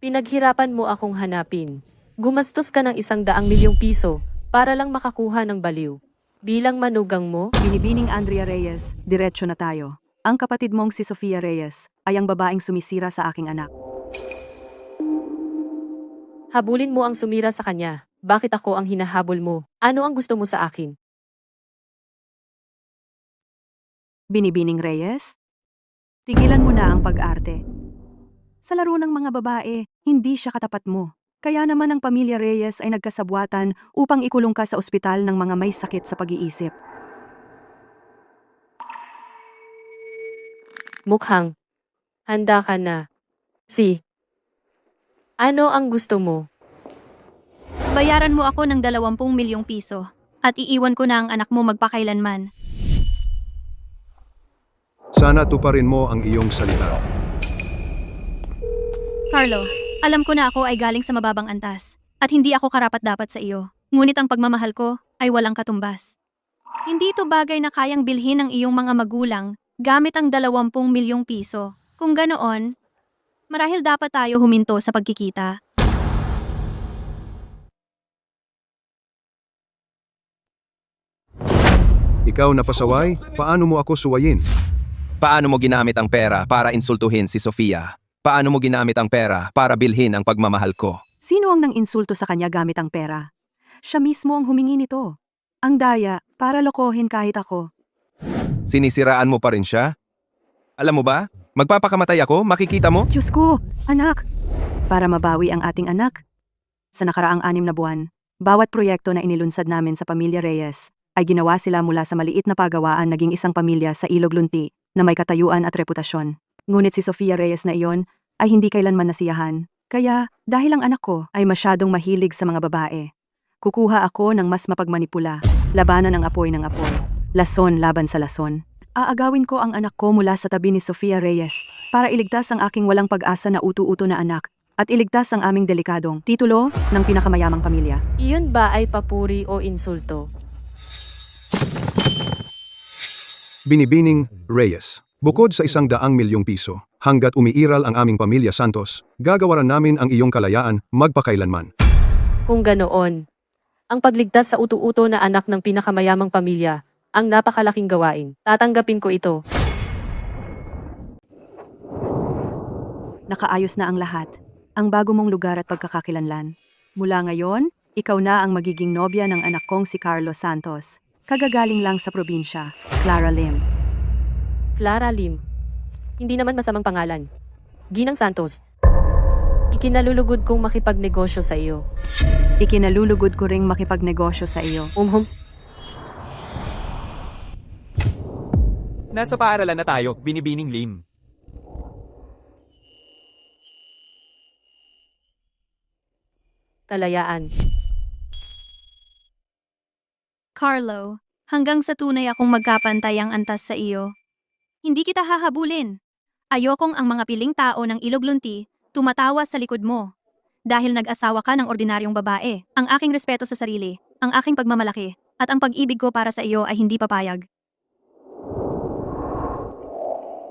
Pinaghirapan mo akong hanapin. Gumastos ka ng 100 milyong piso para lang makakuha ng baliw. Bilang manugang mo, Binibining Andrea Reyes, diretso na tayo. Ang kapatid mong si Sofia Reyes ay ang babaeng sumisira sa aking anak. habulin mo ang sumira sa kanya. Bakit ako ang hinahabol mo? Ano ang gusto mo sa akin? Binibining Reyes? Tigilan mo na ang pag-arte. Sa laro ng mga babae, hindi siya katapat mo. Kaya naman ang pamilya Reyes ay nagkasabwatan upang ikulong ka sa ospital ng mga may sakit sa pag-iisip. Mukhang handa ka na. Ano ang gusto mo? Bayaran mo ako ng 20 milyong piso at iiwan ko na ang anak mo magpakailanman. Sana tuparin mo ang iyong salita. Carlo, alam ko na ako ay galing sa mababang antas at hindi ako karapat-dapat sa iyo. Ngunit ang pagmamahal ko ay walang katumbas. Hindi ito bagay na kayang bilhin ng iyong mga magulang gamit ang 20 milyong piso. Kung ganoon, marahil dapat tayo huminto sa pagkikita. Ikaw na pasaway, paano mo ako suwayin? Paano mo ginamit ang pera para insultuhin si Sofia? Paano mo ginamit ang pera para bilhin ang pagmamahal ko? Sino ang nang-insulto sa kanya gamit ang pera? Siya mismo ang humingi nito. Ang daya para lokohin kahit ako. Sinisiraan mo pa rin siya? Alam mo ba? Magpapakamatay ako, makikita mo? Diyos ko, anak! Para mabawi ang ating anak. Sa nakaraang 6 na buwan, bawat proyekto na inilunsad namin sa pamilya Reyes ay ginawa sila mula sa maliit na pagawaan naging isang pamilya sa Ilog Lunti na may katayuan at reputasyon. Ngunit si Sofia Reyes na iyon ay hindi kailanman nasiyahan. Kaya, dahil ang anak ko ay masyadong mahilig sa mga babae, kukuha ako ng mas mapagmanipula, labanan ang apoy ng apoy, lason laban sa lason. Aagawin ko ang anak ko mula sa tabi ni Sofia Reyes para iligtas ang aking walang pag-asa na utu-uto na anak at iligtas ang aming delikadong titulo ng pinakamayamang pamilya. Iyon ba ay papuri o insulto? Binibining Reyes. Bukod sa 100 milyong piso, hanggat umiiral ang aming pamilya Santos, gagawaran namin ang iyong kalayaan magpakailanman. Kung ganoon, ang pagligtas sa utu-uto na anak ng pinakamayamang pamilya, ang napakalaking gawain. Tatanggapin ko ito. Nakaayos na ang lahat. Ang bago mong lugar at pagkakakilanlan. Mula ngayon, ikaw na ang magiging nobya ng anak kong si Carlos Santos. Kagagaling lang sa probinsya, Clara Lim. Clara Lim. Hindi naman masamang pangalan. Ginang Santos. Ikinalulugod kong makipagnegosyo sa iyo. Ikinalulugod ko ring makipagnegosyo sa iyo. Nasa paaralan na tayo, Binibining Lim. Kalayaan. Carlo, hanggang sa tunay akong magkapantay ang antas sa iyo. Hindi kita hahabulin. Ayokong ang mga piling tao ng Ilog Lunti tumatawa sa likod mo. Dahil nag-asawa ka ng ordinaryong babae, ang aking respeto sa sarili, ang aking pagmamalaki, at ang pag-ibig ko para sa iyo ay hindi papayag.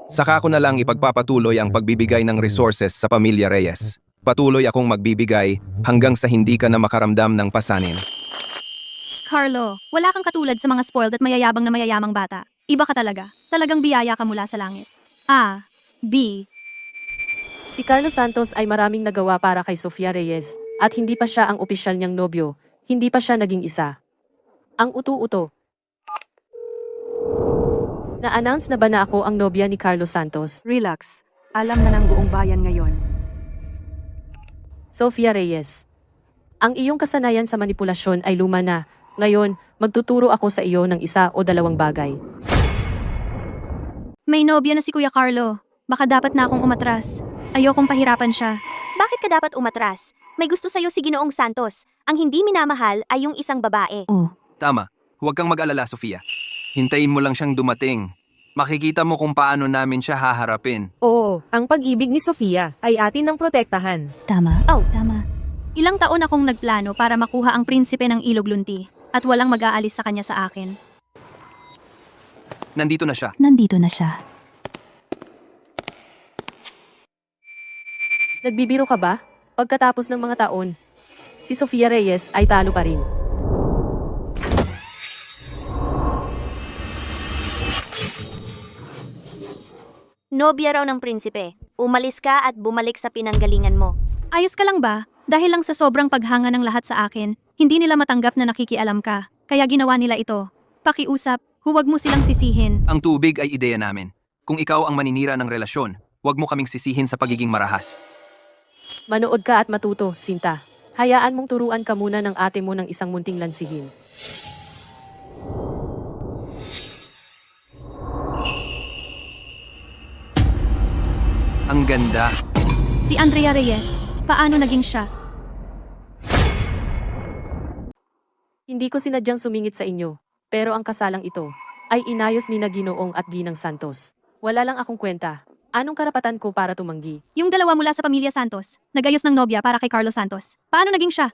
Saka ko na lang ipagpapatuloy ang pagbibigay ng resources sa pamilya Reyes. Patuloy akong magbibigay hanggang sa hindi ka na makaramdam ng pasanin. Carlo, wala kang katulad sa mga spoiled at mayayabang na mayayamang bata. Iba ka talaga. Talagang biyaya ka mula sa langit. A. B. Si Carlos Santos ay maraming nagawa para kay Sofia Reyes, at hindi pa siya ang opisyal niyang nobyo, hindi pa siya naging isa. Ang utu-uto. Na-announce na ba na ako ang nobya ni Carlos Santos? Relax. Alam na ng buong bayan ngayon. Sofia Reyes. Ang iyong kasanayan sa manipulasyon ay luma na. Ngayon, magtuturo ako sa iyo ng 1 o 2 bagay. May nobya na si Kuya Carlo. Baka dapat na akong umatras. Ayokong pahirapan siya. Bakit ka dapat umatras? May gusto sa'yo si Ginoong Santos. Ang hindi minamahal ay yung isang babae. Tama. Huwag kang mag-alala, Sofia. Hintayin mo lang siyang dumating. Makikita mo kung paano namin siya haharapin. Oo, ang pag-ibig ni Sofia ay atin ng protektahan. Tama. Ilang taon akong nagplano para makuha ang prinsipe ng Ilog Lunti at walang mag-aalis sa kanya sa akin. Nandito na siya. Nagbibiro ka ba? Pagkatapos ng mga taon, si Sofia Reyes ay talo pa rin. Nobya raw ng prinsipe. Umalis ka at bumalik sa pinanggalingan mo. Ayos ka lang ba? Dahil lang sa sobrang paghanga ng lahat sa akin, hindi nila matanggap na nakikialam ka. Kaya ginawa nila ito. Pakiusap, huwag mo silang sisihin. Ang tubig ay ideya namin. Kung ikaw ang maninira ng relasyon, huwag mo kaming sisihin sa pagiging marahas. Manood ka at matuto, Sinta. Hayaan mong turuan ka muna ng ate mo ng isang munting lansihin. Ang ganda. Si Andrea Reyes, paano naging siya? Hindi ko sinadyang sumingit sa inyo, pero ang kasalang ito ay inayos ni na Ginoong at Ginang Santos. Wala lang akong kwenta. Anong karapatan ko para tumanggi? Yung dalawa mula sa pamilya Santos, nagayos ng nobya para kay Carlos Santos. Paano naging siya?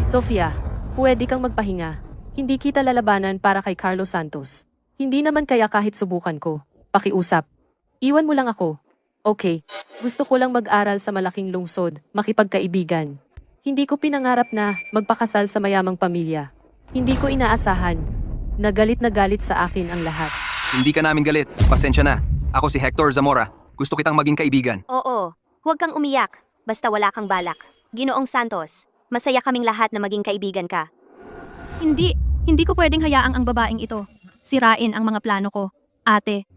Sofia, pwede kang magpahinga. Hindi kita lalabanan para kay Carlos Santos. Hindi naman kaya kahit subukan ko. Pakiusap. Iwan mo lang ako. Okay, gusto ko lang mag-aral sa malaking lungsod, makipagkaibigan. Hindi ko pinangarap na magpakasal sa mayamang pamilya. Hindi ko inaasahan. Na galit sa akin ang lahat. Hindi ka namin galit. Pasensya na. Ako si Hector Zamora. Gusto kitang maging kaibigan. Oo, huwag kang umiyak. Basta wala kang balak. Ginoong Santos, masaya kaming lahat na maging kaibigan ka. Hindi ko pwedeng hayaang ang babaeng ito. Sirain ang mga plano ko. Ate.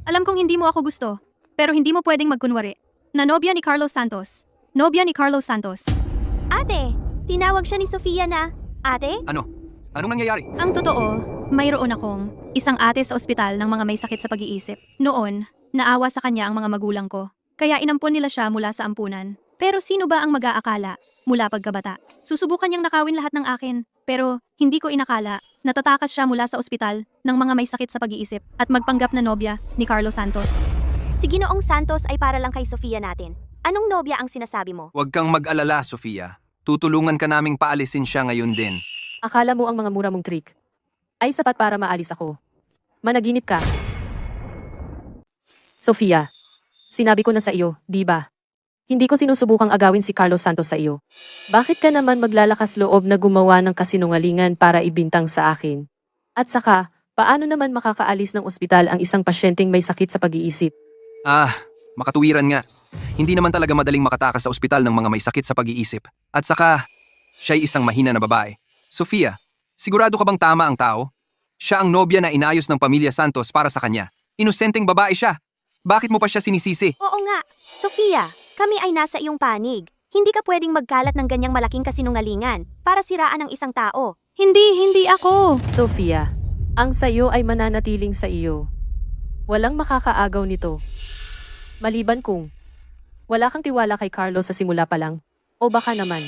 Alam kong hindi mo ako gusto, pero hindi mo pwedeng magkunwari. Na nobya ni Carlos Santos. Nobya ni Carlos Santos. Ate, tinawag siya ni Sofia na, ate? Ano? Anong nangyayari? Ang totoo, mayroon akong isang ate sa ospital ng mga may sakit sa pag-iisip. Noon, naawa sa kanya ang mga magulang ko. Kaya inampon nila siya mula sa ampunan. Pero sino ba ang mag-aakala mula pagkabata? Susubukan niyang nakawin lahat ng akin. Pero hindi ko inakala, natatakas siya mula sa ospital ng mga may sakit sa pag-iisip at magpanggap na nobya ni Carlos Santos. Si Ginoong Santos ay para lang kay Sofia natin. Anong nobya ang sinasabi mo? Huwag kang mag-alala, Sofia. Tutulungan ka naming paalisin siya ngayon din. Akala mo ang mga mura mong trick ay sapat para maalis ako. Managinip ka. Sofia, sinabi ko na sa iyo, di ba? Hindi ko sinusubukang agawin si Carlos Santos sa iyo. Bakit ka naman maglalakas loob na gumawa ng kasinungalingan para ibintang sa akin? At saka, paano naman makakaalis ng ospital ang isang pasyenteng may sakit sa pag-iisip? Makatuwiran nga. Hindi naman talaga madaling makatakas sa ospital ng mga may sakit sa pag-iisip. At saka, siya'y isang mahina na babae. Sofia, sigurado ka bang tama ang tao? Siya ang nobya na inayos ng pamilya Santos para sa kanya. Inosenteng babae siya. Bakit mo pa siya sinisisi? Oo nga, Sofia, kami ay nasa iyong panig. Hindi ka pwedeng magkalat ng ganyang malaking kasinungalingan para siraan ang isang tao. Hindi ako. Sofia, ang sayo ay mananatiling sa iyo. Walang makakaagaw nito. Maliban kung wala kang tiwala kay Carlo sa simula pa lang. O baka naman,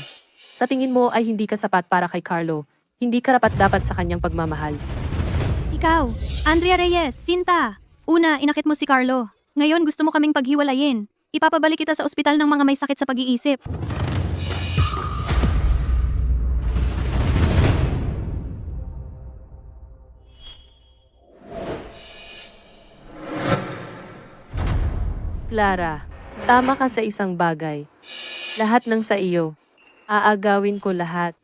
sa tingin mo ay hindi ka sapat para kay Carlo, hindi karapat-dapat sa kanyang pagmamahal. Ikaw, Andrea Reyes, Sinta. Una, inakit mo si Carlo. Ngayon gusto mo kaming paghiwalayin. Ipapabalik kita sa ospital ng mga may sakit sa pag-iisip. Clara, tama ka sa isang bagay. Lahat ng sa iyo, aagawin ko lahat.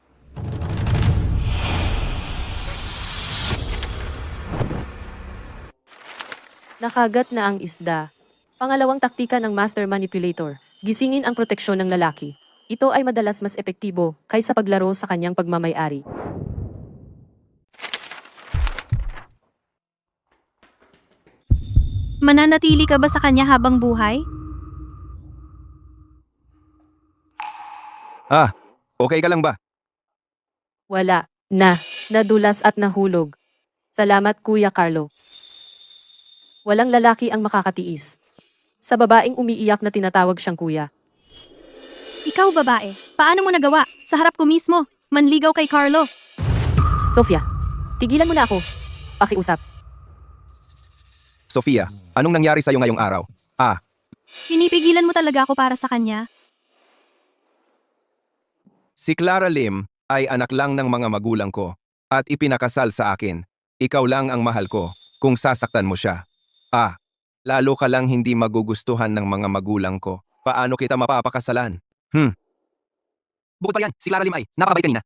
Nakagat na ang isda. Pangalawang taktika ng Master Manipulator, gisingin ang proteksyon ng lalaki. Ito ay madalas mas epektibo kaysa paglaro sa kanyang pagmamay-ari. Mananatili ka ba sa kanya habang buhay? Okay ka lang ba? Wala. Nadulas at nahulog. Salamat Kuya Carlo. Walang lalaki ang makakatiis. Sa babaeng umiiyak na tinatawag siyang kuya. Ikaw babae, paano mo nagawa? Sa harap ko mismo, manligaw kay Carlo. Sofia, tigilan mo na ako. Pakiusap. Sofia, anong nangyari sa'yo ngayong araw? Pinipigilan mo talaga ako para sa kanya? Si Clara Lim ay anak lang ng mga magulang ko at ipinakasal sa akin. Ikaw lang ang mahal ko kung sasaktan mo siya. Lalo ka lang hindi magugustuhan ng mga magulang ko. Paano kita mapapakasalan? Bukod pa yan, si Clara Lim ay nakakabait kanina.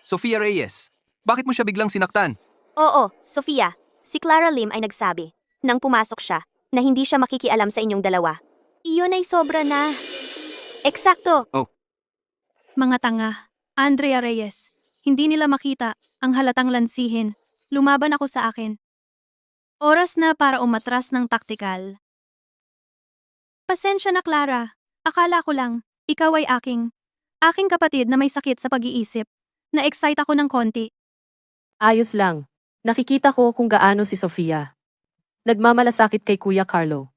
Sofia Reyes, bakit mo siya biglang sinaktan? Oo, Sofia, si Clara Lim ay nagsabi, nang pumasok siya, na hindi siya makikialam sa inyong dalawa. Iyon ay sobra na. Eksakto! Mga tanga. Andrea Reyes. Hindi nila makita ang halatang lansihin. Lumaban ako sa akin. Oras na para umatras ng taktikal. Pasensya na, Clara. Akala ko lang, ikaw ay aking kapatid na may sakit sa pag-iisip. Na-excite ako ng konti. Ayos lang. Nakikita ko kung gaano si Sofia. Nagmamalasakit kay Kuya Carlo.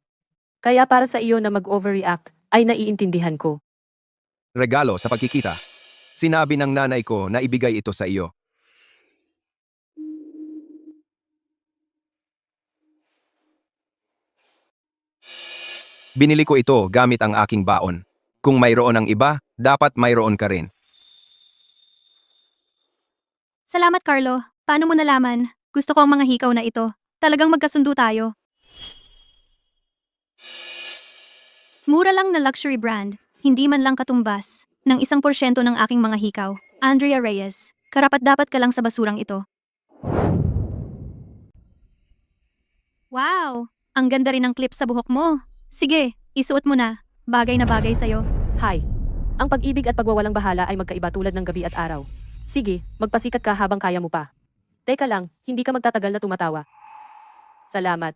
Kaya para sa iyo na mag-overreact ay naiintindihan ko. Regalo sa pagkikita. Sinabi ng nanay ko na ibigay ito sa iyo. Binili ko ito gamit ang aking baon. Kung mayroon ang iba, dapat mayroon ka rin. Salamat, Carlo. Paano mo nalaman? Gusto ko ang mga hikaw na ito. Talagang magkasundo tayo. Mura lang na luxury brand, hindi man lang katumbas, ng 1% ng aking mga hikaw. Andrea Reyes, karapat-dapat ka lang sa basurang ito. Wow! Ang ganda rin ng clip sa buhok mo. Sige, isuot mo na. Bagay na bagay sa'yo. Hi. Ang pag-ibig at pagwawalang bahala ay magkaiba tulad ng gabi at araw. Sige, magpasikat ka habang kaya mo pa. Teka lang, hindi ka magtatagal na tumatawa. Salamat.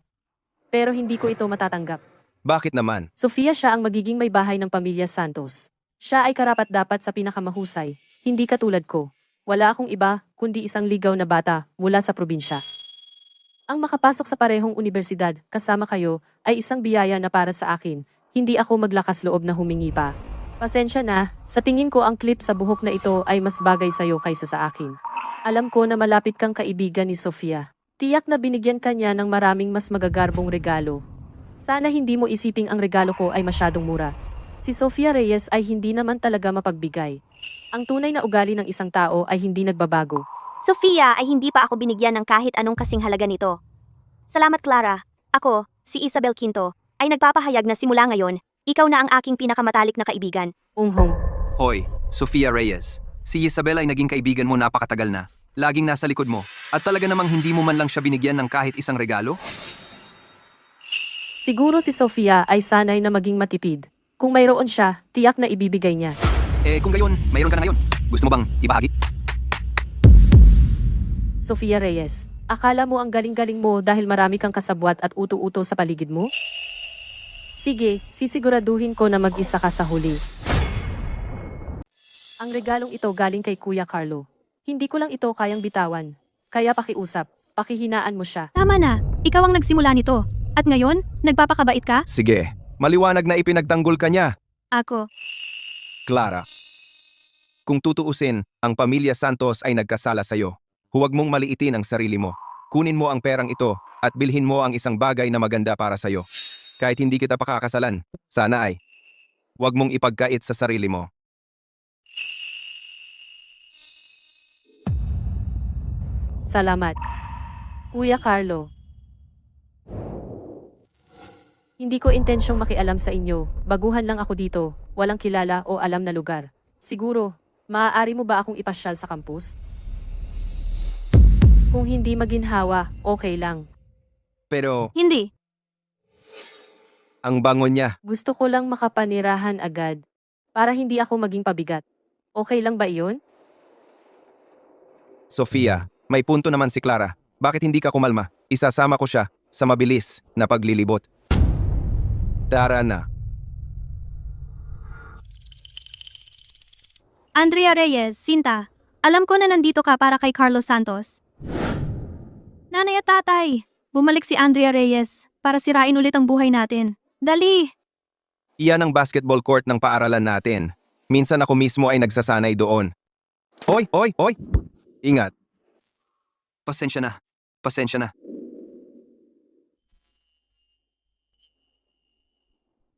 Pero hindi ko ito matatanggap. Bakit naman? Sofia siya ang magiging may bahay ng pamilya Santos. Siya ay karapat-dapat sa pinakamahusay, hindi katulad ko. Wala akong iba, kundi isang ligaw na bata mula sa probinsya. Ang makapasok sa parehong universidad, kasama kayo, ay isang biyaya na para sa akin. Hindi ako maglakas loob na humingi pa. Pasensya na, sa tingin ko ang clip sa buhok na ito ay mas bagay sa'yo kaysa sa akin. Alam ko na malapit kang kaibigan ni Sofia. Tiyak na binigyan ka niya ng maraming mas magagarbong regalo. Sana hindi mo isiping ang regalo ko ay masyadong mura. Si Sofia Reyes ay hindi naman talaga mapagbigay. Ang tunay na ugali ng isang tao ay hindi nagbabago. Sofia ay hindi pa ako binigyan ng kahit anong kasing halaga nito. Salamat, Clara. Ako, si Isabel Quinto, ay nagpapahayag na simula ngayon, ikaw na ang aking pinakamatalik na kaibigan. Unghong. Hoy, Sofia Reyes. Si Isabel ay naging kaibigan mo napakatagal na. Laging nasa likod mo. At talaga namang hindi mo man lang siya binigyan ng kahit isang regalo? Siguro si Sofia ay sanay na maging matipid. Kung mayroon siya, tiyak na ibibigay niya. Kung gayon, mayroon ka na ngayon. Gusto mo bang ibahagi? Sofia Reyes, akala mo ang galing-galing mo dahil marami kang kasabwat at uto-uto sa paligid mo? Sige, sisiguraduhin ko na mag-isa ka sa huli. Ang regalong ito galing kay Kuya Carlo. Hindi ko lang ito kayang bitawan. Kaya pakiusap, pakihinaan mo siya. Tama na, ikaw ang nagsimula nito. At ngayon, nagpapakabait ka? Sige, maliwanag na ipinagtanggol ka niya. Ako. Clara. Kung tutuusin, ang pamilya Santos ay nagkasala sa'yo. Huwag mong maliitin ang sarili mo. Kunin mo ang perang ito at bilhin mo ang isang bagay na maganda para sa'yo. Kahit hindi kita pakakasalan, sana ay. Huwag mong ipagkait sa sarili mo. Salamat. Kuya Carlo. Hindi ko intensyong makialam sa inyo. Baguhan lang ako dito. Walang kilala o alam na lugar. Siguro, maaari mo ba akong ipasyal sa campus? Kung hindi maginhawa, okay lang. Pero, Hindi. ang bangon niya, Gusto ko lang makapanirahan agad. Para hindi ako maging pabigat. Okay lang ba iyon? Sofia, may punto naman si Clara. Bakit hindi ka kumalma? Isasama ko siya sa mabilis na paglilibot. Tara na. Andrea Reyes, Sinta, alam ko na nandito ka para kay Carlos Santos. Nanay at tatay, bumalik si Andrea Reyes para sirain ulit ang buhay natin. Dali! Iyan ang basketball court ng paaralan natin. Minsan ako mismo ay nagsasanay doon. Hoy! Ingat. Pasensya na. Pasensya na.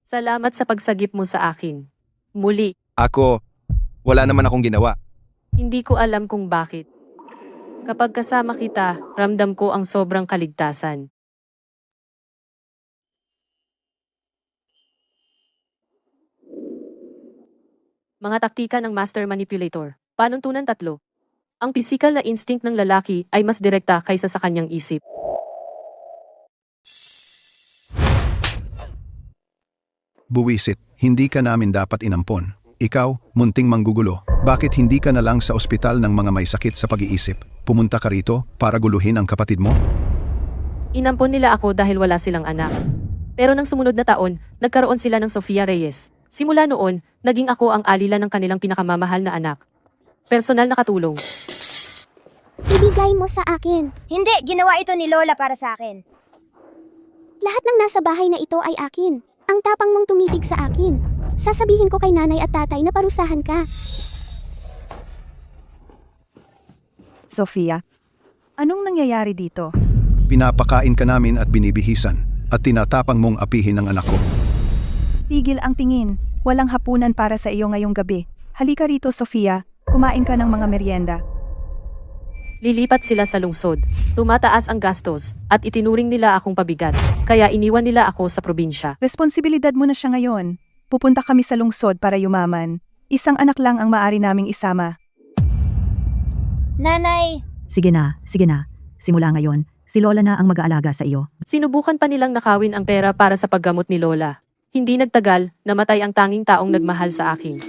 Salamat sa pagsagip mo sa akin. Muli, Ako, wala naman akong ginawa. hindi ko alam kung bakit. Kapag kasama kita, ramdam ko ang sobrang kaligtasan. Mga taktika ng master manipulator. Panuntunan 3. Ang physical na instinct ng lalaki ay mas direkta kaysa sa kanyang isip. Buwisit, hindi ka namin dapat inampon. Ikaw, munting manggugulo, bakit hindi ka na lang sa ospital ng mga may sakit sa pag-iisip? Pumunta ka rito para guluhin ang kapatid mo? Inampon nila ako dahil wala silang anak. Pero nang sumunod na taon, nagkaroon sila ng Sofia Reyes. Simula noon, naging ako ang alila ng kanilang pinakamamahal na anak. Personal na katulong. Ibigay mo sa akin. Hindi, ginawa ito ni Lola para sa akin. Lahat ng nasa bahay na ito ay akin. Ang tapang mong tumitig sa akin. Sasabihin ko kay nanay at tatay na parusahan ka. Sofia, anong nangyayari dito? Pinapakain ka namin at binibihisan, at tinatapang mong apihin ang anak ko. Tigil ang tingin. Walang hapunan para sa iyo ngayong gabi. Halika rito, Sofia. Kumain ka ng mga merienda. Lilipat sila sa lungsod. Tumataas ang gastos, at itinuring nila akong pabigat. Kaya iniwan nila ako sa probinsya. Responsibilidad mo na siya ngayon. Pupunta kami sa lungsod para yumaman. Isang anak lang ang maari naming isama. Nanay! Sige na. Simula ngayon, si Lola na ang mag-aalaga sa iyo. Sinubukan pa nilang nakawin ang pera para sa paggamot ni Lola. Hindi nagtagal, namatay ang tanging taong nagmahal sa akin.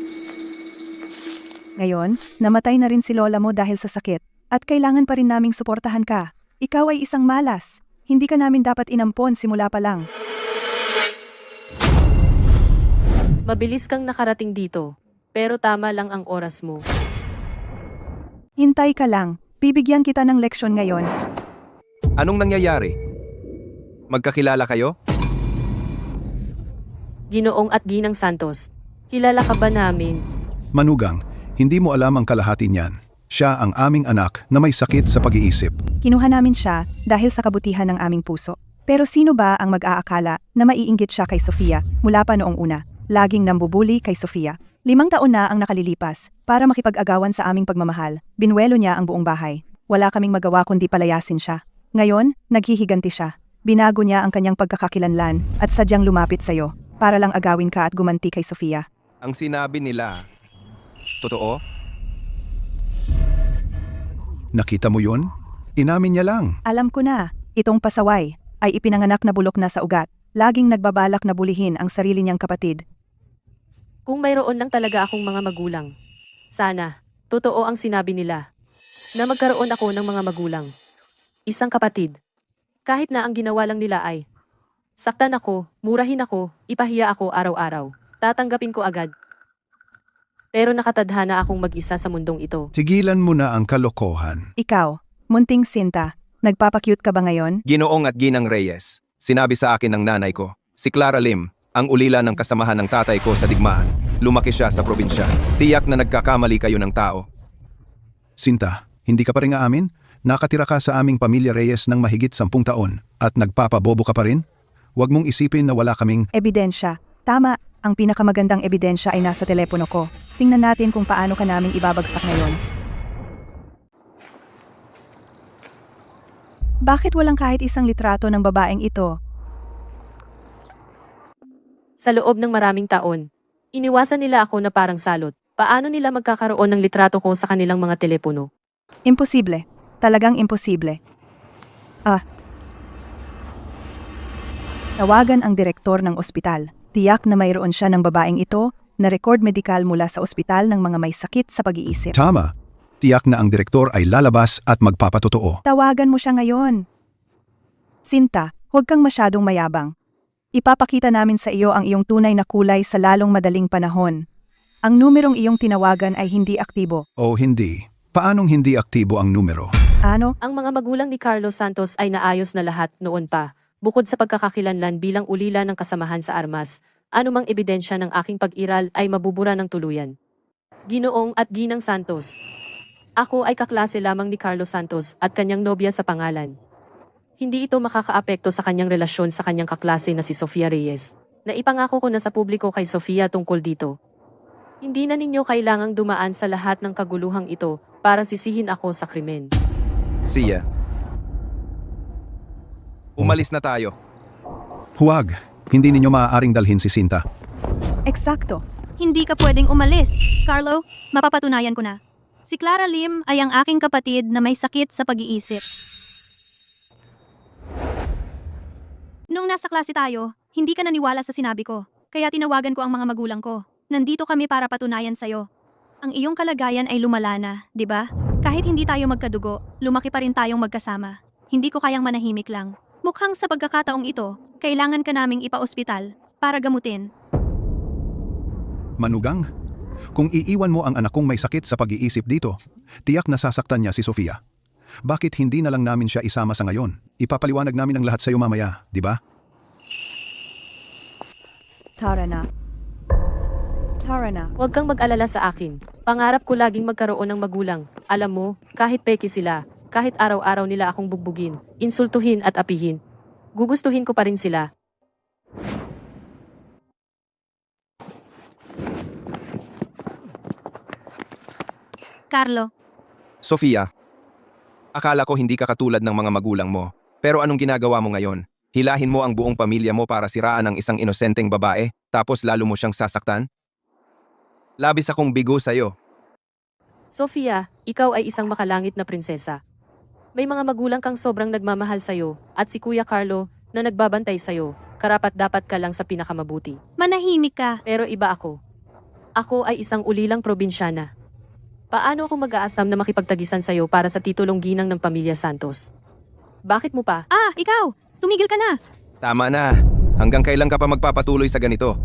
Ngayon, namatay na rin si Lola mo dahil sa sakit. At kailangan pa rin naming suportahan ka. Ikaw ay isang malas. Hindi ka namin dapat inampon simula pa lang. Mabilis kang nakarating dito, pero tama lang ang oras mo. Hintay ka lang. Bibigyan kita ng leksyon ngayon. Anong nangyayari? Magkakilala kayo? Ginoong at Ginang Santos, kilala ka ba namin? Manugang, hindi mo alam ang kalahati niyan. Siya ang aming anak na may sakit sa pag-iisip. Kinuha namin siya dahil sa kabutihan ng aming puso. Pero sino ba ang mag-aakala na maiinggit siya kay Sofia mula pa noong una? Laging nambubuli kay Sofia. 5 taon na ang nakalilipas para makipag-agawan sa aming pagmamahal. Binwelo niya ang buong bahay. Wala kaming magawa kundi palayasin siya. Ngayon, naghihiganti siya. Binago niya ang kanyang pagkakakilanlan at sadyang lumapit sa'yo para lang agawin ka at gumanti kay Sofia. Ang sinabi nila, totoo? Nakita mo yun? Inamin niya lang. Alam ko na, itong pasaway ay ipinanganak na bulok na sa ugat. Laging nagbabalak na bulihin ang sarili niyang kapatid. Kung mayroon lang talaga akong mga magulang. Sana, totoo ang sinabi nila. Na magkaroon ako ng mga magulang. Isang kapatid. Kahit na ang ginawa lang nila ay saktan ako, murahin ako, ipahiya ako araw-araw. Tatanggapin ko agad. Pero nakatadhana akong mag-isa sa mundong ito. Tigilan mo na ang kalokohan. Ikaw, munting Sinta, nagpapakyut ka ba ngayon? Ginoong at Ginang Reyes. Sinabi sa akin ng nanay ko, si Clara Lim, ang ulila ng kasamahan ng tatay ko sa digmaan. Lumaki siya sa probinsya. Tiyak na nagkakamali kayo ng tao. Sinta, hindi ka pa rin aamin? Nakatira ka sa aming pamilya Reyes ng mahigit 10 taon at nagpapabobo ka pa rin? Huwag mong isipin na wala kaming... Ebidensya. Tama, ang pinakamagandang ebidensya ay nasa telepono ko. Tingnan natin kung paano ka naming ibabagsak ngayon. Bakit walang kahit isang litrato ng babaeng ito? Sa loob ng maraming taon, iniwasan nila ako na parang salot. Paano nila magkakaroon ng litrato ko sa kanilang mga telepono? Imposible. Talagang imposible. Tawagan ang direktor ng ospital. Tiyak na mayroon siya ng babaeng ito na record medikal mula sa ospital ng mga may sakit sa pag-iisip. Tama. Tiyak na ang direktor ay lalabas at magpapatotoo. Tawagan mo siya ngayon. Sinta, huwag kang masyadong mayabang. Ipapakita namin sa iyo ang iyong tunay na kulay sa lalong madaling panahon. Ang numerong iyong tinawagan ay hindi aktibo. O hindi. Paanong hindi aktibo ang numero? Ano? Ang mga magulang ni Carlos Santos ay naayos na lahat noon pa. Bukod sa pagkakakilanlan bilang ulila ng kasamahan sa armas, anumang ebidensya ng aking pag-iral ay mabubura ng tuluyan. Ginoong at Ginang Santos. Ako ay kaklase lamang ni Carlos Santos at kanyang nobya sa pangalan. Hindi ito makakaapekto sa kanyang relasyon sa kanyang kaklase na si Sofia Reyes. Naipangako ko na sa publiko kay Sofia tungkol dito. Hindi na ninyo kailangang dumaan sa lahat ng kaguluhang ito para sisihin ako sa krimen. Siya. Umalis na tayo. Huwag. Hindi ninyo maaaring dalhin si Sinta. Eksakto. Hindi ka pwedeng umalis. Carlo, mapapatunayan ko na. Si Clara Lim ay ang aking kapatid na may sakit sa pag-iisip. Nung nasa klase tayo, hindi ka naniwala sa sinabi ko. Kaya tinawagan ko ang mga magulang ko. Nandito kami para patunayan sa'yo. Ang iyong kalagayan ay lumala na, di ba? Kahit hindi tayo magkadugo, lumaki pa rin tayong magkasama. Hindi ko kayang manahimik lang. Mukhang sa pagkakataong ito, kailangan ka naming ipa-ospital para gamutin. Manugang, kung iiwan mo ang anak kong may sakit sa pag-iisip dito, tiyak na sasaktan niya si Sofia. Bakit hindi na lang namin siya isama sa ngayon? Ipapaliwanag namin ang lahat sa iyo mamaya, di ba? Tara na. Tara na. Huwag kang mag-alala sa akin. Pangarap ko laging magkaroon ng magulang. Alam mo, kahit peki sila, kahit araw-araw nila akong bugbugin, insultuhin at apihin, gugustuhin ko pa rin sila. Carlo, Sofia, akala ko hindi ka katulad ng mga magulang mo. Pero anong ginagawa mo ngayon? Hilahin mo ang buong pamilya mo para siraan ang isang inosenteng babae, tapos lalo mo siyang sasaktan? Labis akong bigo sa'yo. Sofia, ikaw ay isang makalangit na prinsesa. May mga magulang kang sobrang nagmamahal sa'yo, at si Kuya Carlo, na nagbabantay sa'yo, karapat-dapat ka lang sa pinakamabuti. manahimik ka. Pero iba ako. Ako ay isang ulilang probinsyana. Paano ako mag-aasam na makipagtagisan sa'yo para sa titulong ginang ng pamilya Santos? Bakit mo pa? Ah, ikaw! Tumigil ka na! Tama na. Hanggang kailan ka pa magpapatuloy sa ganito?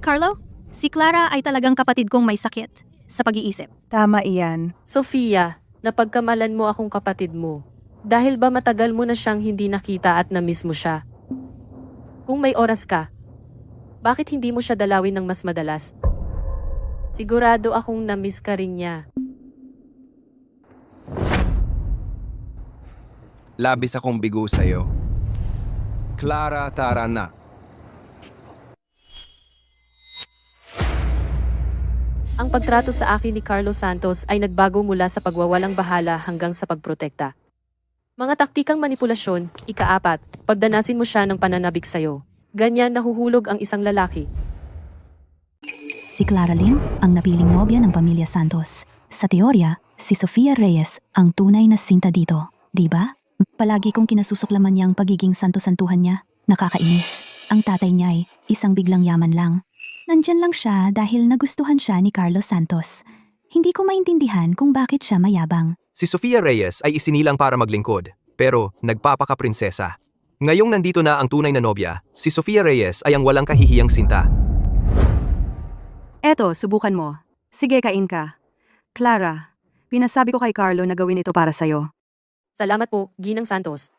Carlo, si Clara ay talagang kapatid kong may sakit sa pag-iisip. Tama iyan. Sofia, napagkamalan mo akong kapatid mo. Dahil ba matagal mo na siyang hindi nakita at na-miss mo siya? Kung may oras ka, bakit hindi mo siya dalawin ng mas madalas? Sigurado akong na-miss ka rin niya. Labis akong bigo sa'yo. Clara, tara na. Ang pagtrato sa akin ni Carlos Santos ay nagbago mula sa pagwawalang bahala hanggang sa pagprotekta. Mga taktikang manipulasyon, ikaapat, pagdanasin mo siya ng pananabik sa'yo. Ganyan nahuhulog ang isang lalaki. Si Clara Lim, ang napiling nobya ng pamilya Santos. Sa teorya, si Sofia Reyes ang tunay na sinta dito, di ba? Palagi kong kinasusuklaman niya ang pagiging santo-santuhan niya. Nakakainis. Ang tatay niya ay isang biglang yaman lang. Nandyan lang siya dahil nagustuhan siya ni Carlos Santos. Hindi ko maintindihan kung bakit siya mayabang. Si Sofia Reyes ay isinilang para maglingkod, pero nagpapaka-prinsesa. Ngayong nandito na ang tunay na nobya, si Sofia Reyes ay ang walang kahihiyang sinta. Eto, subukan mo. Sige, kain ka. Clara, pinasabi ko kay Carlo na gawin ito para sa'yo. Salamat po, Ginang Santos.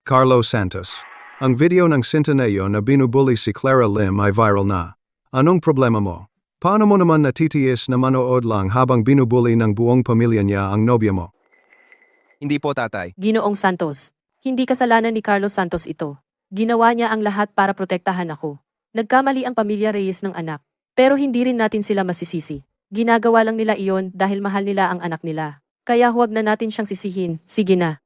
Carlos Santos. Ang video ng sinta na iyon na binubuli si Clara Lim ay viral na. Anong problema mo? Paano mo naman natitiis na manood lang habang binubuli ng buong pamilya niya ang nobya mo? Hindi po, tatay. Ginoong Santos, hindi kasalanan ni Carlos Santos ito. Ginawa niya ang lahat para protektahan ako. Nagkamali ang pamilya Reyes ng anak. Pero hindi rin natin sila masisisi. Ginagawa lang nila iyon dahil mahal nila ang anak nila. Kaya huwag na natin siyang sisihin. Sige na.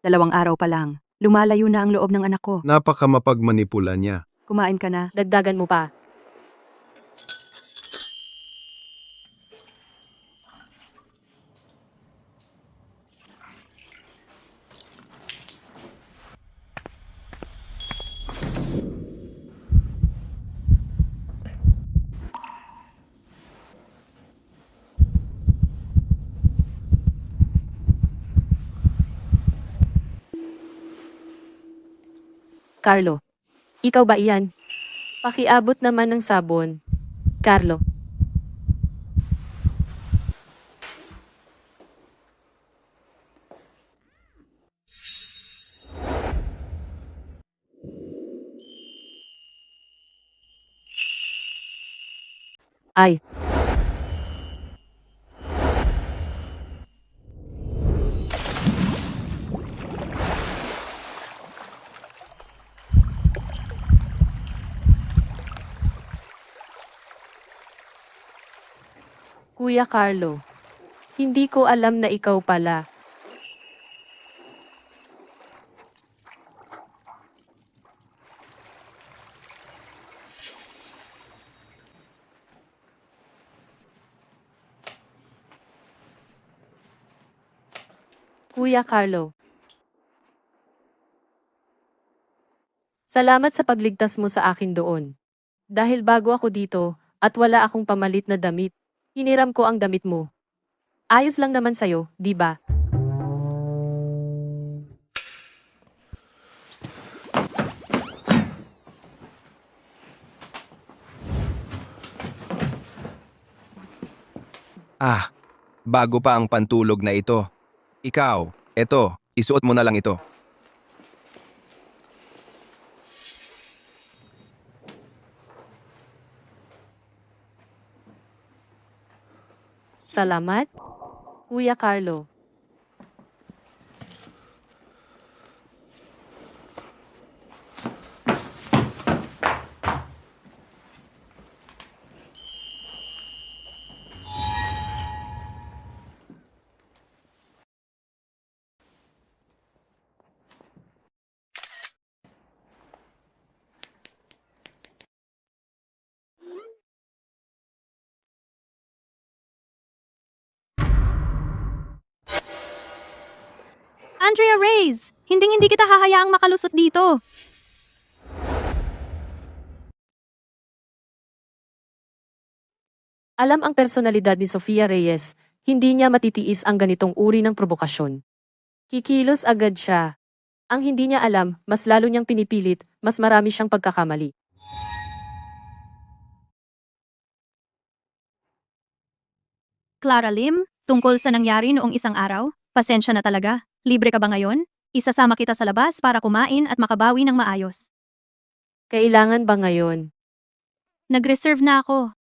2 araw pa lang. Lumalayo na ang loob ng anak ko. Napaka mapagmanipula niya. Kumain ka na. Dagdagan mo pa. Carlo, ikaw ba iyan? Pakiabot naman ng sabon. Carlo. Ay. Kuya Carlo, hindi ko alam na ikaw pala. Kuya Carlo. Salamat sa pagligtas mo sa akin doon. Dahil bago ako dito, at wala akong pamalit na damit, hiniram ko ang damit mo. Ayos lang naman sa'yo, di ba? Bago pa ang pantulog na ito. Ikaw, eto, isuot mo na lang ito. Salamat, Kuya Carlo. Andrea Reyes! Hindi kita hahayaang makalusot dito. Alam ang personalidad ni Sofia Reyes, hindi niya matitiis ang ganitong uri ng provokasyon. Kikilos agad siya. Ang hindi niya alam, mas lalo niyang pinipilit, mas marami siyang pagkakamali. Clara Lim, tungkol sa nangyari noong isang araw, pasensya na talaga. Libre ka ba ngayon? Isasama kita sa labas para kumain at makabawi ng maayos. Kailangan ba ngayon? Nag-reserve na ako.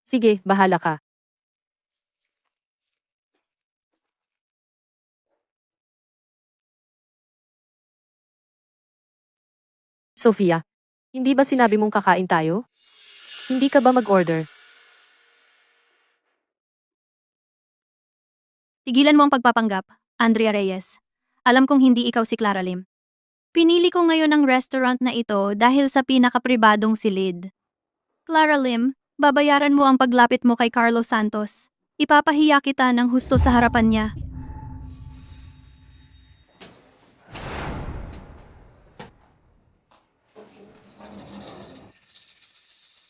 Sige, bahala ka. Sofia, hindi ba sinabi mong kakain tayo? Hindi ka ba mag-order? Tigilan mo ang pagpapanggap, Andrea Reyes. Alam kong hindi ikaw si Clara Lim. Pinili ko ngayon ang restaurant na ito dahil sa pinakapribadong silid. Clara Lim, babayaran mo ang paglapit mo kay Carlos Santos. Ipapahiya kita ng husto sa harapan niya.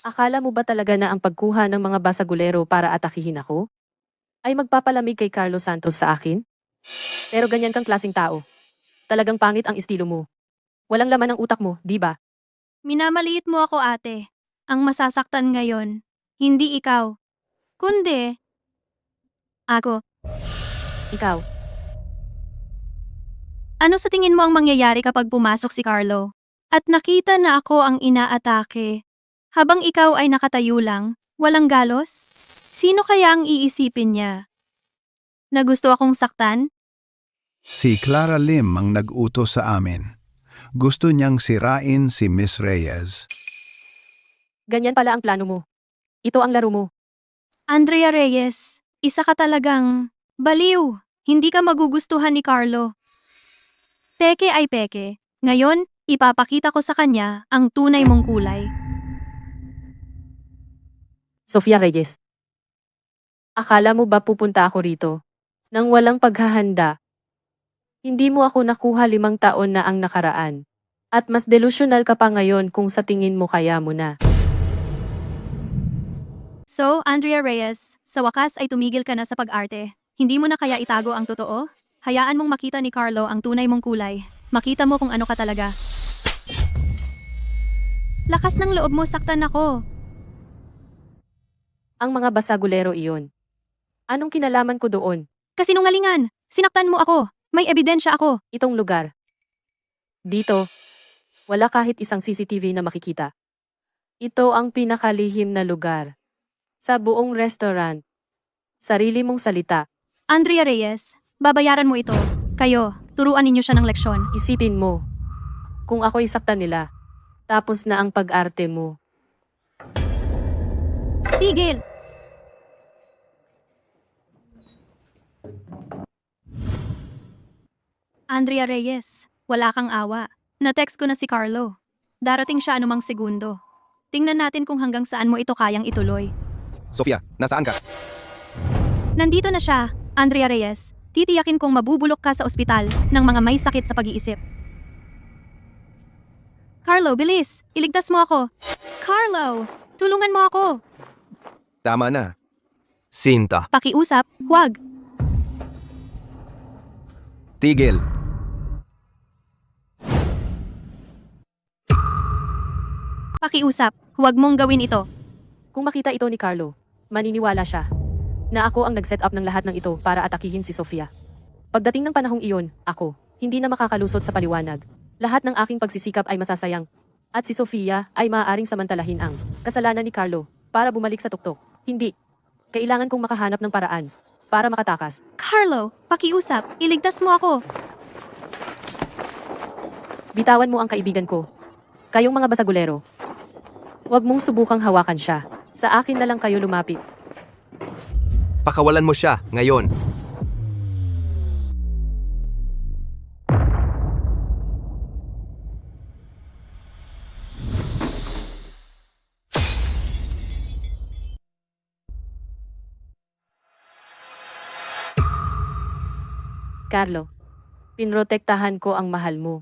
Akala mo ba talaga na ang pagkuha ng mga basagulero para atakihin ako ay magpapalamig kay Carlos Santos sa akin? Pero ganyan kang klaseng tao. Talagang pangit ang estilo mo. Walang laman ang utak mo, di ba? Minamaliit mo ako, ate. Ang masasaktan ngayon, hindi ikaw, kundi ako. Ikaw. Ano sa tingin mo ang mangyayari kapag pumasok si Carlo? At nakita na ako ang inaatake. Habang ikaw ay nakatayo lang, walang galos? Sino kaya ang iisipin niya? Na gusto akong saktan? Si Clara Lim ang nag-utos sa amin. Gusto niyang sirain si Miss Reyes. Ganyan pala ang plano mo. Ito ang laro mo. Andrea Reyes, isa ka talagang baliw. Hindi ka magugustuhan ni Carlo. Peke ay peke. Ngayon, ipapakita ko sa kanya ang tunay mong kulay. Sofia Reyes. Akala mo ba pupunta ako rito? Nang walang paghahanda. Hindi mo ako nakuha 5 taon na ang nakaraan. At mas delusional ka pa ngayon kung sa tingin mo kaya mo na. So, Andrea Reyes, sa wakas ay tumigil ka na sa pag-arte. Hindi mo na kaya itago ang totoo? Hayaan mong makita ni Carlo ang tunay mong kulay. Makita mo kung ano ka talaga. Lakas ng loob mo, saktan ako. Ang mga basagulero iyon. Anong kinalaman ko doon? Kasinungalingan! Sinaktan mo ako! May ebidensya ako! Itong lugar. Dito, wala kahit isang CCTV na makikita. Ito ang pinakalihim na lugar. Sa buong restaurant. Sarili mong salita. Andrea Reyes, babayaran mo ito. Kayo, turuan ninyo siya ng leksyon. Isipin mo, kung ako'y saktan nila, tapos na ang pag-arte mo. Tigil! Andrea Reyes, wala kang awa. Na-text ko na si Carlo. Darating siya anumang segundo. Tingnan natin kung hanggang saan mo ito kayang ituloy. Sofia, nasaan ka? Nandito na siya. Andrea Reyes, titiyakin kong mabubulok ka sa ospital ng mga may sakit sa pag-iisip. Carlo, bilis! Iligtas mo ako! Carlo! Tulungan mo ako! Tama na. Sinta. Pakiusap, huwag! Tigil. Pakiusap, huwag mong gawin ito. Kung makita ito ni Carlo, maniniwala siya na ako ang nag-set up ng lahat ng ito para atakihin si Sofia. Pagdating ng panahong iyon, ako, hindi na makakalusot sa paliwanag. Lahat ng aking pagsisikap ay masasayang. At si Sofia ay maaaring samantalahin ang kasalanan ni Carlo para bumalik sa tuktok. Hindi. Kailangan kong makahanap ng paraan para makatakas. Carlo, pakiusap, iligtas mo ako. Bitawan mo ang kaibigan ko. Kayong mga basagulero. Huwag mong subukang hawakan siya. Sa akin na lang kayo lumapit. Pakawalan mo siya, ngayon. Carlo, pinrotektahan ko ang mahal mo.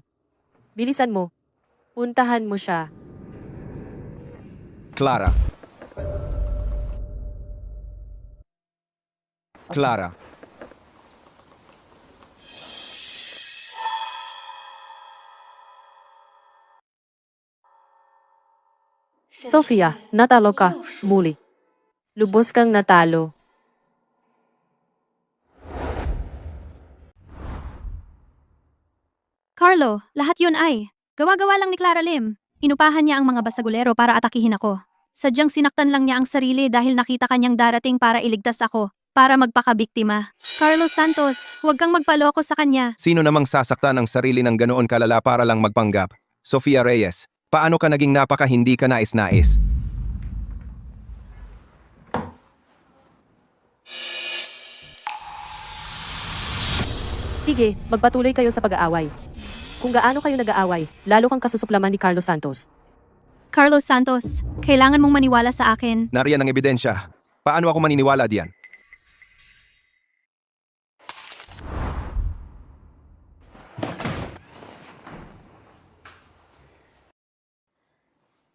Bilisan mo. Puntahan mo siya. Clara. Clara. Sofia, natalo ka. Muli. Lubos kang natalo. Carlo, lahat yun ay gawa-gawa lang ni Clara Lim. Inupahan niya ang mga basagulero para atakihin ako. Sadyang sinaktan lang niya ang sarili dahil nakita kanyang darating para iligtas ako, para magpakabiktima. Carlos Santos, huwag kang magpaloko sa kanya. Sino namang sasaktan ang sarili ng ganoon kalala para lang magpanggap? Sofia Reyes, paano ka naging napaka hindi ka nais-nais? Sige, magpatuloy kayo sa pag-aaway. Kung gaano kayo nag-aaway, lalo kang kasusuplaman ni Carlos Santos. Carlos Santos, kailangan mong maniwala sa akin. Nariyan ang ebidensya. Paano ako maniniwala diyan?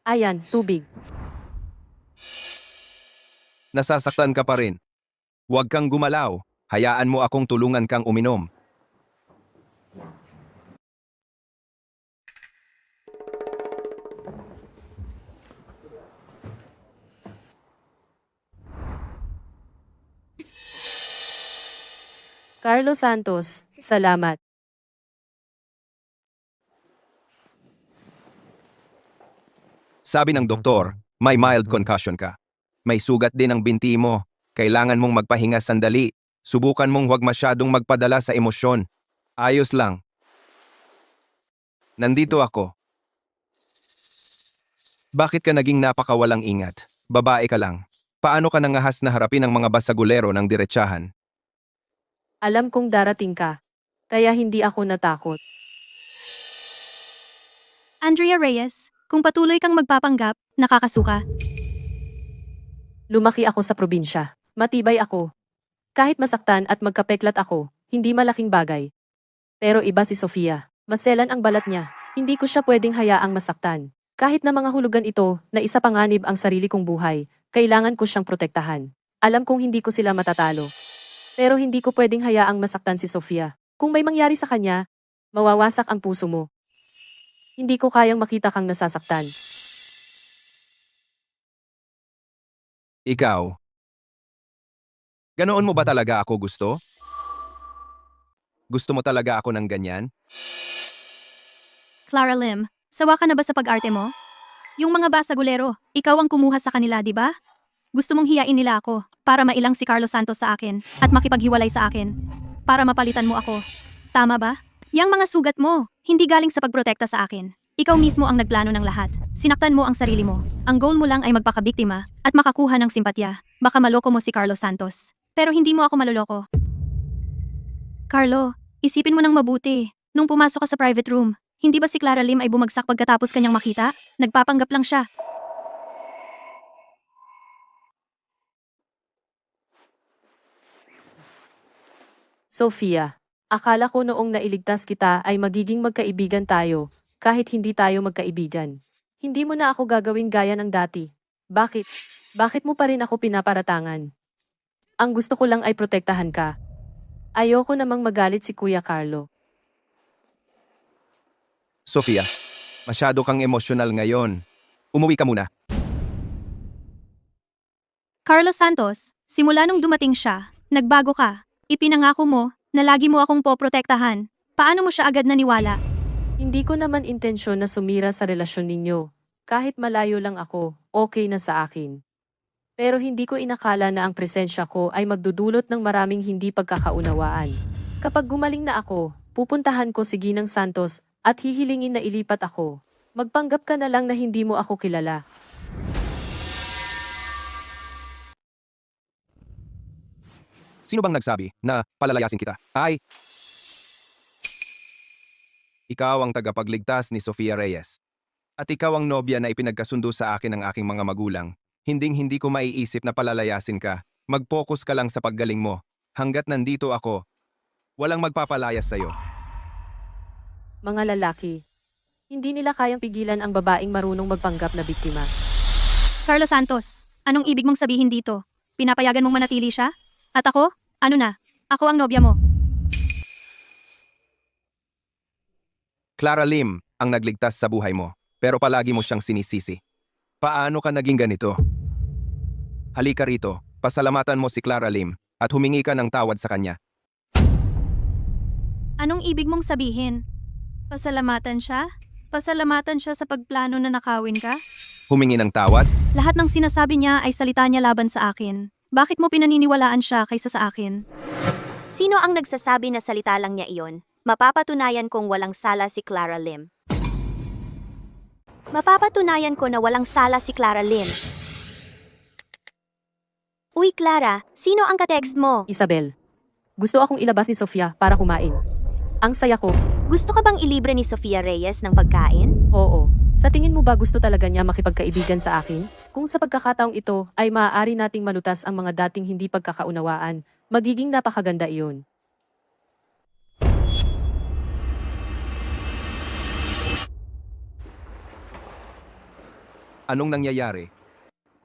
Ayan, tubig. Nasasaktan ka pa rin. Huwag kang gumalaw. Hayaan mo akong tulungan kang uminom. Carlos Santos, salamat. Sabi ng doktor, may mild concussion ka. May sugat din ang binti mo. Kailangan mong magpahinga sandali. Subukan mong huwag masyadong magpadala sa emosyon. Ayos lang. Nandito ako. Bakit ka naging napakawalang ingat? Babae ka lang. Paano ka nangahas na harapin ang mga basagulero ng diretsahan? Alam kong darating ka, kaya hindi ako natakot. Andrea Reyes, kung patuloy kang magpapanggap, nakakasuka. Lumaki ako sa probinsya. Matibay ako. Kahit masaktan at magkapeklat ako, hindi malaking bagay. Pero iba si Sofia. Maselan ang balat niya. Hindi ko siya pwedeng hayaang masaktan. Kahit na mga hulugan ito na isa panganib ang sarili kong buhay, kailangan ko siyang protektahan. Alam kong hindi ko sila matatalo. Pero hindi ko pwedeng hayaang masaktan si Sofia. Kung may mangyari sa kanya, mawawasak ang puso mo. Hindi ko kayang makita kang nasasaktan. Ikaw. Ganoon mo ba talaga ako gusto? Gusto mo talaga ako ng ganyan? Clara Lim, sawa ka na ba sa pag-arte mo? Yung mga basagulero, ikaw ang kumuha sa kanila, di ba? Gusto mong hiyain nila ako para mailang si Carlos Santos sa akin at makipaghiwalay sa akin para mapalitan mo ako. Tama ba? Yang mga sugat mo, hindi galing sa pagprotekta sa akin. Ikaw mismo ang nagplano ng lahat. Sinaktan mo ang sarili mo. Ang goal mo lang ay magpakabiktima at makakuha ng simpatya. Baka maloko mo si Carlos Santos. Pero hindi mo ako maloloko. Carlo, isipin mo nang mabuti. Nung pumasok ka sa private room, hindi ba si Clara Lim ay bumagsak pagkatapos kanyang makita? Nagpapanggap lang siya. Sofia, akala ko noong nailigtas kita ay magiging magkaibigan tayo, kahit hindi tayo magkaibigan. Hindi mo na ako gagawin gaya ng dati. Bakit? Bakit mo pa rin ako pinaparatangan? Ang gusto ko lang ay protektahan ka. Ayoko namang magalit si Kuya Carlo. Sofia, masyado kang emosyonal ngayon. Umuwi ka muna. Carlos Santos, simula nung dumating siya, nagbago ka. Ipinangako mo na lagi mo akong poprotektahan. Paano mo siya agad naniwala? Hindi ko naman intensyon na sumira sa relasyon ninyo. Kahit malayo lang ako, okay na sa akin. Pero hindi ko inakala na ang presensya ko ay magdudulot ng maraming hindi pagkakaunawaan. Kapag gumaling na ako, pupuntahan ko si Ginang Santos at hihilingin na ilipat ako. Magpanggap ka na lang na hindi mo ako kilala. Sino bang nagsabi na palalayasin kita? Ikaw ang tagapagligtas ni Sofia Reyes. At ikaw ang nobya na ipinagkasundo sa akin ng aking mga magulang. Hinding-hindi ko maiisip na palalayasin ka. Mag-focus ka lang sa paggaling mo. Hanggat nandito ako, walang magpapalayas sa'yo. Mga lalaki, hindi nila kayang pigilan ang babaeng marunong magpanggap na biktima. Carlos Santos, anong ibig mong sabihin dito? Pinapayagan mong manatili siya? At ako? Ano na? Ako ang nobya mo. Clara Lim ang nagligtas sa buhay mo, pero palagi mo siyang sinisisi. Paano ka naging ganito? Halika rito, pasalamatan mo si Clara Lim at humingi ka ng tawad sa kanya. Anong ibig mong sabihin? Pasalamatan siya? Pasalamatan siya sa pagplano na nakawin ka? Humingi ng tawad? Lahat ng sinasabi niya ay salita niya laban sa akin. Bakit mo pinaniniwalaan siya kaysa sa akin? Sino ang nagsasabi na salita lang niya iyon? Mapapatunayan kong walang sala si Clara Lim. Mapapatunayan ko na walang sala si Clara Lim. Uy, Clara, sino ang ka-text mo? Isabel, gusto akong ilabas ni Sofia para kumain. Ang saya ko. Gusto ka bang ilibre ni Sofia Reyes ng pagkain? Oo. Sa tingin mo ba gusto talaga niya makipagkaibigan sa akin? Kung sa pagkakataong ito ay maaari nating malutas ang mga dating hindi pagkakaunawaan, magiging napakaganda iyon. Anong nangyayari?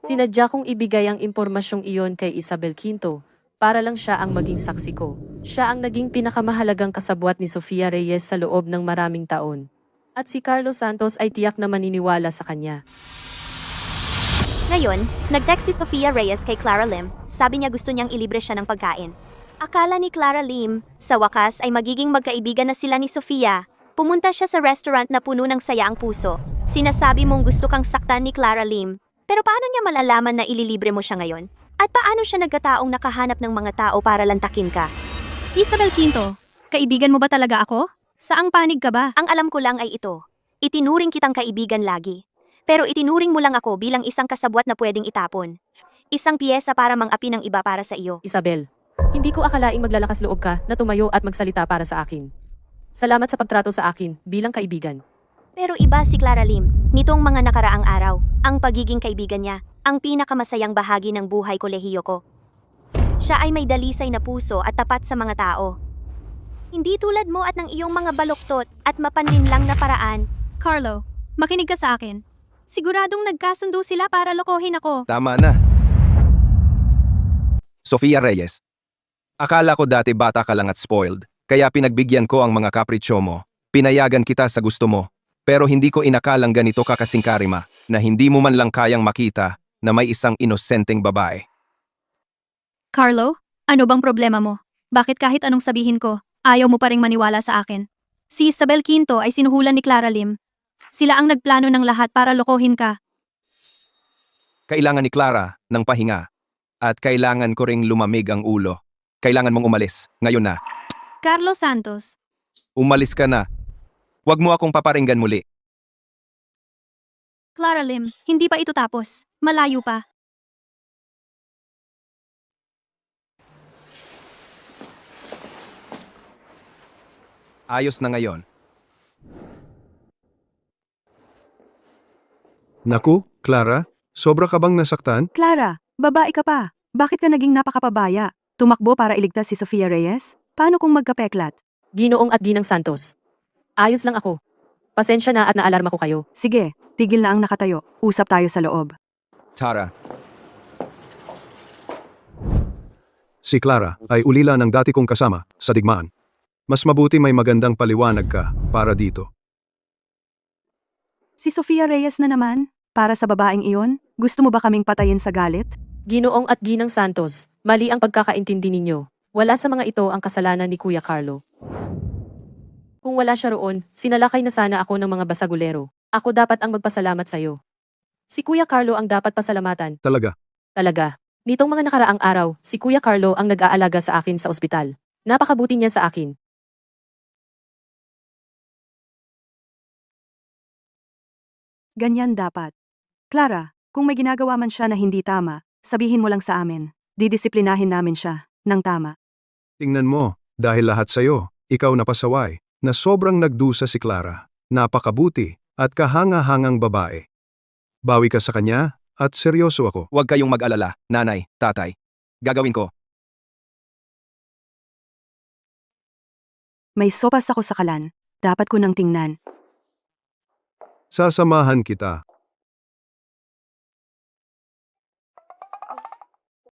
Sinadya kong ibigay ang impormasyong iyon kay Isabel Quinto, para lang siya ang maging saksi ko. Siya ang naging pinakamahalagang kasabwat ni Sofia Reyes sa loob ng maraming taon. At si Carlos Santos ay tiyak na maniniwala sa kanya. Ngayon, nag-text si Sofia Reyes kay Clara Lim, sabi niya gusto niyang ilibre siya ng pagkain. Akala ni Clara Lim, sa wakas ay magiging magkaibigan na sila ni Sofia. Pumunta siya sa restaurant na puno ng saya ang puso. Sinasabi mong gusto kang saktan ni Clara Lim, pero paano niya malalaman na ililibre mo siya ngayon? At paano siya nagkataong nakahanap ng mga tao para lantakin ka? Isabel Quinto, kaibigan mo ba talaga ako? Saang panig ka ba? Ang alam ko lang ay ito. Itinuring kitang kaibigan lagi. Pero itinuring mo lang ako bilang isang kasabwat na pwedeng itapon. Isang piyesa para mang-api ng iba para sa iyo. Isabel, hindi ko akalaing maglalakas loob ka na tumayo at magsalita para sa akin. Salamat sa pagtrato sa akin bilang kaibigan. Pero iba si Clara Lim. Nitong mga nakaraang araw, ang pagiging kaibigan niya, ang pinakamasayang bahagi ng buhay kolehiyo ko. Siya ay may dalisay na puso at tapat sa mga tao. Hindi tulad mo at ng iyong mga baluktot at mapanlinlang na paraan. Carlo, makinig ka sa akin. Siguradong nagkasundo sila para lokohin ako. Tama na. Sofia Reyes. Akala ko dati bata ka lang at spoiled, kaya pinagbigyan ko ang mga kapritsyo mo. Pinayagan kita sa gusto mo. Pero hindi ko inakalang ganito ka kasingkarima na hindi mo man lang kayang makita na may isang inosenteng babae. Carlo, ano bang problema mo? Bakit kahit anong sabihin ko, ayaw mo pa ring maniwala sa akin? Si Isabel Quinto ay sinuhulan ni Clara Lim. Sila ang nagplano ng lahat para lokohin ka. Kailangan ni Clara ng pahinga. At kailangan ko ring lumamig ang ulo. Kailangan mong umalis. Ngayon na. Carlos Santos. Umalis ka na. Huwag mo akong paparinggan muli. Clara Lim, hindi pa ito tapos. Malayo pa. Ayos na ngayon. Naku, Clara, sobra ka bang nasaktan? Clara, babae ka pa. Bakit ka naging napakapabaya? Tumakbo para iligtas si Sofia Reyes? Paano kung magkapeklat? Ginoong at Ginang Santos. Ayos lang ako. Pasensya na at naalarma ko kayo. Sige, tigil na ang nakatayo. Usap tayo sa loob. Tara, Si Clara ay ulila ng dati kong kasama sa digmaan. Mas mabuti may magandang paliwanag ka para dito. Si Sofia Reyes na naman? Para sa babaeng iyon? Gusto mo ba kaming patayin sa galit? Ginoong at Ginang Santos, mali ang pagkakaintindi ninyo. Wala sa mga ito ang kasalanan ni Kuya Carlo. Kung wala siya roon, sinalakay na sana ako ng mga basagulero. Ako dapat ang magpasalamat sa'yo. Si Kuya Carlo ang dapat pasalamatan. Talaga, Talaga. Nitong mga nakaraang araw, si Kuya Carlo ang nag-aalaga sa akin sa ospital. Napakabuti niya sa akin. Ganyan dapat. Clara, kung may ginagawa man siya na hindi tama, sabihin mo lang sa amin. Didisiplinahin namin siya, ng tama. tingnan mo, dahil lahat sa'yo, ikaw napasaway, na sobrang nagdusa si Clara, napakabuti, at kahanga-hangang babae. Bawi ka sa kanya, at seryoso ako. huwag kayong mag-alala, nanay, tatay. Gagawin ko. May sopas ako sa kalan. Dapat ko nang tingnan. Sasamahan kita.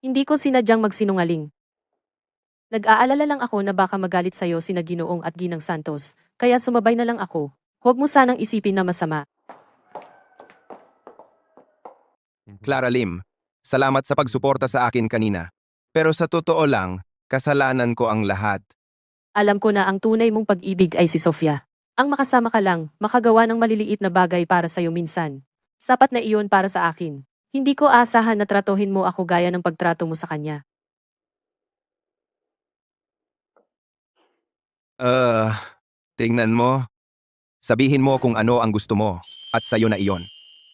Hindi ko sinadyang magsinungaling. Nag-aalala lang ako na baka magalit sa'yo sina Ginoong at Ginang Santos, kaya sumabay na lang ako. Huwag mo sanang isipin na masama. Clara Lim, salamat sa pagsuporta sa akin kanina. Pero sa totoo lang, kasalanan ko ang lahat. Alam ko na ang tunay mong pag-ibig ay si Sofia. Ang makasama ka lang, makagawa ng maliliit na bagay para sa'yo minsan. Sapat na iyon para sa akin. Hindi ko asahan na tratuhin mo ako gaya ng pagtrato mo sa kanya. Tingnan mo. Sabihin mo kung ano ang gusto mo, at sa'yo na iyon.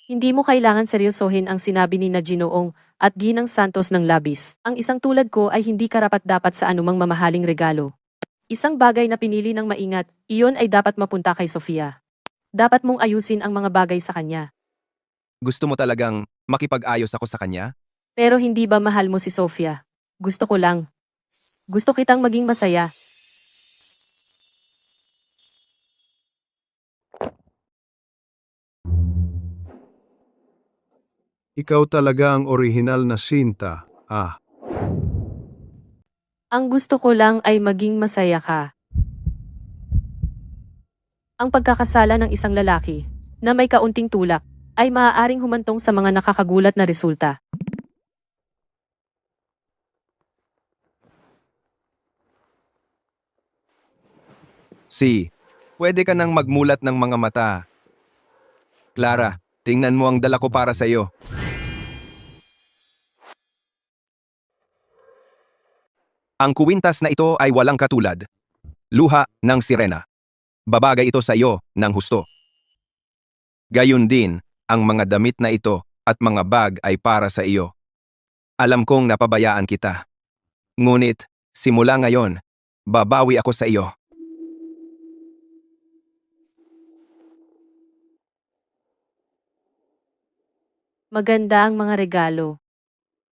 Hindi mo kailangan seryosohin ang sinabi ni na Ginoong at Ginang Santos ng labis. Ang isang tulad ko ay hindi karapat-dapat sa anumang mamahaling regalo. Isang bagay na pinili ng maingat, iyon ay dapat mapunta kay Sofia. Dapat mong ayusin ang mga bagay sa kanya. Gusto mo talagang makipag-ayos ako sa kanya? Pero hindi ba mahal mo si Sofia? Gusto ko lang. Gusto kitang maging masaya. Ikaw talaga ang orihinal na Sinta, Ang gusto ko lang ay maging masaya ka. Ang pagkakasala ng isang lalaki, na may kaunting tulak, ay maaaring humantong sa mga nakakagulat na resulta. Pwede ka nang magmulat ng mga mata. Clara, tingnan mo ang dala ko para sa iyo. Ang kuwintas na ito ay walang katulad. Luha ng sirena. Babagay ito sa iyo ng husto. Gayun din, ang mga damit na ito at mga bag ay para sa iyo. Alam kong napabayaan kita. Ngunit, simula ngayon, babawi ako sa iyo. Maganda ang mga regalo.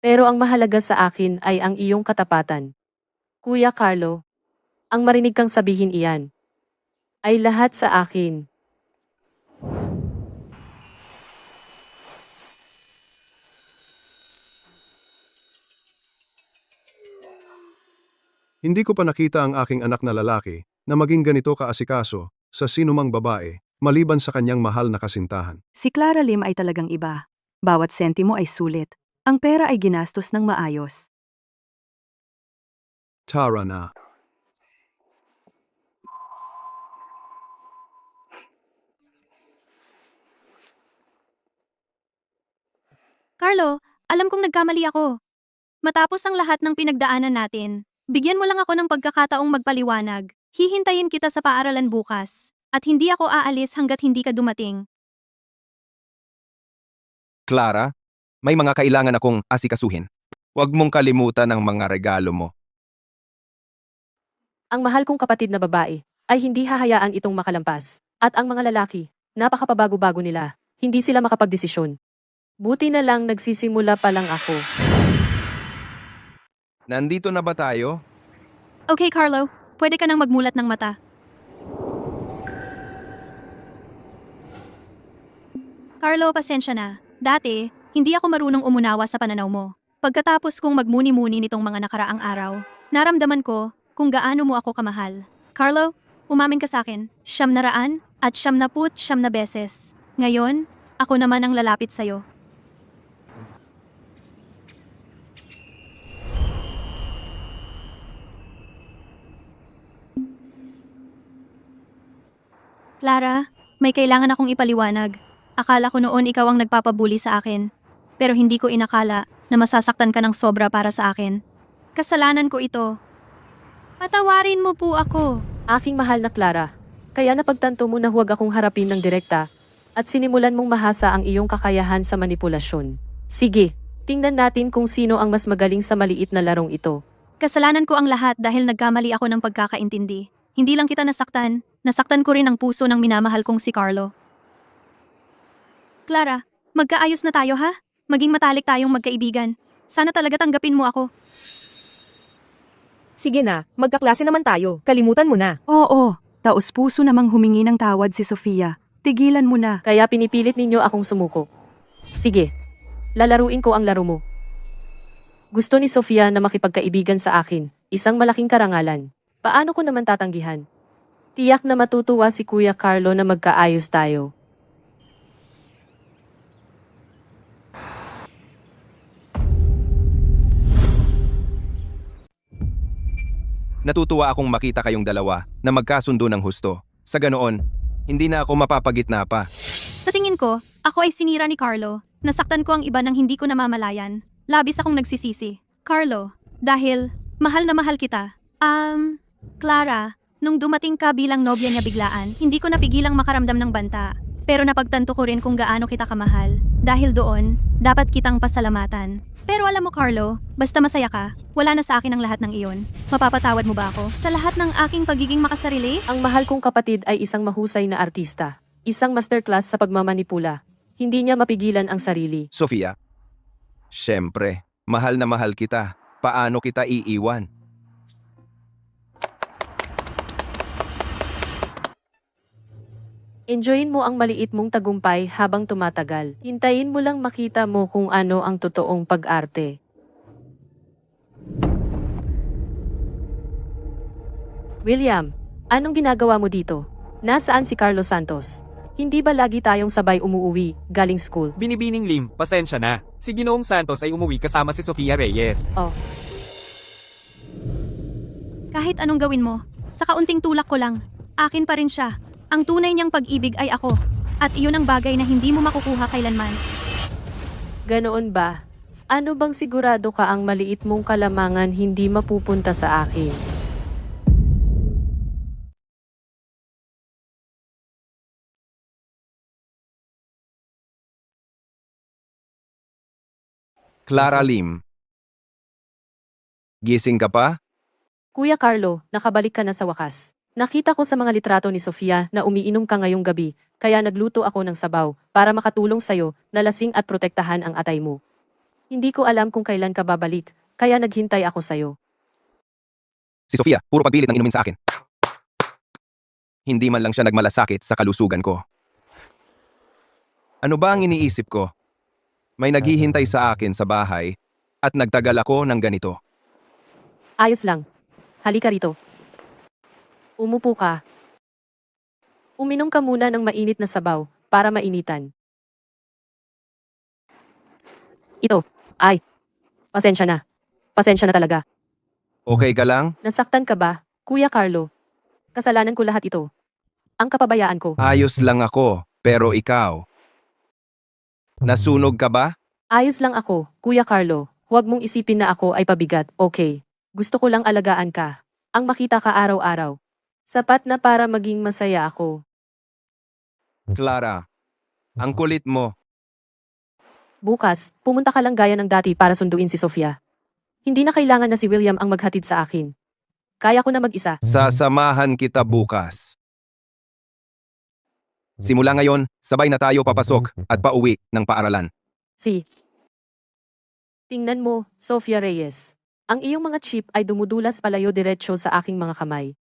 Pero ang mahalaga sa akin ay ang iyong katapatan. Kuya Carlo, ang marinig kang sabihin iyan, ay lahat sa akin. Hindi ko pa nakita ang aking anak na lalaki na maging ganito kaasikaso sa sinumang babae maliban sa kanyang mahal na kasintahan. Si Clara Lim ay talagang iba. Bawat sentimo ay sulit. Ang pera ay ginastos ng maayos. Tara na. Carlo, alam kong nagkamali ako. Matapos ang lahat ng pinagdaanan natin, bigyan mo lang ako ng pagkakataong magpaliwanag. Hihintayin kita sa paaralan bukas. At hindi ako aalis hanggat hindi ka dumating. Clara, may mga kailangan akong asikasuhin. Huwag mong kalimutan ang mga regalo mo. Ang mahal kong kapatid na babae ay hindi hahayaan itong makalampas. At ang mga lalaki, napakapabago-bago nila. Hindi sila makapagdesisyon. Buti na lang nagsisimula pa lang ako. Nandito na ba tayo? Okay, Carlo. pwede ka nang magmulat ng mata. Carlo, pasensya na. Dati, hindi ako marunong umunawa sa pananaw mo. Pagkatapos kong magmuni-muni nitong mga nakaraang araw, naramdaman ko kung gaano mo ako kamahal. Carlo, umamin ka sa akin, 900 at 99 na beses. Ngayon, ako naman ang lalapit sa'yo. Clara, may kailangan akong ipaliwanag. Akala ko noon ikaw ang nagpapabuli sa akin. Pero hindi ko inakala na masasaktan ka ng sobra para sa akin. Kasalanan ko ito. Patawarin mo po ako. Aking mahal na Clara, kaya napagtanto mo na huwag akong harapin ng direkta at sinimulan mong mahasa ang iyong kakayahan sa manipulasyon. Sige, tingnan natin kung sino ang mas magaling sa maliit na larong ito. Kasalanan ko ang lahat dahil nagkamali ako ng pagkakaintindi. Hindi lang kita nasaktan ko rin ang puso ng minamahal kong si Carlo. Clara, magkaayos na tayo ha? Maging matalik tayong magkaibigan. Sana talaga tanggapin mo ako. Sige na, magkaklase naman tayo. Kalimutan mo na. Oo, taos-puso namang humingi ng tawad si Sofia. Tigilan mo na. Kaya pinipilit ninyo akong sumuko. Sige, lalaruin ko ang laro mo. Gusto ni Sofia na makipagkaibigan sa akin, isang malaking karangalan. Paano ko naman tatanggihan? Tiyak na matutuwa si Kuya Carlo na magkaayos tayo. Natutuwa akong makita kayong dalawa na magkasundo ng husto. Sa ganoon, hindi na ako mapapagitna pa. Sa tingin ko, ako ay sinira ni Carlo. Nasaktan ko ang iba nang hindi ko namamalayan. Labis akong nagsisisi. Carlo, dahil mahal na mahal kita. Clara, nung dumating ka bilang nobya niya biglaan, hindi ko napigilang makaramdam ng banta. Pero napagtanto ko rin kung gaano kita kamahal. Dahil doon, dapat kitang pasalamatan. Pero alam mo Carlo, basta masaya ka, wala na sa akin ang lahat ng iyon. Mapapatawad mo ba ako sa lahat ng aking pagiging makasarili? Ang mahal kong kapatid ay isang mahusay na artista. Isang masterclass sa pagmamanipula. Hindi niya mapigilan ang sarili. Sofia, syempre, mahal na mahal kita. Paano kita iiwan? Enjoyin mo ang maliit mong tagumpay habang tumatagal. Hintayin mo lang makita mo kung ano ang totoong pag-arte. William, anong ginagawa mo dito? Nasaan si Carlos Santos? Hindi ba lagi tayong sabay umuwi, galing school? Binibining Lim, pasensya na. Si Ginoong Santos ay umuwi kasama si Sofia Reyes. Oh, Kahit anong gawin mo, sa kaunting tulak ko lang, akin pa rin siya. Ang tunay niyang pag-ibig ay ako. At iyon ang bagay na hindi mo makukuha kailanman. ganoon ba? Ano bang sigurado ka ang maliit mong kalamangan hindi mapupunta sa akin? Clara Lim. Gising ka pa? Kuya Carlo, nakabalik ka na sa wakas. Nakita ko sa mga litrato ni Sofia na umiinom ka ngayong gabi, kaya nagluto ako ng sabaw para makatulong sa'yo na lasing at protektahan ang atay mo. Hindi ko alam kung kailan ka babalik, kaya naghintay ako sa'yo. Si Sofia, puro pagpilit ng inumin sa akin. Hindi man lang siya nagmalasakit sa kalusugan ko. Ano ba ang iniisip ko? May naghihintay sa akin sa bahay at nagtagal ako ng ganito. Ayos lang. Halika rito. Umupo ka. Uminom ka muna ng mainit na sabaw para mainitan. Ito. Ay. Pasensya na. Pasensya na talaga. Okay ka lang? Nasaktan ka ba, Kuya Carlo? Kasalanan ko lahat ito. Ang kapabayaan ko. Ayos lang ako, pero ikaw. Nasunog ka ba? Ayos lang ako, Kuya Carlo. Huwag mong isipin na ako ay pabigat, okay? Gusto ko lang alagaan ka. Ang makita ka araw-araw. Sapat na para maging masaya ako. Clara, ang kulit mo. Bukas, pumunta ka lang gaya ng dati para sunduin si Sofia. Hindi na kailangan na si William ang maghatid sa akin. Kaya ko na mag-isa. Sasamahan kita bukas. Simula ngayon, sabay na tayo papasok at pauwi ng paaralan. Tingnan mo, Sofia Reyes. Ang iyong mga chip ay dumudulas palayo diretsyo sa aking mga kamay.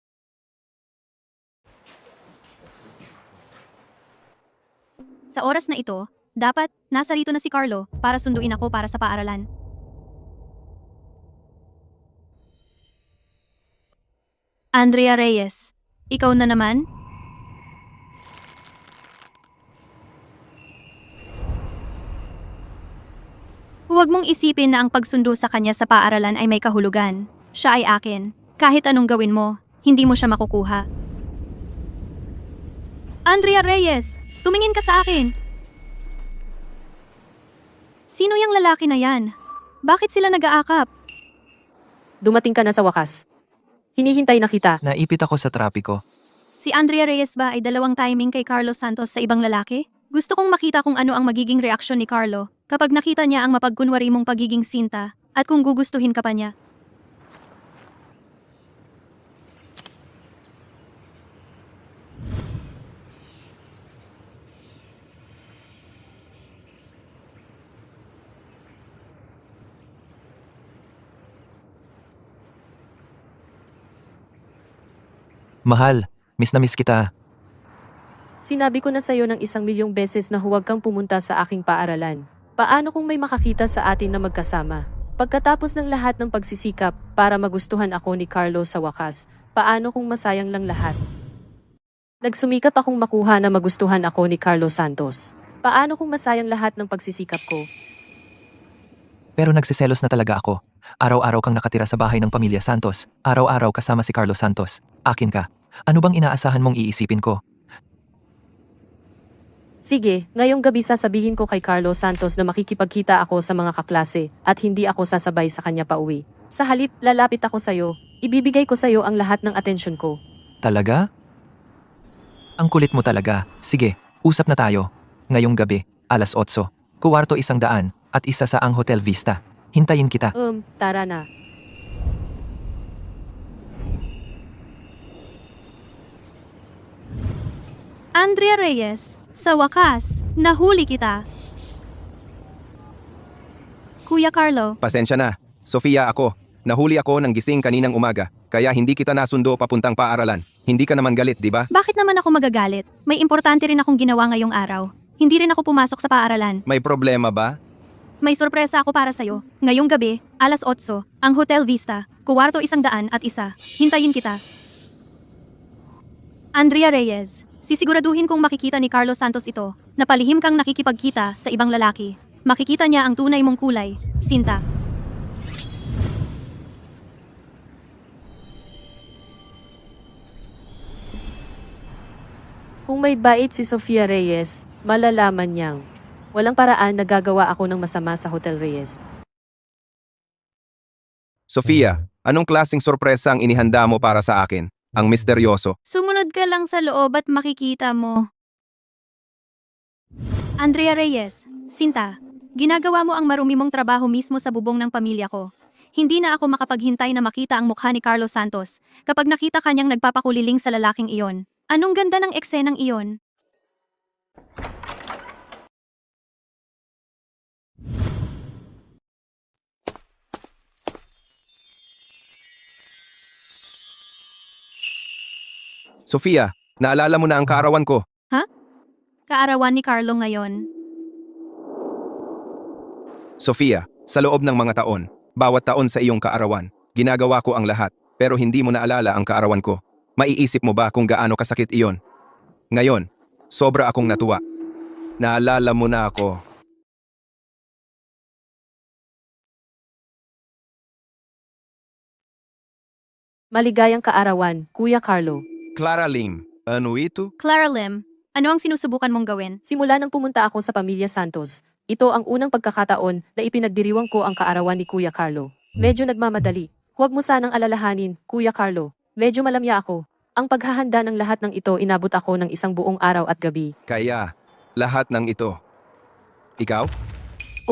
Sa oras na ito, dapat nasa rito na si Carlo para sunduin ako para sa paaralan. Andrea Reyes, ikaw na naman? Huwag mong isipin na ang pagsundo sa kanya sa paaralan ay may kahulugan. Siya ay akin. Kahit anong gawin mo, hindi mo siya makukuha. Andrea Reyes, tumingin ka sa akin. Sino yung lalaki na yan? Bakit sila nag-aakap? Dumating ka na sa wakas. Hinihintay na kita. Naipit ako sa trapiko. Si Andrea Reyes ba ay dalawang timing kay Carlos Santos sa ibang lalaki? Gusto kong makita kung ano ang magiging reaksyon ni Carlo kapag nakita niya ang mapagkunwari mong pagiging sinta at kung gugustuhin ka pa niya. Mahal, miss na miss kita. Sinabi ko na sa'yo ng 1,000,000 beses na huwag kang pumunta sa aking paaralan. Paano kung may makakita sa atin na magkasama? Pagkatapos ng lahat ng pagsisikap para magustuhan ako ni Carlo sa wakas, paano kung masayang lang lahat? Nagsumikap akong makuha na magustuhan ako ni Carlo Santos. Paano kung masayang lahat ng pagsisikap ko? Pero nagsiselos na talaga ako. Araw-araw kang nakatira sa bahay ng pamilya Santos. Araw-araw kasama si Carlos Santos. Akin ka. Ano bang inaasahan mong iisipin ko? Sige, ngayong gabi sasabihin ko kay Carlo Santos na makikipagkita ako sa mga kaklase at hindi ako sasabay sa kanya pauwi. Sa halip, lalapit ako sa'yo. Ibibigay ko sa'yo ang lahat ng atensyon ko. Talaga? Ang kulit mo talaga. Sige, usap na tayo. Ngayong gabi, alas 8. Kuwarto 100 at isa sa ang Hotel Vista. Hintayin kita. Tara na. Andrea Reyes, sa wakas, nahuli kita. Kuya Carlo, Pasensya na. Sofia ako. Nahuli ako ng gising kaninang umaga, kaya hindi kita nasundo papuntang paaralan. Hindi ka naman galit, di ba? bakit naman ako magagalit? May importante rin akong ginawa ngayong araw. Hindi rin ako pumasok sa paaralan. May problema ba? May sorpresa ako para sa'yo. Ngayong gabi, alas 8, ang Hotel Vista, kuwarto 100 at isa. Hintayin kita. Andrea Reyes, sisiguraduhin kong makikita ni Carlos Santos ito, na palihim kang nakikipagkita sa ibang lalaki. Makikita niya ang tunay mong kulay, sinta. Kung may bait si Sofia Reyes, malalaman niyang walang paraan na gagawa ako ng masama sa Hotel Reyes. Sofia, anong klaseng sorpresa ang inihanda mo para sa akin? Ang misteryoso. Sumunod ka lang sa loob at makikita mo. Andrea Reyes, sinta, ginagawa mo ang marumi mong trabaho mismo sa bubong ng pamilya ko. Hindi na ako makapaghintay na makita ang mukha ni Carlos Santos kapag nakita kanyang nagpapakuliling sa lalaking iyon. Anong ganda ng eksenang iyon? Sofia, naalala mo na ang kaarawan ko. Ha? Kaarawan ni Carlo ngayon. Sofia, sa loob ng mga taon, bawat taon sa iyong kaarawan, ginagawa ko ang lahat, pero hindi mo naalala ang kaarawan ko. Maiisip mo ba kung gaano kasakit iyon? Ngayon, sobra akong natuwa. Naalala mo na ako. Maligayang kaarawan, Kuya Carlo. Clara Lim, ano ito? Clara Lim, ano ang sinusubukan mong gawin? Simula nang pumunta ako sa pamilya Santos, ito ang unang pagkakataon na ipinagdiriwang ko ang kaarawan ni Kuya Carlo. Medyo nagmamadali. Huwag mo sanang alalahanin, Kuya Carlo. Medyo malamya ako. Ang paghahanda ng lahat ng ito inabot ako ng isang buong araw at gabi. Kaya, lahat ng ito. Ikaw?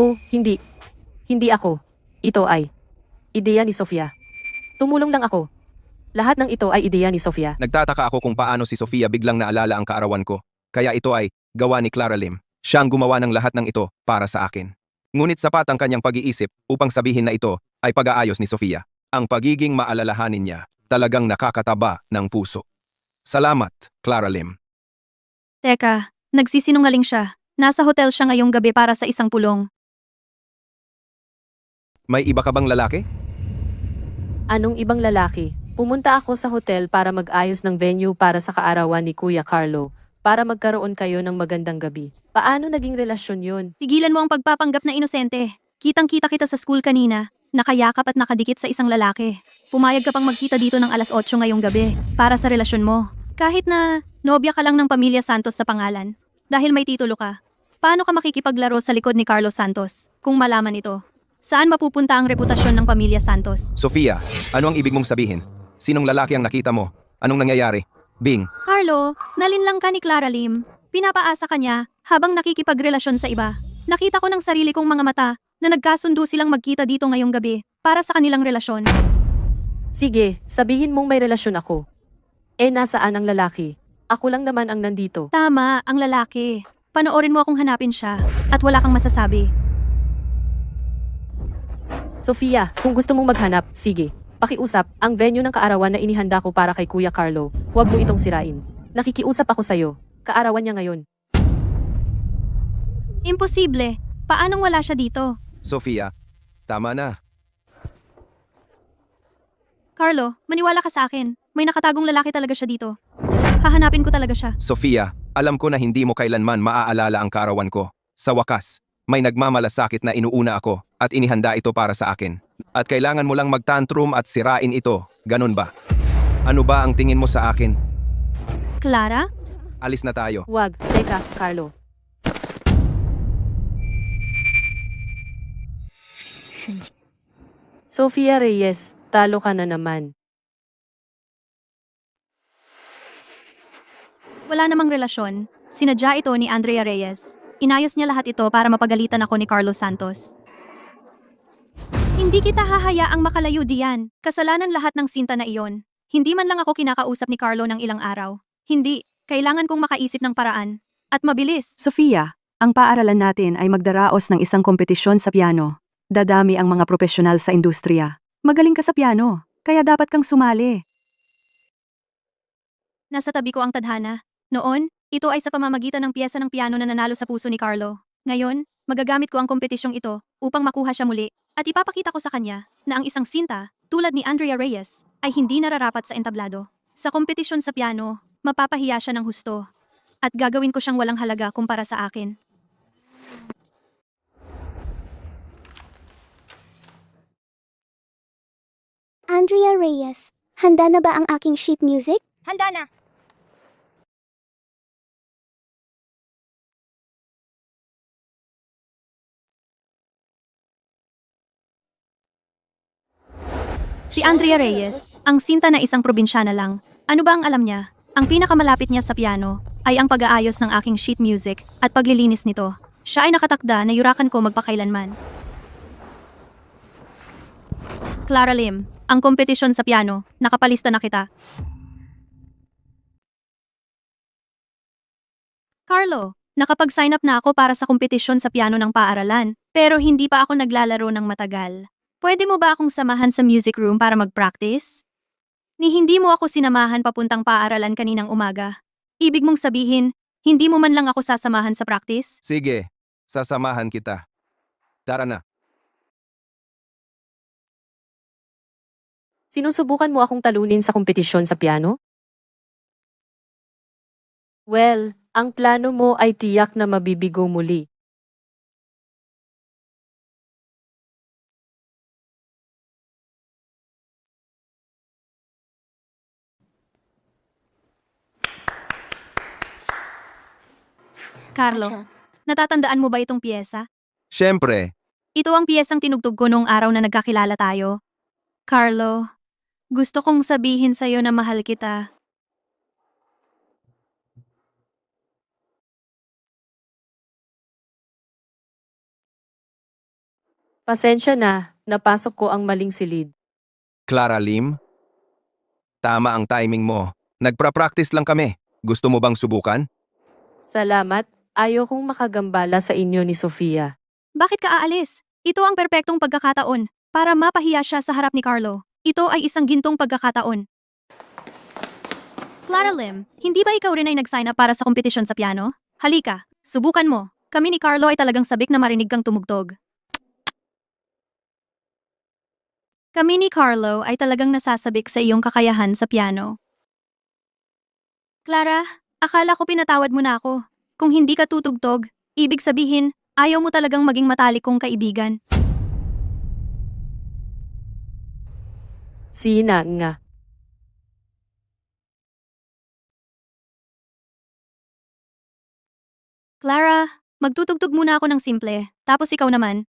Oh, hindi. Hindi ako. Ito ay ideya ni Sofia. Tumulong lang ako. Lahat ng ito ay ideya ni Sofia. Nagtataka ako kung paano si Sofia biglang naalala ang kaarawan ko. Kaya ito ay gawa ni Clara Lim. Siya ang gumawa ng lahat ng ito para sa akin. Ngunit sapat ang kanyang pag-iisip upang sabihin na ito ay pag-aayos ni Sofia. Ang pagiging maalalahanin niya talagang nakakataba ng puso. Salamat, Clara Lim. Teka, nagsisinungaling siya. Nasa hotel siya ngayong gabi para sa isang pulong. May iba ka bang lalaki? Anong ibang lalaki? Pumunta ako sa hotel para mag-ayos ng venue para sa kaarawan ni Kuya Carlo, para magkaroon kayo ng magandang gabi. Paano naging relasyon yun? Tigilan mo ang pagpapanggap na inosente. Kitang-kita kita sa school kanina, nakayakap at nakadikit sa isang lalaki. Pumayag ka pang magkita dito ng alas 8 ngayong gabi para sa relasyon mo. Kahit na nobya ka lang ng pamilya Santos sa pangalan, dahil may titulo ka. Paano ka makikipaglaro sa likod ni Carlos Santos kung malaman ito? Saan mapupunta ang reputasyon ng pamilya Santos? Sofia, ano ang ibig mong sabihin? Sinong lalaki ang nakita mo? Anong nangyayari? Bing, Carlo, nalinlang ka ni Clara Lim. Pinapaasa ka niya habang nakikipagrelasyon sa iba. Nakita ko ng sarili kong mga mata na nagkasundo silang magkita dito ngayong gabi para sa kanilang relasyon. Sige, sabihin mong may relasyon ako. Nasaan ang lalaki? Ako lang naman ang nandito. Tama, ang lalaki. Panoorin mo akong hanapin siya at wala kang masasabi. Sofia, kung gusto mong maghanap, sige. Pakiusap, ang venue ng kaarawan na inihanda ko para kay Kuya Carlo, huwag mo itong sirain. Nakikiusap ako sa'yo. Kaarawan niya ngayon. Imposible. Paanong wala siya dito? Sofia, tama na. Carlo, maniwala ka sa akin. May nakatagong lalaki talaga siya dito. Hahanapin ko talaga siya. Sofia, alam ko na hindi mo kailanman maaalala ang kaarawan ko. Sa wakas, may nagmamalasakit na inuuna ako at inihanda ito para sa akin. At kailangan mo lang magtantrum at sirain ito, ganun ba? Ano ba ang tingin mo sa akin? Clara? Alis na tayo. Wag, teka, Carlo. Sofia Reyes, talo ka na naman. Wala namang relasyon. Sinadya ito ni Andrea Reyes. Inayos niya lahat ito para mapagalitan ako ni Carlos Santos. Hindi kita hahayaang makalayo diyan. Kasalanan lahat ng sinta na iyon. Hindi man lang ako kinakausap ni Carlo ng ilang araw. Hindi, kailangan kong makaisip ng paraan. At mabilis. Sofia, ang paaralan natin ay magdaraos ng isang kompetisyon sa piano. Dadami ang mga profesional sa industriya. Magaling ka sa piano, kaya dapat kang sumali. Nasa tabi ko ang tadhana. Noon, ito ay sa pamamagitan ng piyesa ng piano na nanalo sa puso ni Carlo. Ngayon, magagamit ko ang kompetisyong ito upang makuha siya muli at ipapakita ko sa kanya na ang isang sinta, tulad ni Andrea Reyes, ay hindi nararapat sa entablado. Sa kompetisyon sa piano, mapapahiya siya ng husto at gagawin ko siyang walang halaga kumpara sa akin. Andrea Reyes, handa na ba ang aking sheet music? Handa na. Si Andrea Reyes, ang sinta na isang probinsyana lang. Ano ba ang alam niya? Ang pinakamalapit niya sa piano ay ang pag-aayos ng aking sheet music at paglilinis nito. Siya ay nakatakda na yurakan ko magpakailanman. Clara Lim, ang kompetisyon sa piano, nakapalista na kita. Carlo, nakapag-sign up na ako para sa kompetisyon sa piano ng paaralan, pero hindi pa ako naglalaro ng matagal. Pwede mo ba akong samahan sa music room para mag-practice? Ni hindi mo ako sinamahan papuntang paaralan kaninang umaga. Ibig mong sabihin, hindi mo man lang ako sasamahan sa practice? Sige, sasamahan kita. Tara na. Sinusubukan mo akong talunin sa kompetisyon sa piano? Well, ang plano mo ay tiyak na mabibigo muli. Carlo, natatandaan mo ba itong piyesa? Siyempre, Ito ang piyesang tinugtog ko noong araw na nagkakilala tayo. Carlo, gusto kong sabihin sa'yo na mahal kita. Pasensya na, napasok ko ang maling silid. Clara Lim, tama ang timing mo. Nagpa-practice lang kami. Gusto mo bang subukan? Salamat, ayokong makagambala sa inyo ni Sofia. Bakit ka aalis? Ito ang perpektong pagkakataon para mapahiya siya sa harap ni Carlo. Ito ay isang gintong pagkakataon. Clara Lim, hindi ba ikaw rin ay nag-sign up para sa kompetisyon sa piano? Halika, subukan mo. Kami ni Carlo ay talagang sabik na marinig kang tumugtog. Kami ni Carlo ay talagang nasasabik sa iyong kakayahan sa piano. Clara, akala ko pinatawad mo na ako. Kung hindi ka tutugtog, ibig sabihin, ayaw mo talagang maging matalik kong kaibigan. Sina nga. Clara, magtutugtog muna ako ng simple, tapos ikaw naman.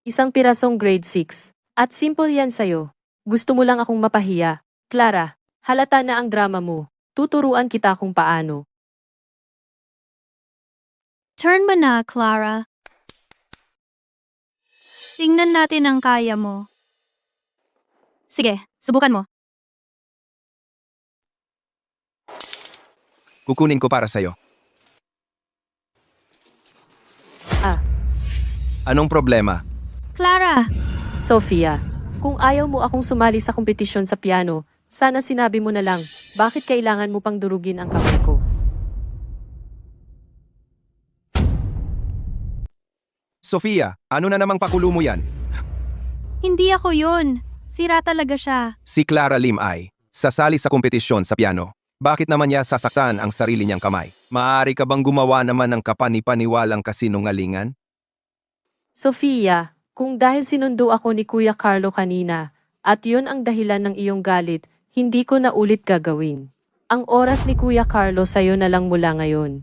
Isang pirasong grade 6. At simple yan sa'yo. Gusto mo lang akong mapahiya. Clara, halata na ang drama mo. Tuturuan kita kung paano. Turn mo na, Clara. Tingnan natin ang kaya mo. Sige, subukan mo. Kukunin ko para sa'yo. Anong problema? Clara! Sofia, kung ayaw mo akong sumali sa kompetisyon sa piano, sana sinabi mo na lang, bakit kailangan mo pang durugin ang kamay ko? Sofia, ano na namang pakulo mo yan? Hindi ako yun. Sira talaga siya. Si Clara Lim ay sasali sa kompetisyon sa piano. Bakit naman niya sasaktan ang sarili niyang kamay? Maaari ka bang gumawa naman ng kapanipaniwalang kasinungalingan? Sofia, kung dahil sinundo ako ni Kuya Carlo kanina, at yun ang dahilan ng iyong galit, hindi ko na ulit gagawin. Ang oras ni Kuya Carlo sa'yo na lang mula ngayon.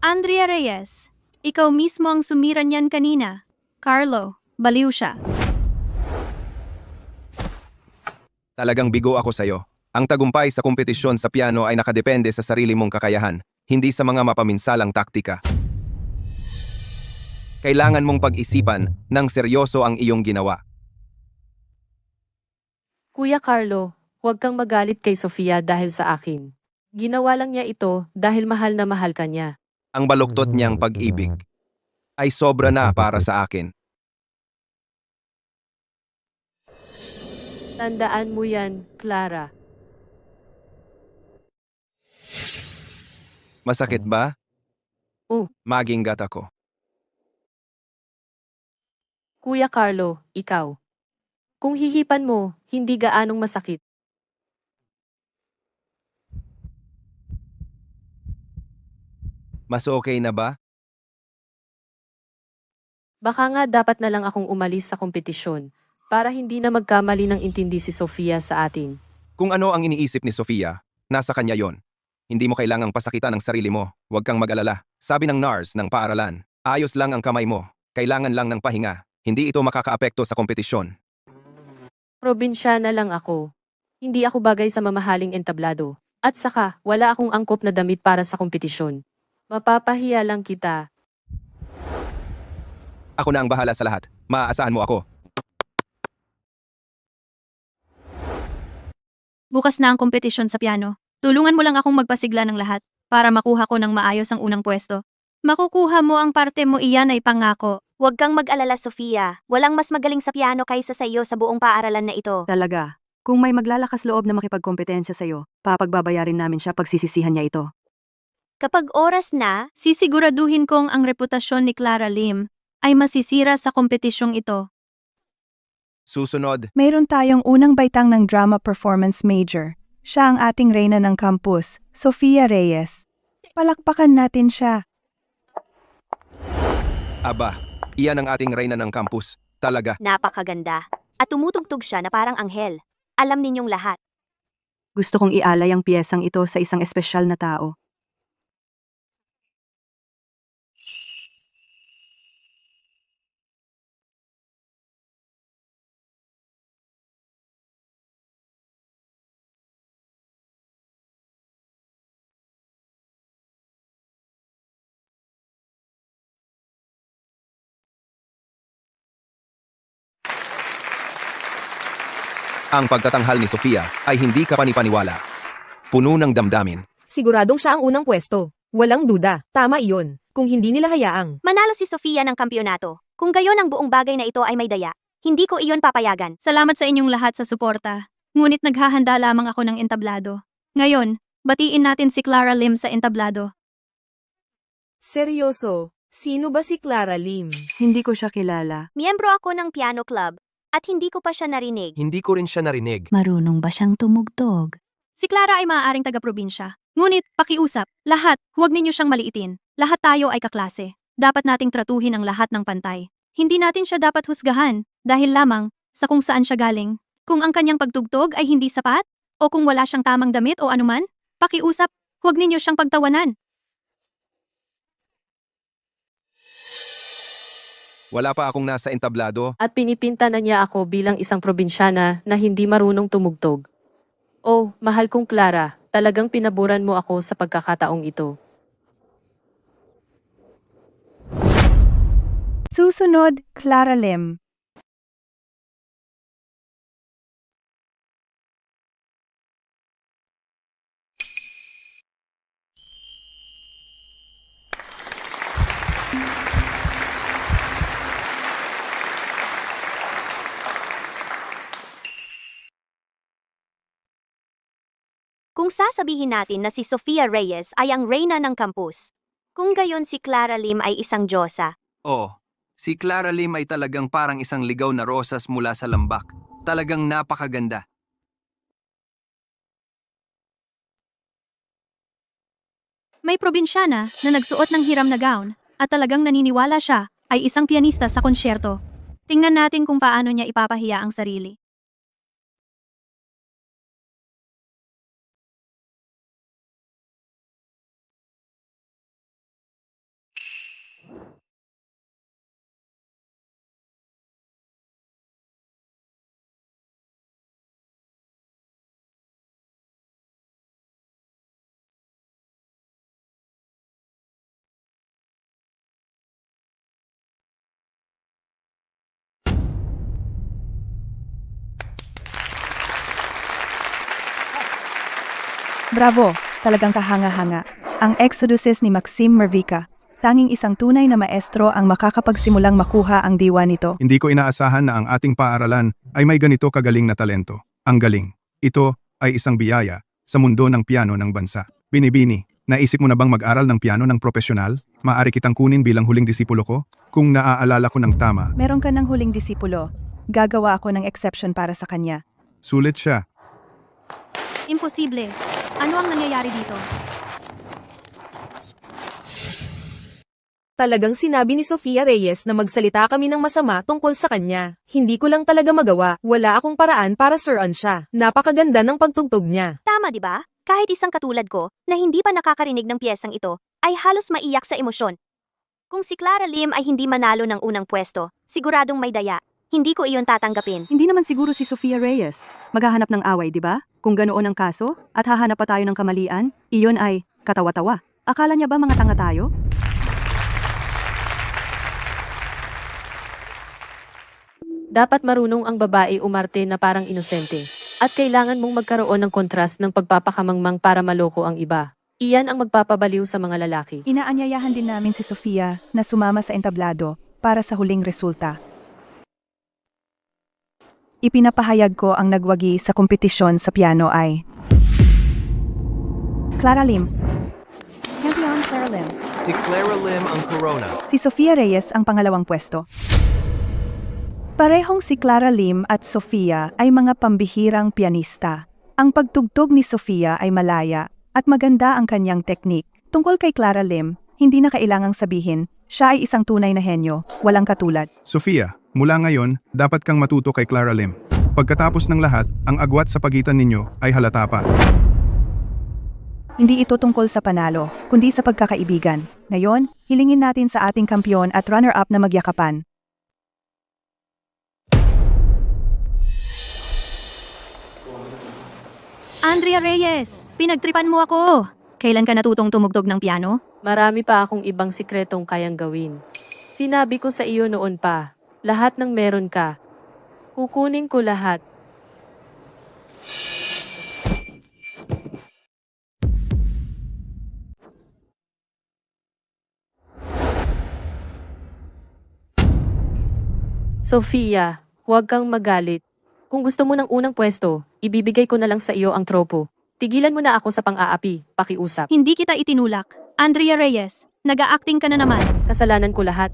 Andrea Reyes, ikaw mismo ang sumira niyan kanina. Carlo, baliw siya. Talagang bigo ako sa'yo. Ang tagumpay sa kompetisyon sa piano ay nakadepende sa sarili mong kakayahan, hindi sa mga mapaminsalang taktika. Kailangan mong pag-isipan ng seryoso ang iyong ginawa. Kuya Carlo, huwag kang magalit kay Sofia dahil sa akin. Ginawa lang niya ito dahil mahal na mahal ka niya. Ang baluktot niyang pag-ibig ay sobra na para sa akin. Tandaan mo yan, Clara. Masakit ba? Maging gata ko. Kuya Carlo, ikaw. Kung hihipan mo, hindi gaanong masakit. Mas okay na ba? Baka nga dapat na lang akong umalis sa kompetisyon para hindi na magkamali ng intindi si Sofia sa atin. Kung ano ang iniisip ni Sofia, nasa kanya yon. Hindi mo kailangang pasakitan ang sarili mo. Huwag kang mag-alala. Sabi ng NARS ng paaralan, ayos lang ang kamay mo. Kailangan lang ng pahinga. Hindi ito makakaapekto sa kompetisyon. Probinsyana lang ako. Hindi ako bagay sa mamahaling entablado. At saka, wala akong angkop na damit para sa kompetisyon. Mapapahiya lang kita. Ako na ang bahala sa lahat. Maaasahan mo ako. Bukas na ang kompetisyon sa piano. Tulungan mo lang akong magpasigla ng lahat para makuha ko ng maayos ang unang pwesto. Makukuha mo ang parte mo, iyan ay pangako. Huwag kang mag-alala, Sofia. Walang mas magaling sa piano kaysa sa iyo sa buong paaralan na ito. Talaga. Kung may maglalakas loob na makipagkompetensya sa'yo, papagbabayarin namin siya pagsisisihan niya ito. Kapag oras na, Sisiguraduhin kong ang reputasyon ni Clara Lim ay masisira sa kompetisyong ito. Susunod, Mayroon tayong unang baitang ng drama performance major. Siya ang ating reyna ng campus, Sofia Reyes. Palakpakan natin siya. aba, iyan ang ating reyna ng campus. Talaga. napakaganda. At tumutugtog siya na parang anghel. Alam ninyong lahat. Gusto kong ialay ang piyesang ito sa isang espesyal na tao. Ang pagtatanghal ni Sofia ay hindi kapanipaniwala. Puno ng damdamin. Siguradong siya ang unang pwesto. Walang duda. Tama iyon. Kung hindi nila hayaang. Manalo si Sofia ng kampyonato. Kung gayon ang buong bagay na ito ay may daya. Hindi ko iyon papayagan. Salamat sa inyong lahat sa suporta. Ngunit naghahanda lamang ako ng entablado. Ngayon, batiin natin si Clara Lim sa entablado. Seryoso, sino ba si Clara Lim? Hindi ko siya kilala. Miyembro ako ng piano club at hindi ko pa siya narinig. Hindi ko rin siya narinig. Marunong ba siyang tumugtog? Si Clara ay maaaring taga-probinsya. Ngunit, pakiusap, lahat, huwag ninyo siyang maliitin. Lahat tayo ay kaklase. Dapat nating tratuhin ang lahat ng pantay. Hindi natin siya dapat husgahan dahil lamang sa kung saan siya galing. Kung ang kanyang pagtugtog ay hindi sapat, o kung wala siyang tamang damit o anuman, pakiusap, huwag ninyo siyang pagtawanan. Wala pa akong nasa entablado. At pinipinta na niya ako bilang isang probinsyana na hindi marunong tumugtog. Oh, mahal kong Clara, talagang pinaburan mo ako sa pagkakataong ito. Susunod, Clara Lim. Kung sasabihin natin na si Sofia Reyes ay ang reyna ng campus, kung gayon si Clara Lim ay isang diyosa. Oh, si Clara Lim ay talagang parang isang ligaw na rosas mula sa lambak. Talagang napakaganda. May probinsyana na nagsuot ng hiram na gown at talagang naniniwala siya ay isang pianista sa konsyerto. Tingnan natin kung paano niya ipapahiya ang sarili. Bravo, talagang kahanga-hanga. Ang Exoduses ni Maxim Mervica. Tanging isang tunay na maestro ang makakapagsimulang makuha ang diwa nito. Hindi ko inaasahan na ang ating paaralan ay may ganito kagaling na talento. Ang galing. Ito ay isang biyaya sa mundo ng piano ng bansa. Binibini, naisip mo na bang mag-aral ng piano ng profesional? Maaari kitang kunin bilang huling disipulo ko? Kung naaalala ko ng tama, Meron ka ng huling disipulo. Gagawa ako ng exception para sa kanya. sulit siya. Imposible. Ano ang nangyayari dito? Talagang sinabi ni Sofia Reyes na magsalita kami ng masama tungkol sa kanya. Hindi ko lang talaga magawa. Wala akong paraan para suruan siya. Napakaganda ng pagtugtog niya. Tama di ba? Kahit isang katulad ko, na hindi pa nakakarinig ng piyesang ito, ay halos maiyak sa emosyon. Kung si Clara Lim ay hindi manalo ng unang pwesto, siguradong may daya. Hindi ko iyon tatanggapin. Hindi naman siguro si Sofia Reyes. Maghahanap ng away, di ba? Kung ganoon ang kaso, at hahanap pa tayo ng kamalian, iyon ay katawa-tawa. Akala niya ba mga tanga tayo? Dapat marunong ang babae umarte na parang inosente. At kailangan mong magkaroon ng kontrast ng pagpapakamangmang para maloko ang iba. Iyan ang magpapabaliw sa mga lalaki. Inaanyayahan din namin si Sofia na sumama sa entablado para sa huling resulta. Ipinapahayag ko ang nagwagi sa kompetisyon sa piano ay Clara Lim. Champion Clara Lim. Si Clara Lim ang corona. Si Sofia Reyes ang pangalawang pwesto. Parehong si Clara Lim at Sofia ay mga pambihirang pianista. Ang pagtugtog ni Sofia ay malaya at maganda ang kanyang teknik. Tungkol kay Clara Lim, hindi na kailangang sabihin, siya ay isang tunay na henyo, walang katulad. Sofia, mula ngayon, dapat kang matuto kay Clara Lim. Pagkatapos ng lahat, ang agwat sa pagitan ninyo ay halata pa. Hindi ito tungkol sa panalo, kundi sa pagkakaibigan. Ngayon, hilingin natin sa ating kampyon at runner-up na magyakapan. Andrea Reyes, pinagtripan mo ako. Kailan ka natutong tumugtog ng piano? Marami pa akong ibang sikretong kayang gawin. Sinabi ko sa iyo noon pa, lahat ng meron ka. Kukunin ko lahat. Sofia, Huwag kang magalit. Kung gusto mo ng unang pwesto, ibibigay ko na lang sa iyo ang tropo. Tigilan mo na ako sa pang-aapi, pakiusap. Hindi kita itinulak. Andrea Reyes, nag-a-acting ka na naman. Kasalanan ko lahat.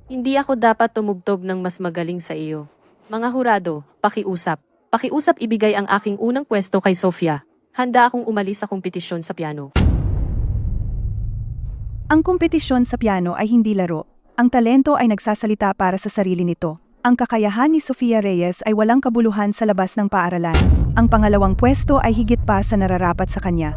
Hindi ako dapat tumugtog ng mas magaling sa iyo. Mga hurado, pakiusap. Pakiusap ibigay ang aking unang pwesto kay Sofia. Handa akong umalis sa kompetisyon sa piano. Ang kompetisyon sa piano ay hindi laro. Ang talento ay nagsasalita para sa sarili nito. Ang kakayahan ni Sofia Reyes ay walang kabuluhan sa labas ng paaralan. Ang pangalawang pwesto ay higit pa sa nararapat sa kanya.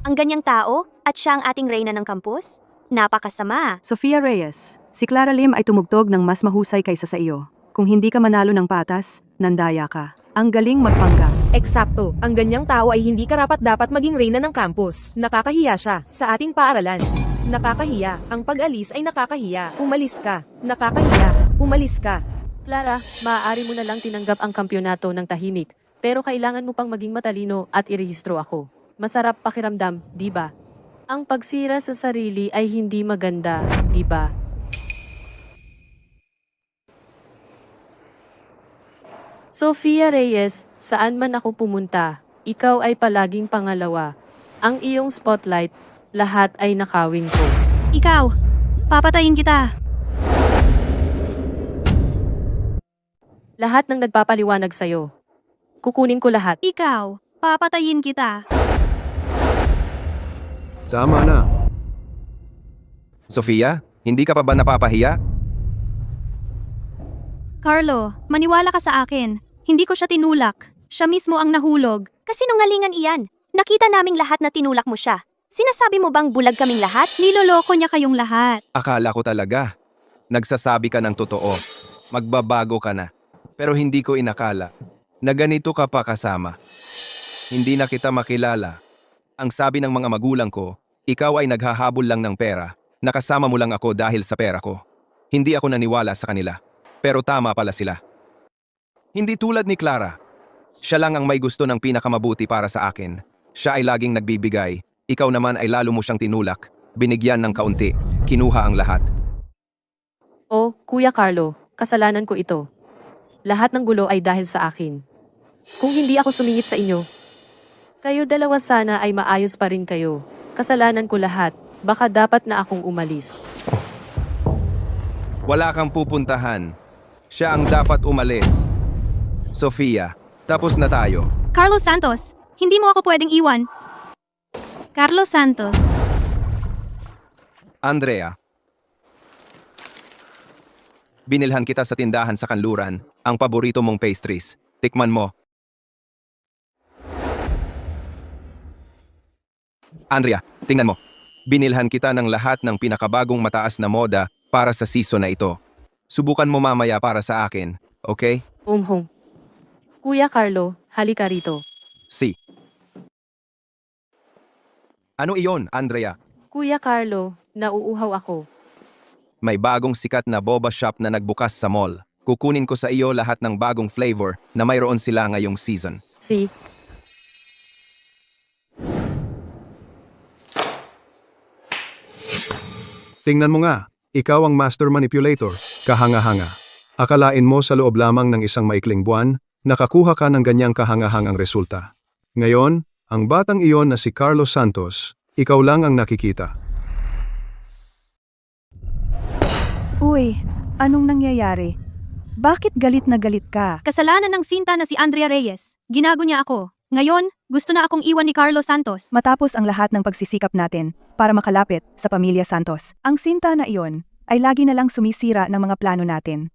Ang ganyang tao at siya ang ating reyna ng kampus? Napakasama. Sofia Reyes, si Clara Lim ay tumugtog ng mas mahusay kaysa sa iyo. Kung hindi ka manalo ng patas, nandaya ka. Ang galing magpanggap. Eksakto, ang ganyang tao ay hindi karapat-dapat maging reyna ng campus. Nakakahiya siya sa ating paaralan. Nakakahiya. Ang pag-alis ay nakakahiya. Umalis ka. Nakakahiya. Umalis ka. Clara, maaari mo na lang tinanggap ang kampyonato ng tahimik, pero kailangan mo pang maging matalino at irehistro ako. Masarap pakiramdam, di ba? Ang pagsira sa sarili ay hindi maganda, di ba? Sofia Reyes, saan man ako pumunta, ikaw ay palaging pangalawa. Ang iyong spotlight, lahat ay nakawin ko. Ikaw, papatayin kita. Lahat ng nagpapaliwanag sa'yo. Kukunin ko lahat. Ikaw, papatayin kita. Tama na. Sofia, hindi ka pa ba napapahiya? Carlo, maniwala ka sa akin. Hindi ko siya tinulak. Siya mismo ang nahulog. Kasinungalingan iyan. Nakita naming lahat na tinulak mo siya. Sinasabi mo bang bulag kaming lahat? Niloloko niya kayong lahat. Akala ko talaga. Nagsasabi ka ng totoo. Magbabago ka na. Pero hindi ko inakala na ganito ka pa kasama. Hindi na kita makilala. Ang sabi ng mga magulang ko, ikaw ay naghahabol lang ng pera. Nakasama mo lang ako dahil sa pera ko. Hindi ako naniwala sa kanila. Pero tama pala sila. Hindi tulad ni Clara. Siya lang ang may gusto ng pinakamabuti para sa akin. Siya ay laging nagbibigay. Ikaw naman ay lalo mo siyang tinulak. Binigyan ng kaunti. Kinuha ang lahat. Oh, Kuya Carlo, kasalanan ko ito. Lahat ng gulo ay dahil sa akin. Kung hindi ako sumingit sa inyo, kayo dalawa sana ay maayos pa rin kayo. Kasalanan ko lahat. Baka dapat na akong umalis. Wala kang pupuntahan. Siya ang dapat umalis. Sofia, tapos na tayo. Carlos Santos, hindi mo ako pwedeng iwan. Carlos Santos. Andrea. Binilhan kita sa tindahan sa kanluran, ang paborito mong pastries. Tikman mo. Andrea, tingnan mo. Binilhan kita ng lahat ng pinakabagong mataas na moda para sa season na ito. Subukan mo mamaya para sa akin, okay? Kuya Carlo, halika rito. Si. Ano iyon, Andrea? Kuya Carlo, nauuhaw ako. May bagong sikat na boba shop na nagbukas sa mall. Kukunin ko sa iyo lahat ng bagong flavor na mayroon sila ngayong season. Si. Tingnan mo nga, ikaw ang master manipulator, kahanga-hanga. Akalain mo sa loob lamang ng isang maikling buwan, nakakuha ka ng ganyang kahangahangang resulta. Ngayon, ang batang iyon na si Carlos Santos, ikaw lang ang nakikita. Uy, anong nangyayari? Bakit galit na galit ka? Kasalanan ng sinta na si Andrea Reyes. Ginago niya ako. Ngayon, gusto na akong iwan ni Carlos Santos. Matapos ang lahat ng pagsisikap natin para makalapit sa pamilya Santos, ang sinta na iyon ay lagi na lang sumisira ng mga plano natin.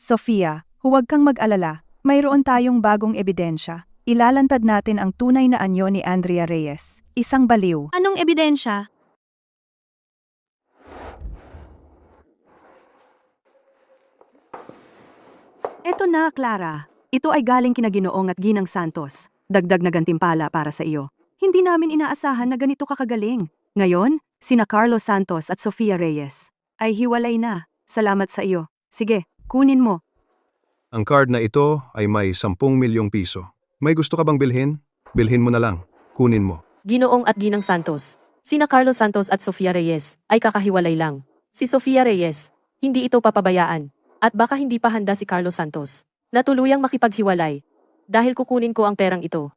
Sofia, huwag kang mag-alala. Mayroon tayong bagong ebidensya. Ilalantad natin ang tunay na anyo ni Andrea Reyes. Isang baliw. Anong ebidensya? Eto na, Clara. Ito ay galing kina Ginoong at Ginang Santos. Dagdag na gantimpala para sa iyo. Hindi namin inaasahan na ganito ka kagaling. Ngayon, sina Carlos Santos at Sofia Reyes ay hiwalay na. Salamat sa iyo. Sige, kunin mo. Ang card na ito ay may 10 milyong piso. May gusto ka bang bilhin? Bilhin mo na lang. Kunin mo. Ginoong at Ginang Santos. Sina Carlos Santos at Sofia Reyes ay kakahiwalay lang. Si Sofia Reyes, hindi ito papabayaan. At baka hindi pa handa si Carlos Santos na tuluyang makipaghiwalay dahil kukunin ko ang perang ito.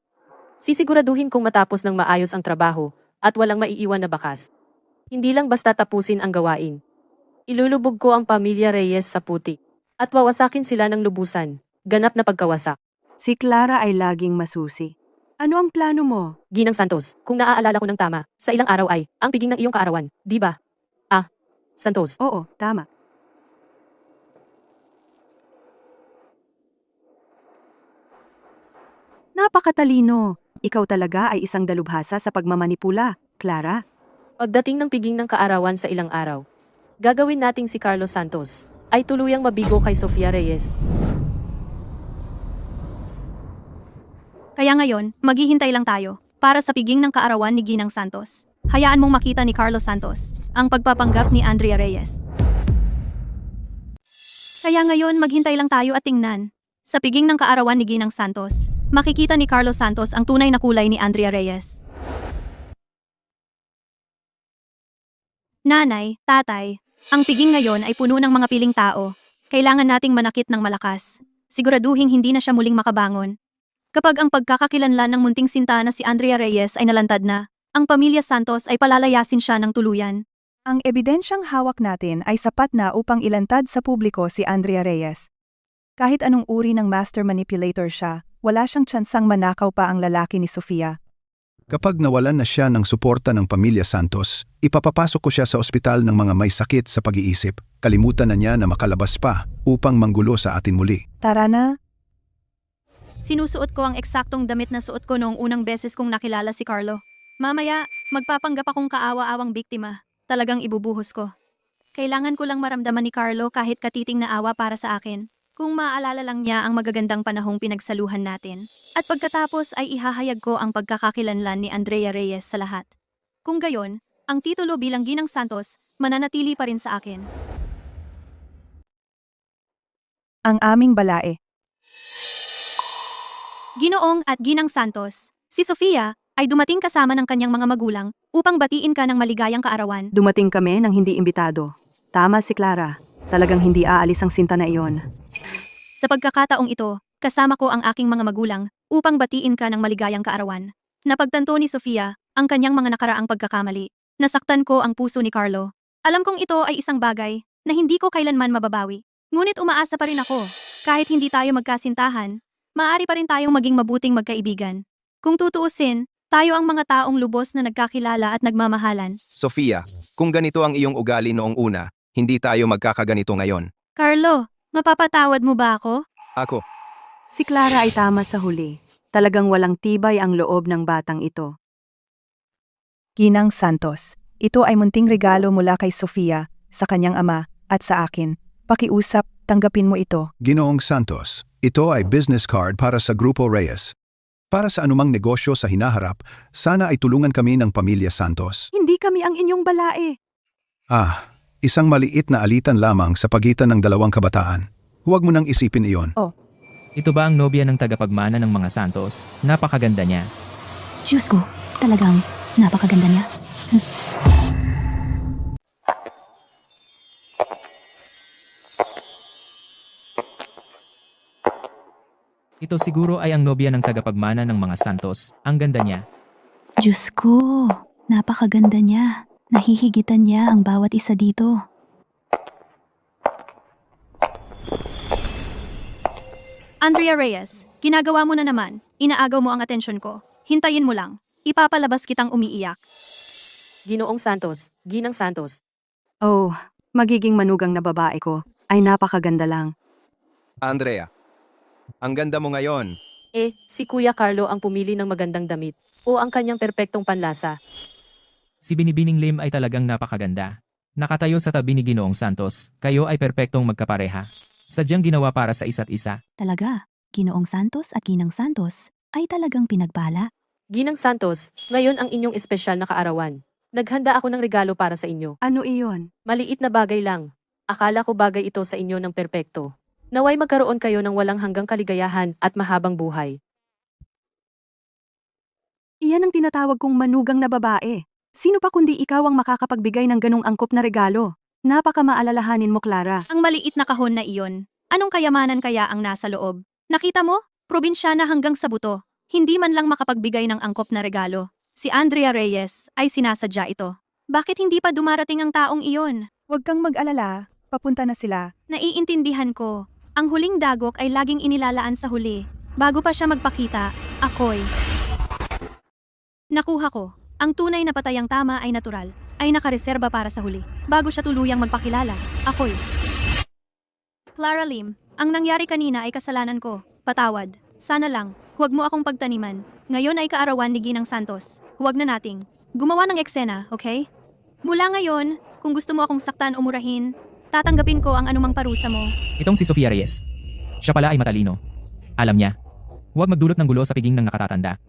Sisiguraduhin kong matapos ng maayos ang trabaho at walang maiiwan na bakas. Hindi lang basta tapusin ang gawain. Ilulubog ko ang pamilya Reyes sa putik at wawasakin sila ng lubusan, ganap na pagkawasak. Si Clara ay laging masusi. Ano ang plano mo? Ginang Santos, kung naaalala ko ng tama, sa ilang araw ay ang piging ng iyong kaarawan, di ba? Ah, Santos. Oo, tama. Napakatalino. Ikaw talaga ay isang dalubhasa sa pagmamanipula, Clara. Pagdating ng piging ng kaarawan sa ilang araw, gagawin nating si Carlos Santos ay tuluyang mabigo kay Sofia Reyes. Kaya ngayon, maghihintay lang tayo para sa piging ng kaarawan ni Ginang Santos. Hayaan mong makita ni Carlos Santos ang pagpapanggap ni Andrea Reyes. Kaya ngayon, maghintay lang tayo at tingnan. Sa piging ng kaarawan ni Ginang Santos, makikita ni Carlos Santos ang tunay na kulay ni Andrea Reyes. Nanay, tatay, ang piging ngayon ay puno ng mga piling tao. Kailangan nating manakit ng malakas. Siguraduhin hindi na siya muling makabangon. Kapag ang pagkakakilanlan ng munting sinta na si Andrea Reyes ay nalantad na, ang pamilya Santos ay palalayasin siya ng tuluyan. Ang ebidensyang hawak natin ay sapat na upang ilantad sa publiko si Andrea Reyes. Kahit anong uri ng master manipulator siya, wala siyang tsansang manakaw pa ang lalaki ni Sofia. Kapag nawalan na siya ng suporta ng pamilya Santos, ipapapasok ko siya sa ospital ng mga may sakit sa pag-iisip. Kalimutan na niya na makalabas pa upang manggulo sa atin muli. Tara na. Sinusuot ko ang eksaktong damit na suot ko noong unang beses kong nakilala si Carlo. Mamaya, magpapanggap akong kaawa-awang biktima. Talagang ibubuhos ko. Kailangan ko lang maramdaman ni Carlo kahit katiting na awa para sa akin. Kung maaalala lang niya ang magagandang panahong pinagsaluhan natin. At pagkatapos ay ihahayag ko ang pagkakakilanlan ni Andrea Reyes sa lahat. Kung gayon, ang titulo bilang Ginang Santos mananatili pa rin sa akin. Ang aming balae. Ginoong at Ginang Santos, si Sofia ay dumating kasama ng kanyang mga magulang upang batiin ka ng maligayang kaarawan. Dumating kami ng hindi imbitado. Tama si Clara. Talagang hindi aalis ang sinta na iyon. Sa pagkakataong ito, kasama ko ang aking mga magulang upang batiin ka ng maligayang kaarawan. Napagtanto ni Sofia ang kanyang mga nakaraang pagkakamali. Nasaktan ko ang puso ni Carlo. Alam kong ito ay isang bagay na hindi ko kailanman mababawi. Ngunit umaasa pa rin ako. Kahit hindi tayo magkasintahan, maaari pa rin tayong maging mabuting magkaibigan. Kung tutuusin, tayo ang mga taong lubos na nagkakilala at nagmamahalan. Sofia, kung ganito ang iyong ugali noong una, hindi tayo magkakaganito ngayon. Carlo, mapapatawad mo ba ako? Ako, Si Clara ay tama sa huli. Talagang walang tibay ang loob ng batang ito. Ginang Santos. Ito ay munting regalo mula kay Sofia, sa kanyang ama, at sa akin. Pakiusap, tanggapin mo ito. Ginoong Santos, ito ay business card para sa Grupo Reyes. Para sa anumang negosyo sa hinaharap, sana ay tulungan kami ng pamilya Santos. Hindi kami ang inyong balae. Isang maliit na alitan lamang sa pagitan ng dalawang kabataan. Huwag mo nang isipin iyon. Ito ba ang nobya ng tagapagmana ng mga Santos? Napakaganda niya. Diyos ko, talagang napakaganda niya. Ito siguro ay ang nobya ng tagapagmana ng mga Santos. Ang ganda niya. Diyos ko, napakaganda niya. Nahihigitan niya ang bawat isa dito. Andrea Reyes, ginagawa mo na naman. Inaagaw mo ang atensyon ko. Hintayin mo lang. Ipapalabas kitang umiiyak. Ginoong Santos, Ginang Santos. Oh, magiging manugang na babae ko. Ay napakaganda lang. Andrea, ang ganda mo ngayon. Si Kuya Carlo ang pumili ng magandang damit o ang kanyang perpektong panlasa. Si Binibining Lim ay talagang napakaganda. Nakatayo sa tabi ni Ginoong Santos, kayo ay perpektong magkapareha. Sadyang ginawa para sa isa't isa. Talaga, Ginoong Santos at Ginang Santos ay talagang pinagpala. Ginang Santos, ngayon ang inyong espesyal na kaarawan. Naghanda ako ng regalo para sa inyo. Ano iyon? Maliit na bagay lang. Akala ko bagay ito sa inyo ng perpekto. Naway magkaroon kayo ng walang hanggang kaligayahan at mahabang buhay. Iyan ang tinatawag kong manugang na babae. Sino pa kundi ikaw ang makakapagbigay ng ganong angkop na regalo? Napakamaalalahanin mo, Clara. Ang maliit na kahon na iyon. Anong kayamanan kaya ang nasa loob? Nakita mo? Probinsyana hanggang sa buto. Hindi man lang makapagbigay ng angkop na regalo. Si Andrea Reyes ay sinasadya ito. Bakit hindi pa dumarating ang taong iyon? Huwag kang mag-alala, papunta na sila. Naiintindihan ko. Ang huling dagok ay laging inilalaan sa huli. Bago pa siya magpakita, ako'y... Nakuha ko. Ang tunay na patayang tama ay natural. Ay nakareserba para sa huli. Bago siya tuluyang magpakilala, ako'y... Clara Lim, ang nangyari kanina ay kasalanan ko. Patawad. Sana lang, huwag mo akong pagtaniman. Ngayon ay kaarawan ni Ginang Santos. Huwag na nating gumawa ng eksena, okay? Mula ngayon, kung gusto mo akong saktan o murahin, tatanggapin ko ang anumang parusa mo. Itong si Sofia Reyes. Siya pala ay matalino. Alam niya. Huwag magdulot ng gulo sa piging ng nakatatanda.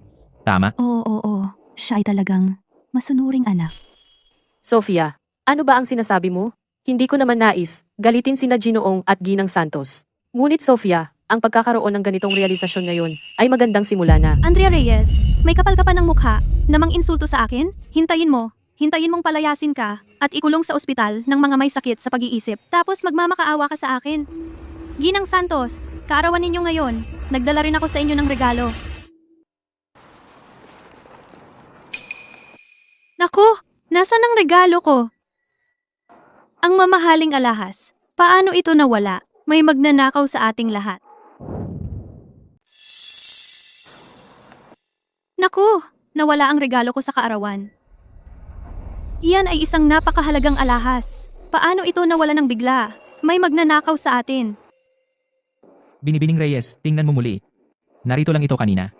Tama? Oo. Siya ay talagang masunuring anak. Sofia, ano ba ang sinasabi mo? Hindi ko naman nais, galitin sina Ginoong at Ginang Santos. Ngunit Sofia, ang pagkakaroon ng ganitong realisasyon ngayon ay magandang simula na. Andrea Reyes, may kapal ka pa ng mukha, namang insulto sa akin? Hintayin mong palayasin ka at ikulong sa ospital ng mga may sakit sa pag-iisip. Tapos magmamakaawa ka sa akin. Ginang Santos, kaarawan ninyo ngayon. Nagdala rin ako sa inyo ng regalo. Naku, nasaan ang regalo ko? Ang mamahaling alahas, paano ito nawala? May magnanakaw sa ating lahat. Naku, nawala ang regalo ko sa kaarawan. Iyan ay isang napakahalagang alahas. Paano ito nawala ng bigla? May magnanakaw sa atin. Binibining Reyes, tingnan mo muli. Narito lang ito kanina.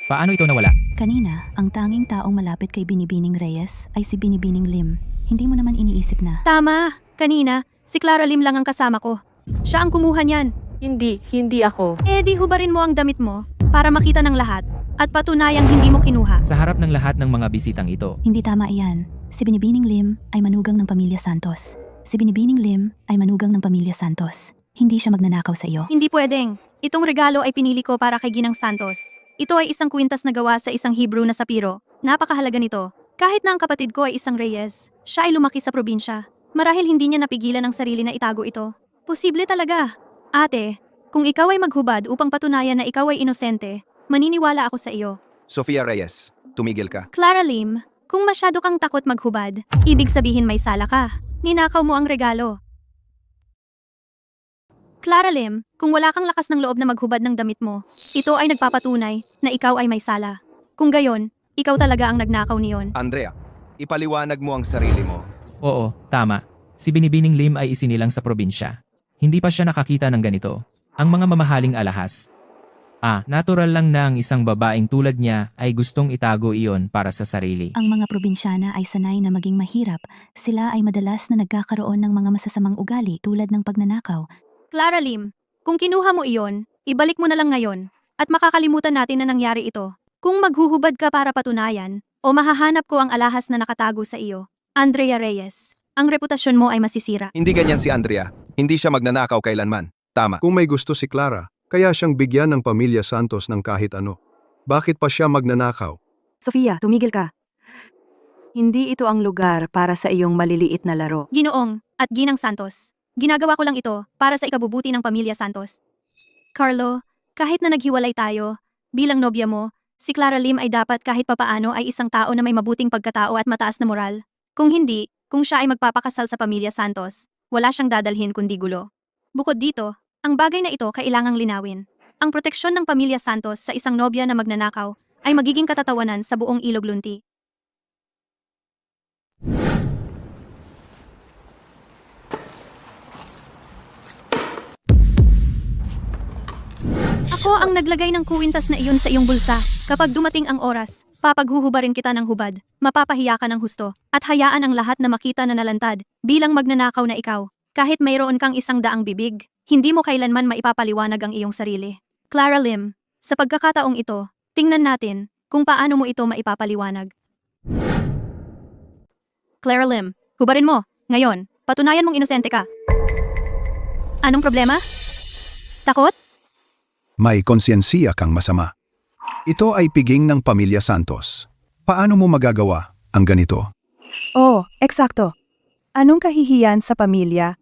Paano ito nawala? Kanina, ang tanging taong malapit kay Binibining Reyes ay si Binibining Lim. Hindi mo naman iniisip na. Tama, kanina, si Clara Lim lang ang kasama ko. Siya ang kumuha niyan. Hindi ako. Eh di hubarin mo ang damit mo para makita ng lahat at patunayang hindi mo kinuha. Sa harap ng lahat ng mga bisitang ito. Hindi tama iyan. Si Binibining Lim ay manugang ng pamilya Santos. Si Binibining Lim ay manugang ng pamilya Santos. Hindi siya magnanakaw sa iyo. Hindi pwedeng. Itong regalo ay pinili ko para kay Ginang Santos. Ito ay isang kwintas na gawa sa isang Hebrew na sapiro. Napakahalaga nito. Kahit na ang kapatid ko ay isang Reyes, siya ay lumaki sa probinsya. Marahil hindi niya napigilan ang sarili na itago ito. Posible talaga. Ate, kung ikaw ay maghubad upang patunayan na ikaw ay inosente, maniniwala ako sa iyo. Sofia Reyes, tumigil ka. Clara Lim, kung masyado kang takot maghubad, ibig sabihin may sala ka. Ninakaw mo ang regalo. Clara Lim, kung wala kang lakas ng loob na maghubad ng damit mo, ito ay nagpapatunay na ikaw ay may sala. Kung gayon, ikaw talaga ang nagnakaw niyon. Andrea, ipaliwanag mo ang sarili mo. Oo, tama. Si Binibining Lim ay isinilang sa probinsya. Hindi pa siya nakakita ng ganito. Ang mga mamahaling alahas. Natural lang na ang isang babaeng tulad niya ay gustong itago iyon para sa sarili. Ang mga probinsyana ay sanay na maging mahirap. Sila ay madalas na nagkakaroon ng mga masasamang ugali tulad ng pagnanakaw. Clara Lim, kung kinuha mo iyon, ibalik mo na lang ngayon at makakalimutan natin na nangyari ito. Kung maghuhubad ka para patunayan o mahahanap ko ang alahas na nakatago sa iyo, Andrea Reyes, ang reputasyon mo ay masisira. Hindi ganyan si Andrea. Hindi siya magnanakaw kailanman. Tama. Kung may gusto si Clara, kaya siyang bigyan ng pamilya Santos ng kahit ano. Bakit pa siya magnanakaw? Sofia, tumigil ka. Hindi ito ang lugar para sa iyong maliliit na laro. Ginoong at Ginang Santos, ginagawa ko lang ito para sa ikabubuti ng pamilya Santos. Carlo, kahit na naghiwalay tayo, bilang nobya mo, si Clara Lim ay dapat kahit papaano ay isang tao na may mabuting pagkatao at mataas na moral. Kung hindi, kung siya ay magpapakasal sa pamilya Santos, wala siyang dadalhin kundi gulo. Bukod dito, ang bagay na ito kailangang linawin. Ang proteksyon ng pamilya Santos sa isang nobya na magnanakaw ay magiging katatawanan sa buong Ilog Lunti. Ako ang naglagay ng kuwintas na iyon sa iyong bulsa. Kapag dumating ang oras, papaghuhubarin kita ng hubad, mapapahiya ka ng husto, at hayaan ang lahat na makita na nalantad bilang magnanakaw na ikaw. Kahit mayroon kang 100 bibig, hindi mo kailanman maipapaliwanag ang iyong sarili. Clara Lim, sa pagkakataong ito, tingnan natin kung paano mo ito maipapaliwanag. Clara Lim, hubarin mo. Ngayon, patunayan mong inosente ka. Anong problema? Takot? May konsyensya kang masama. Ito ay piging ng pamilya Santos. Paano mo magagawa ang ganito? Oo, eksakto. Anong kahihiyan sa pamilya?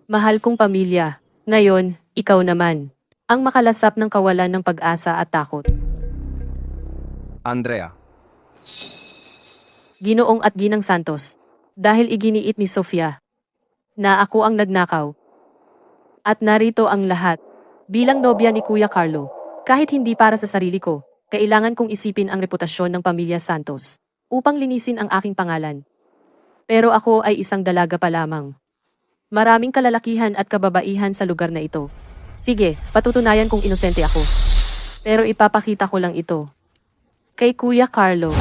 Mahal kong pamilya. Ngayon, ikaw naman. Ang makalasap ng kawalan ng pag-asa at takot. Andrea, Ginoong at Ginang Santos. Dahil iginiit ni Sofia na ako ang nagnakaw. At narito ang lahat. Bilang nobya ni Kuya Carlo, kahit hindi para sa sarili ko, kailangan kong isipin ang reputasyon ng pamilya Santos upang linisin ang aking pangalan. Pero ako ay isang dalaga pa lamang. Maraming kalalakihan at kababaihan sa lugar na ito. Sige, patutunayan kong inosente ako. Pero ipapakita ko lang ito kay Kuya Carlo.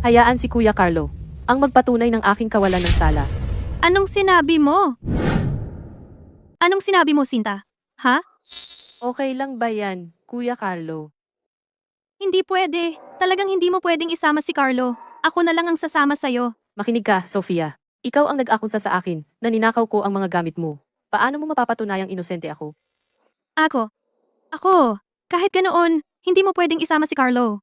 Hayaan si Kuya Carlo ang magpatunay ng aking kawalan ng sala. Anong sinabi mo? Anong sinabi mo, Sinta? Ha? Okay lang ba yan, Kuya Carlo? Hindi pwede. Talagang hindi mo pwedeng isama si Carlo. Ako na lang ang sasama sa'yo. Makinig ka, Sofia. Ikaw ang nag-akusa sa akin na ninakaw ko ang mga gamit mo. Paano mo mapapatunayang inosente ako? Ako. Kahit ganoon, hindi mo pwedeng isama si Carlo.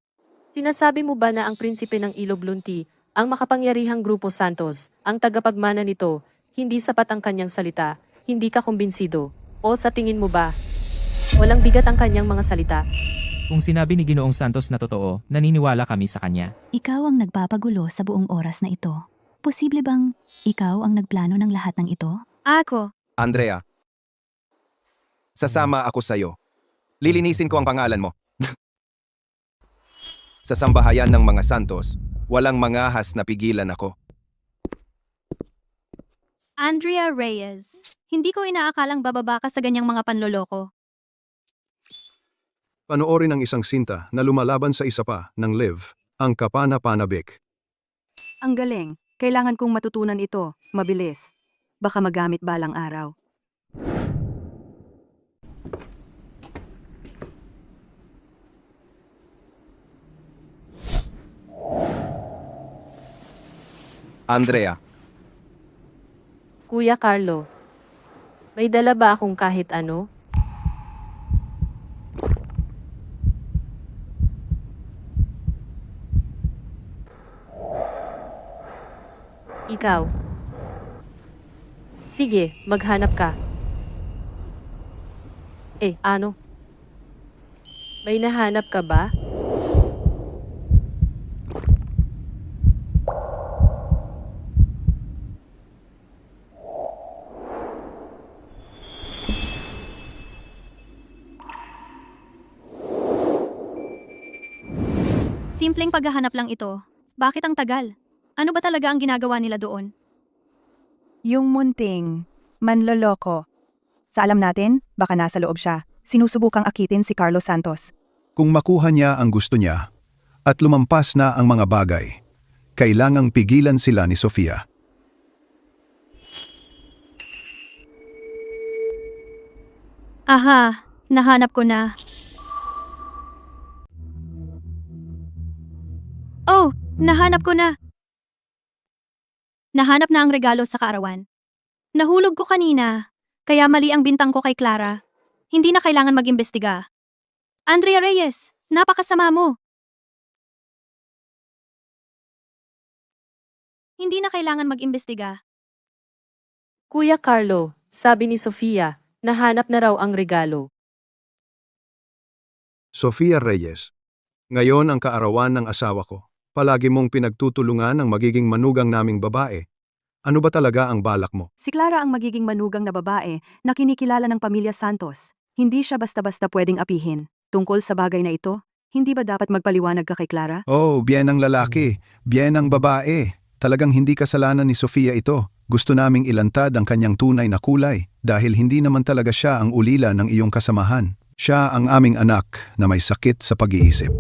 Sinasabi mo ba na ang prinsipe ng Ilog Lunti, ang makapangyarihang Grupo Santos, ang tagapagmana nito, hindi sapat ang kanyang salita, hindi ka kumbinsido? O sa tingin mo ba, walang bigat ang kanyang mga salita? Kung sinabi ni Ginoong Santos na totoo, naniniwala kami sa kanya. Ikaw ang nagpapagulo sa buong oras na ito. Posible bang ikaw ang nagplano ng lahat ng ito? Ako. Andrea, sasama ako sa'yo. Lilinisin ko ang pangalan mo. Sa sambahayan ng mga Santos, walang mangahas na pigilan ako. Andrea Reyes. Hindi ko inaakalang bababa ka sa ganyang mga panloloko. Panoorin ang isang sinta na lumalaban sa isa pa ng Liv, ang Kapana-Panabik. Ang galing. Kailangan kong matutunan ito. Mabilis. Baka magamit balang araw. Andrea, Kuya Carlo, may dala ba akong kahit ano? Ikaw. Sige, maghanap ka. Ano? May nahanap ka ba? Simpleng paghahanap lang ito. Bakit ang tagal? Ano ba talaga ang ginagawa nila doon? Yung munting manloloko. Sa alam natin, baka nasa loob siya. Sinusubukang akitin si Carlos Santos. Kung makuha niya ang gusto niya at lumampas na ang mga bagay, kailangang pigilan sila ni Sofia. Aha, nahanap ko na. Oh, nahanap ko na. Nahanap na ang regalo sa kaarawan. Nahulog ko kanina, kaya mali ang bintang ko kay Clara. Hindi na kailangan mag-imbestiga. Andrea Reyes, napakasama mo. Hindi na kailangan mag-imbestiga. Kuya Carlo, sabi ni Sofia, nahanap na raw ang regalo. Sofia Reyes. Ngayon ang kaarawan ng asawa ko. Palagi mong pinagtutulungan ang magiging manugang naming babae. Ano ba talaga ang balak mo? Si Clara ang magiging manugang na babae na kinikilala ng pamilya Santos. Hindi siya basta-basta pwedeng apihin. Tungkol sa bagay na ito, hindi ba dapat magpaliwanag ka kay Clara? Oh, bien ang lalaki, bien ang babae. Talagang hindi kasalanan ni Sofia ito. Gusto naming ilantad ang kanyang tunay na kulay dahil hindi naman talaga siya ang ulila ng iyong kasamahan. Siya ang aming anak na may sakit sa pag-iisip.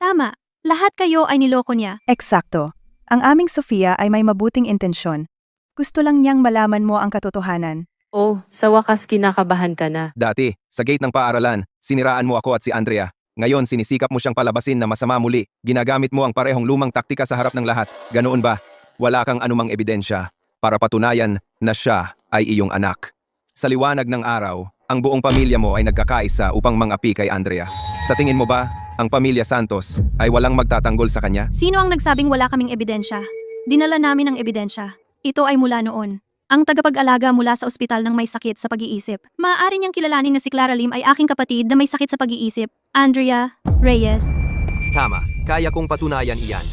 Tama, lahat kayo ay niloko niya. Eksakto. Ang aming Sofia ay may mabuting intensyon. Gusto lang niyang malaman mo ang katotohanan. Oh, sa wakas kinakabahan ka na. Dati, sa gate ng paaralan, siniraan mo ako at si Andrea. Ngayon, sinisikap mo siyang palabasin na masama muli. Ginagamit mo ang parehong lumang taktika sa harap ng lahat. Ganoon ba? Wala kang anumang ebidensya para patunayan na siya ay iyong anak. Sa liwanag ng araw, ang buong pamilya mo ay nagkakaisa upang mangapi kay Andrea. Sa tingin mo ba, ang pamilya Santos ay walang magtatanggol sa kanya? Sino ang nagsabing wala kaming ebidensya? Dinala namin ang ebidensya. Ito ay mula noon. Ang tagapag-alaga mula sa ospital ng may sakit sa pag-iisip. Maaari niyang kilalanin na si Clara Lim ay aking kapatid na may sakit sa pag-iisip. Andrea Reyes. Tama, kaya kong patunayan iyan.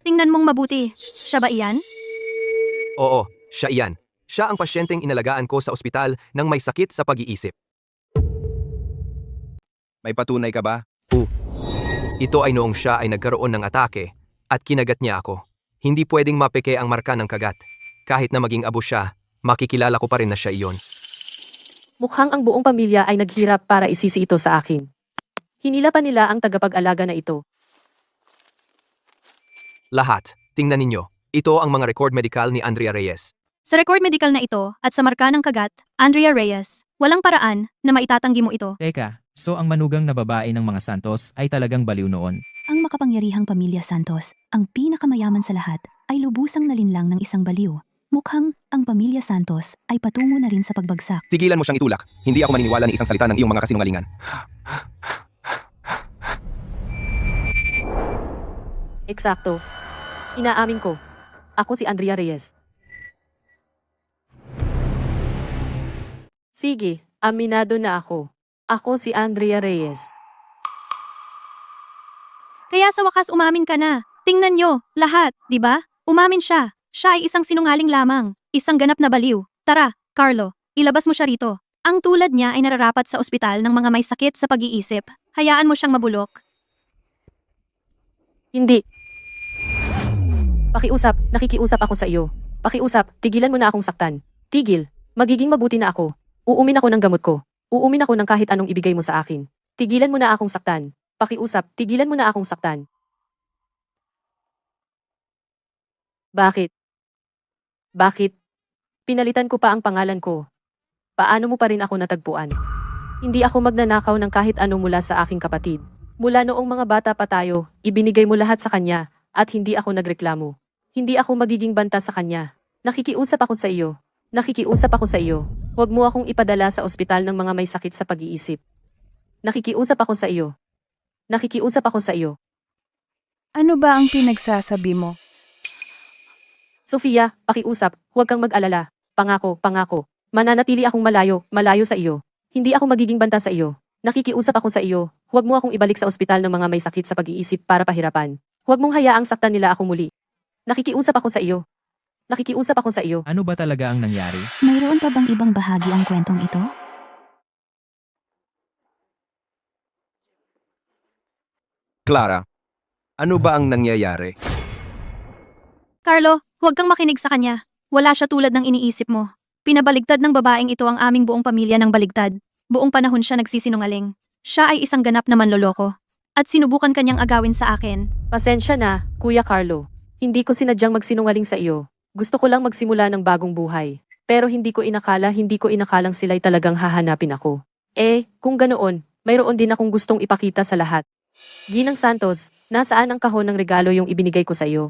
Tingnan mong mabuti. Siya ba iyan? Oo, siya iyan. Siya ang pasyenteng inalagaan ko sa ospital ng may sakit sa pag-iisip. May patunay ka ba? Ito ay noong siya ay nagkaroon ng atake at kinagat niya ako. Hindi pwedeng mapeke ang marka ng kagat. Kahit na maging abo siya, makikilala ko pa rin na siya iyon. Mukhang ang buong pamilya ay naghirap para isisi ito sa akin. Hinila pa nila ang tagapag-alaga na ito. Lahat, tingnan ninyo. Ito ang mga record medical ni Andrea Reyes. Sa record medical na ito at sa marka ng kagat, Andrea Reyes, walang paraan na maitatanggi mo ito. Teka, so ang manugang na babae ng mga Santos ay talagang baliw noon. Ang makapangyarihang pamilya Santos, ang pinakamayaman sa lahat, ay lubusang nalinlang ng isang baliw. Mukhang ang pamilya Santos ay patungo na rin sa pagbagsak. Tigilan mo siyang itulak. Hindi ako maniniwala ni isang salita ng iyong mga kasinungalingan. Eksakto. Inaamin ko. Ako si Andrea Reyes. Sige, aminado na ako. Ako si Andrea Reyes. Kaya sa wakas umamin ka na. Tingnan nyo, lahat, di ba? Umamin siya. Siya ay isang sinungaling lamang. Isang ganap na baliw. Tara, Carlo, ilabas mo siya rito. Ang tulad niya ay nararapat sa ospital ng mga may sakit sa pag-iisip. Hayaan mo siyang mabulok. Hindi. Pakiusap, nakikiusap ako sa iyo. Pakiusap, tigilan mo na akong saktan. Tigil, magiging mabuti na ako. Uumin ako ng gamot ko. Uumin ako ng kahit anong ibigay mo sa akin. Tigilan mo na akong saktan. Pakiusap, tigilan mo na akong saktan. Bakit? Bakit? Pinalitan ko pa ang pangalan ko. Paano mo pa rin ako natagpuan? Hindi ako magnanakaw ng kahit ano mula sa aking kapatid. Mula noong mga bata pa tayo, ibinigay mo lahat sa kanya, at hindi ako nagreklamo. Hindi ako magiging banta sa kanya. Nakikiusap ako sa iyo. Nakikiusap ako sa iyo. Huwag mo akong ipadala sa ospital ng mga may sakit sa pag-iisip. Nakikiusap ako sa iyo. Nakikiusap ako sa iyo. Ano ba ang pinagsasabi mo? Sofia, pakiusap, huwag kang mag-alala. Pangako, pangako. Mananatili akong malayo, malayo sa iyo. Hindi ako magiging banta sa iyo. Nakikiusap ako sa iyo. Huwag mo akong ibalik sa ospital ng mga may sakit sa pag-iisip para pahirapan. Huwag mong hayaang saktan nila ako muli. Nakikiusap ako sa iyo. Nakikiusap ako sa iyo. Ano ba talaga ang nangyari? Mayroon pa bang ibang bahagi ang kwentong ito? Clara, ano ba ang nangyayari? Carlo, huwag kang makinig sa kanya. Wala siya tulad ng iniisip mo. Pinabaligtad ng babaeng ito ang aming buong pamilya ng baligtad. Buong panahon siya nagsisinungaling. Siya ay isang ganap na manloloko. At sinubukan kanyang agawin sa akin. Pasensya na, Kuya Carlo. Hindi ko sinadyang magsinungaling sa iyo. Gusto ko lang magsimula ng bagong buhay. Pero hindi ko inakalang sila'y talagang hahanapin ako. Kung ganoon, mayroon din akong gustong ipakita sa lahat. Ginang Santos, nasaan ang kahon ng regalo yung ibinigay ko sa iyo?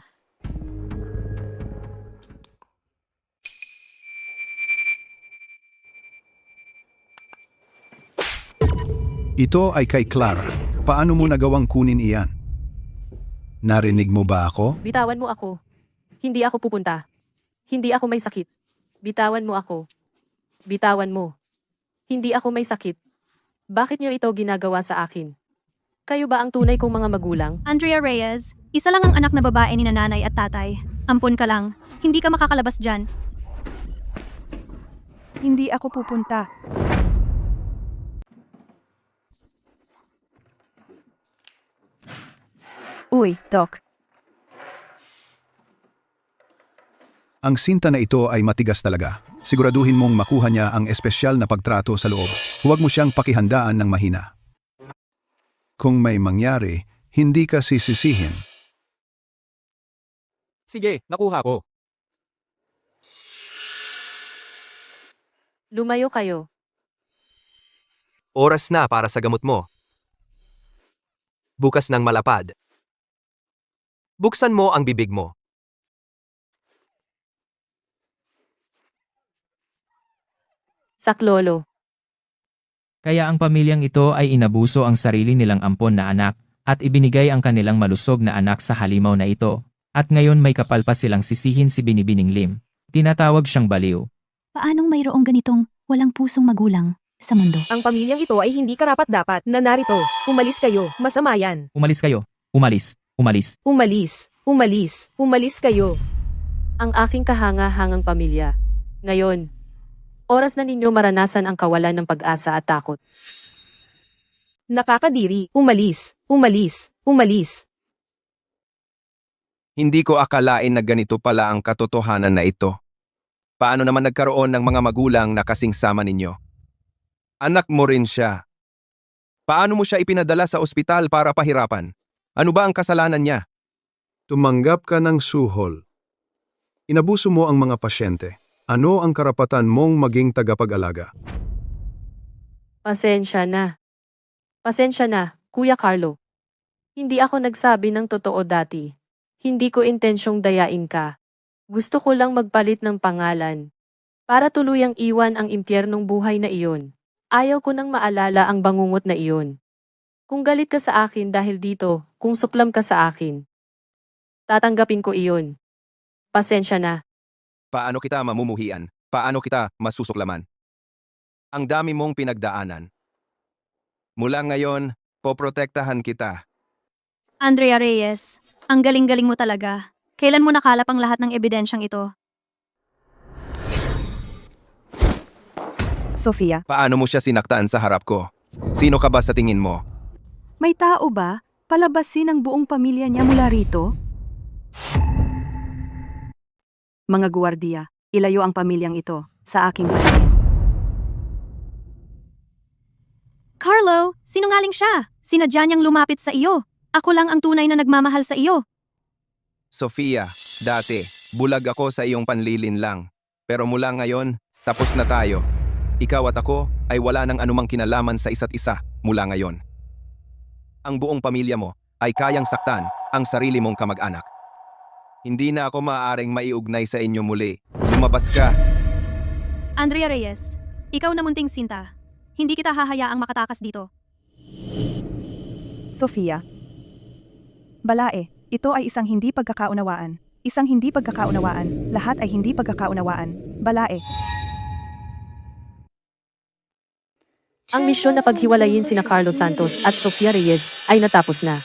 Ito ay kay Clara. Paano mo nagawang kunin iyan? Narinig mo ba ako? Bitawan mo ako. Hindi ako pupunta. Hindi ako may sakit. Bitawan mo ako. Bitawan mo. Hindi ako may sakit. Bakit niyo ito ginagawa sa akin? Kayo ba ang tunay kong mga magulang? Andrea Reyes, isa lang ang anak na babae ni nanay at tatay. Ampun ka lang. Hindi ka makakalabas dyan. Hindi ako pupunta. Uy, Doc. Ang sinta na ito ay matigas talaga. Siguraduhin mong makuha niya ang espesyal na pagtrato sa loob. Huwag mo siyang pakihandaan ng mahina. Kung may mangyari, hindi ka sisisihin. Sige, nakuha ko. Lumayo kayo. Oras na para sa gamot mo. Bukas ng malapad. Buksan mo ang bibig mo. Saklolo. Kaya ang pamilyang ito ay inabuso ang sarili nilang ampon na anak at ibinigay ang kanilang malusog na anak sa halimaw na ito. At ngayon may kapal pa silang sisihin si Binibining Lim. Tinatawag siyang baliw. Paanong mayroong ganitong walang pusong magulang sa mundo? Ang pamilyang ito ay hindi karapat-dapat na narito. Umalis kayo, masama yan. Umalis kayo. Umalis. Umalis. Umalis, umalis, umalis kayo. Ang aking kahanga-hangang pamilya. Ngayon, oras na ninyo maranasan ang kawalan ng pag-asa at takot. Nakakadiri, umalis, umalis, umalis. Hindi ko akalain na ganito pala ang katotohanan na ito. Paano naman nagkaroon ng mga magulang na kasing sama ninyo? Anak mo rin siya. Paano mo siya ipinadala sa ospital para pahirapan? Ano ba ang kasalanan niya? Tumanggap ka ng suhol. Inabuso mo ang mga pasyente. Ano ang karapatan mong maging tagapag-alaga? Pasensya na. Pasensya na, Kuya Carlo. Hindi ako nagsabi ng totoo dati. Hindi ko intensyong dayain ka. Gusto ko lang magpalit ng pangalan. Para tuluyang iwan ang impyernong buhay na iyon. Ayaw ko nang maalala ang bangungot na iyon. Kung galit ka sa akin dahil dito, kung suklam ka sa akin, tatanggapin ko iyon. Pasensya na. Paano kita mamumuhian? Paano kita masusuklaman? Ang dami mong pinagdaanan. Mula ngayon, poprotektahan kita. Andrea Reyes, ang galing-galing mo talaga. Kailan mo nakalap ang lahat ng ebidensyang ito? Sofia, Paano mo siya sinaktan sa harap ko? Sino ka ba sa tingin mo? May tao ba? Palabasin ang buong pamilya niya mula rito? Mga guwardiya, ilayo ang pamilyang ito sa aking paligid. Carlo, sinungaling siya. Sinadya niyang lumapit sa iyo. Ako lang ang tunay na nagmamahal sa iyo. Sofia, dati, bulag ako sa iyong panlilin lang. Pero mula ngayon, tapos na tayo. Ikaw at ako ay wala nang anumang kinalaman sa isa't isa mula ngayon. Ang buong pamilya mo ay kayang saktan ang sarili mong kamag-anak. Hindi na ako maaaring maiugnay sa inyo muli. Lumabas ka. Andrea Reyes, ikaw na munting sinta. Hindi kita hahayaang makatakas dito. Sofia. Balae, ito ay isang hindi pagkakaunawaan. Isang hindi pagkakaunawaan. Lahat ay hindi pagkakaunawaan. Balae. Ang misyon na paghiwalayin sina Carlos Santos at Sofia Reyes ay natapos na.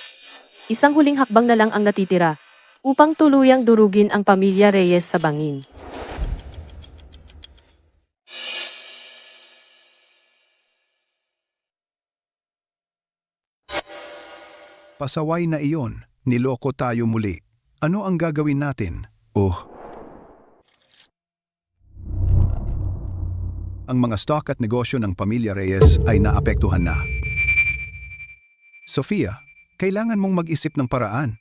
Isang huling hakbang na lang ang natitira upang tuluyang durugin ang pamilya Reyes sa bangin. Pasaway na iyon, niloko tayo muli. Ano ang gagawin natin? Ang mga stock at negosyo ng pamilya Reyes ay naapektuhan na. Sofia, kailangan mong mag-isip ng paraan.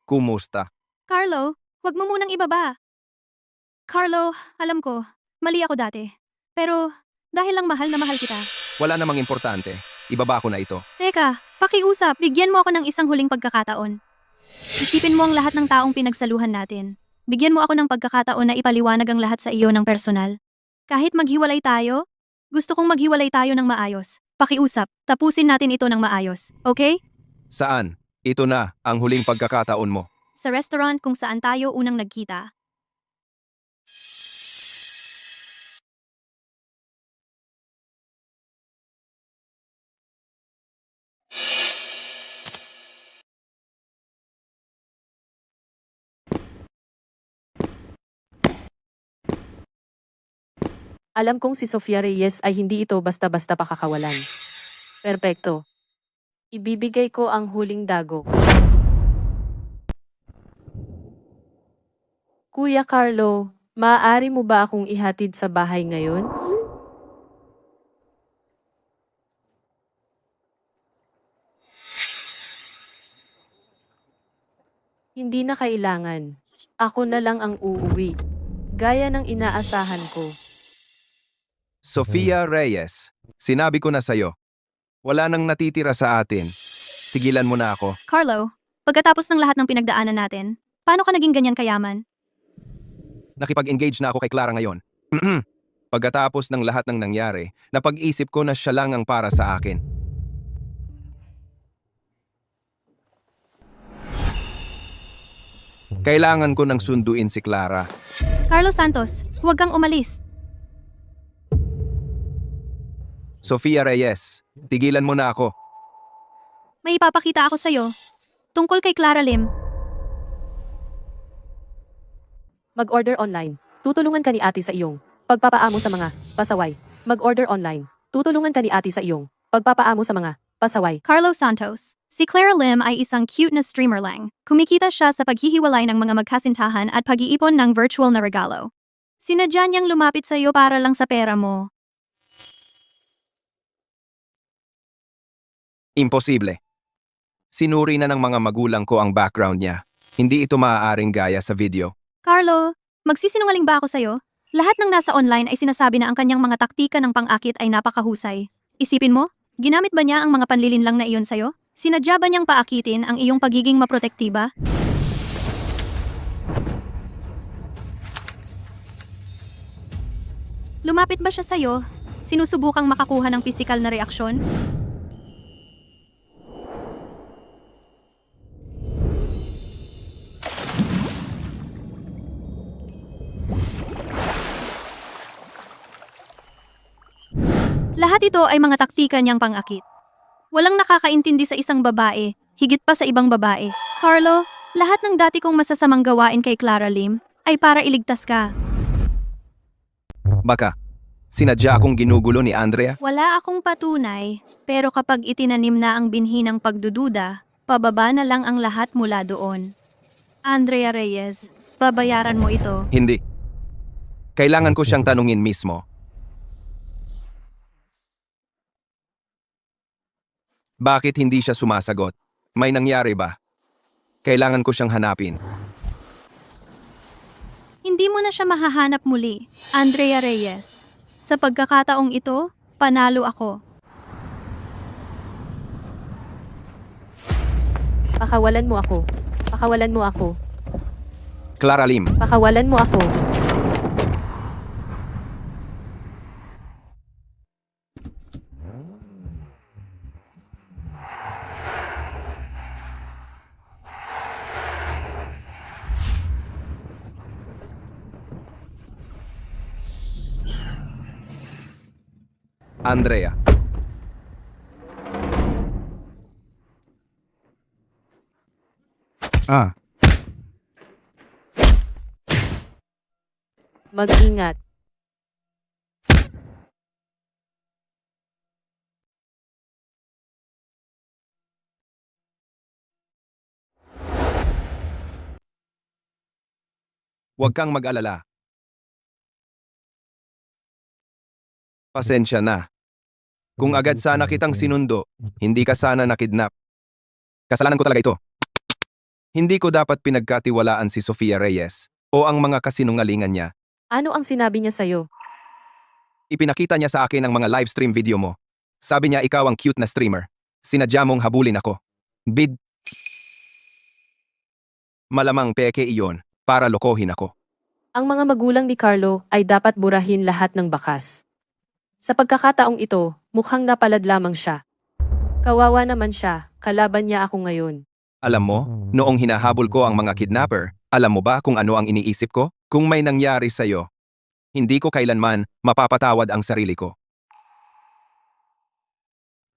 Kumusta? Carlo, wag mo munang ibaba. Carlo, alam ko, mali ako dati. Pero, dahil lang mahal na mahal kita. Wala namang importante. Ibaba ko na ito. Teka, pakiusap, bigyan mo ako ng isang huling pagkakataon. Isipin mo ang lahat ng taong pinagsaluhan natin. Bigyan mo ako ng pagkakataon na ipaliwanag ang lahat sa iyo ng personal. Kahit maghiwalay tayo, gusto kong maghiwalay tayo ng maayos. Pakiusap, tapusin natin ito ng maayos, okay? Saan? Ito na ang huling pagkakataon mo. Sa restaurant kung saan tayo unang nagkita. Alam kong si Sofia Reyes ay hindi ito basta-basta pakakawalan. Perpekto. Ibibigay ko ang huling dagok. Kuya Carlo, maaari mo ba akong ihatid sa bahay ngayon? Hindi na kailangan. Ako na lang ang uuwi. Gaya ng inaasahan ko. Sofia Reyes, sinabi ko na sa'yo. Wala nang natitira sa atin. Tigilan mo na ako. Carlo, pagkatapos ng lahat ng pinagdaanan natin, paano ka naging ganyan kayaman? Nakipag-engage na ako kay Clara ngayon. Pagkatapos ng lahat ng nangyari, napag-isip ko na siya lang ang para sa akin. Kailangan ko nang sunduin si Clara. Carlos Santos, huwag kang umalis. Sofia Reyes, tigilan mo na ako. May ipapakita ako sa'yo. Tungkol kay Clara Lim. Mag-order online. Tutulungan ka ni ate sa iyong pagpapaamo sa mga pasaway. Mag-order online. Tutulungan ka ni ate sa iyong pagpapaamo sa mga pasaway. Carlos Santos. Si Clara Lim ay isang cute na streamer lang. Kumikita siya sa paghihiwalay ng mga magkasintahan at pag-iipon ng virtual na regalo. Sinadya niyang lumapit sa iyo para lang sa pera mo. Imposible. Sinuri na ng mga magulang ko ang background niya. Hindi ito maaaring gaya sa video. Carlo, magsisinungaling ba ako sa'yo? Lahat ng nasa online ay sinasabi na ang kanyang mga taktika ng pang-akit ay napakahusay. Isipin mo, ginamit ba niya ang mga panlilinlang na iyon sa'yo? Sinadya ba niyang paakitin ang iyong pagiging maprotektiba? Lumapit ba siya sa'yo? Sinusubukang makakuha ng pisikal na reaksyon? Lahat ito ay mga taktika niyang pang-akit. Walang nakakaintindi sa isang babae, higit pa sa ibang babae. Carlo, lahat ng dati kong masasamang gawain kay Clara Lim ay para iligtas ka. Baka, sinadya akong ginugulo ni Andrea? Wala akong patunay, pero kapag itinanim na ang binhi ng pagdududa, pababa na lang ang lahat mula doon. Andrea Reyes, babayaran mo ito. Hindi. Kailangan ko siyang tanungin mismo. Bakit hindi siya sumasagot? May nangyari ba? Kailangan ko siyang hanapin. Hindi mo na siya mahahanap muli, Andrea Reyes. Sa pagkakataong ito, panalo ako. Pakawalan mo ako. Pakawalan mo ako. Clara Lim, Pakawalan mo ako. Andrea. Mag-ingat. Huwag kang mag-alala. Pasensya na. Kung agad sana kitang sinundo, hindi ka sana nakidnap. Kasalanan ko talaga ito. Hindi ko dapat pinagkatiwalaan si Sofia Reyes o ang mga kasinungalingan niya. Ano ang sinabi niya sa'yo? Ipinakita niya sa akin ang mga live stream video mo. Sabi niya ikaw ang cute na streamer. Sinadya mong habulin ako. Bid. Malamang peke iyon para lokohin ako. Ang mga magulang ni Carlo ay dapat burahin lahat ng bakas. Sa pagkakataong ito, mukhang napalad lamang siya. Kawawa naman siya, kalaban niya ako ngayon. Alam mo, noong hinahabol ko ang mga kidnapper, alam mo ba kung ano ang iniisip ko? Kung may nangyari sa'yo, hindi ko kailanman mapapatawad ang sarili ko.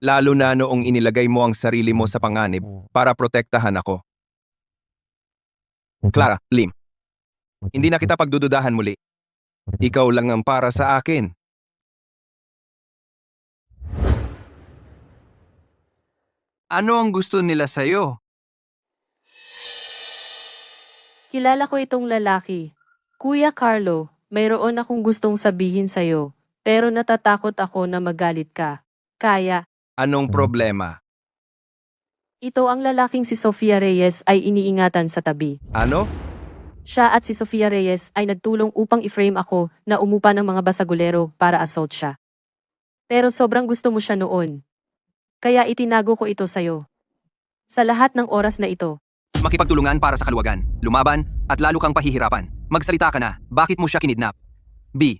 Lalo na noong inilagay mo ang sarili mo sa panganib para protektahan ako. Clara, Lim, hindi na kita pagdududahan muli. Ikaw lang ang para sa akin. Ano ang gusto nila sa'yo? Kilala ko itong lalaki. Kuya Carlo, mayroon akong gustong sabihin sa'yo, pero natatakot ako na magalit ka. Kaya, Anong problema? ito ang lalaking si Sofia Reyes ay iniingatan sa tabi. Ano? Siya at si Sofia Reyes ay nagtulong upang i-frame ako na umupa ng mga basagulero para assault siya. Pero sobrang gusto mo siya noon. Kaya itinago ko ito sa'yo. Sa lahat ng oras na ito, Makipagtulungan para sa kaluwagan, lumaban, at lalo kang pahihirapan. Magsalita ka na, bakit mo siya kinidnap? B.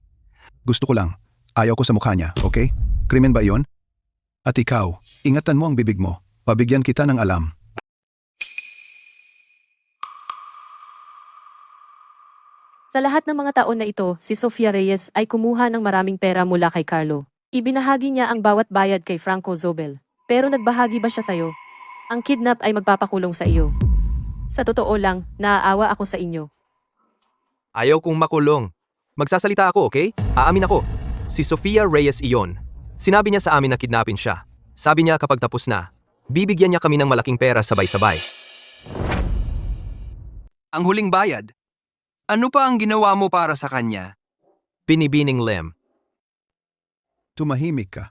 Gusto ko lang. Ayaw ko sa mukha niya, okay? Krimen ba iyon? At ikaw, ingatan mo ang bibig mo. Pabigyan kita ng alam. Sa lahat ng mga taon na ito, si Sofia Reyes ay kumuha ng maraming pera mula kay Carlo. Ibinahagi niya ang bawat bayad kay Franco Zobel. Pero nagbahagi ba siya sa'yo? Ang kidnap ay magpapakulong sa iyo. Sa totoo lang, naaawa ako sa inyo. Ayaw kong makulong. Magsasalita ako, okay? Aamin ako. Si Sofia Reyes iyon. Sinabi niya sa amin na kidnapin siya. Sabi niya kapag tapos na, bibigyan niya kami ng malaking pera sabay-sabay. Ang huling bayad? Ano pa ang ginawa mo para sa kanya? Binibining Lim. Tumahimik ka.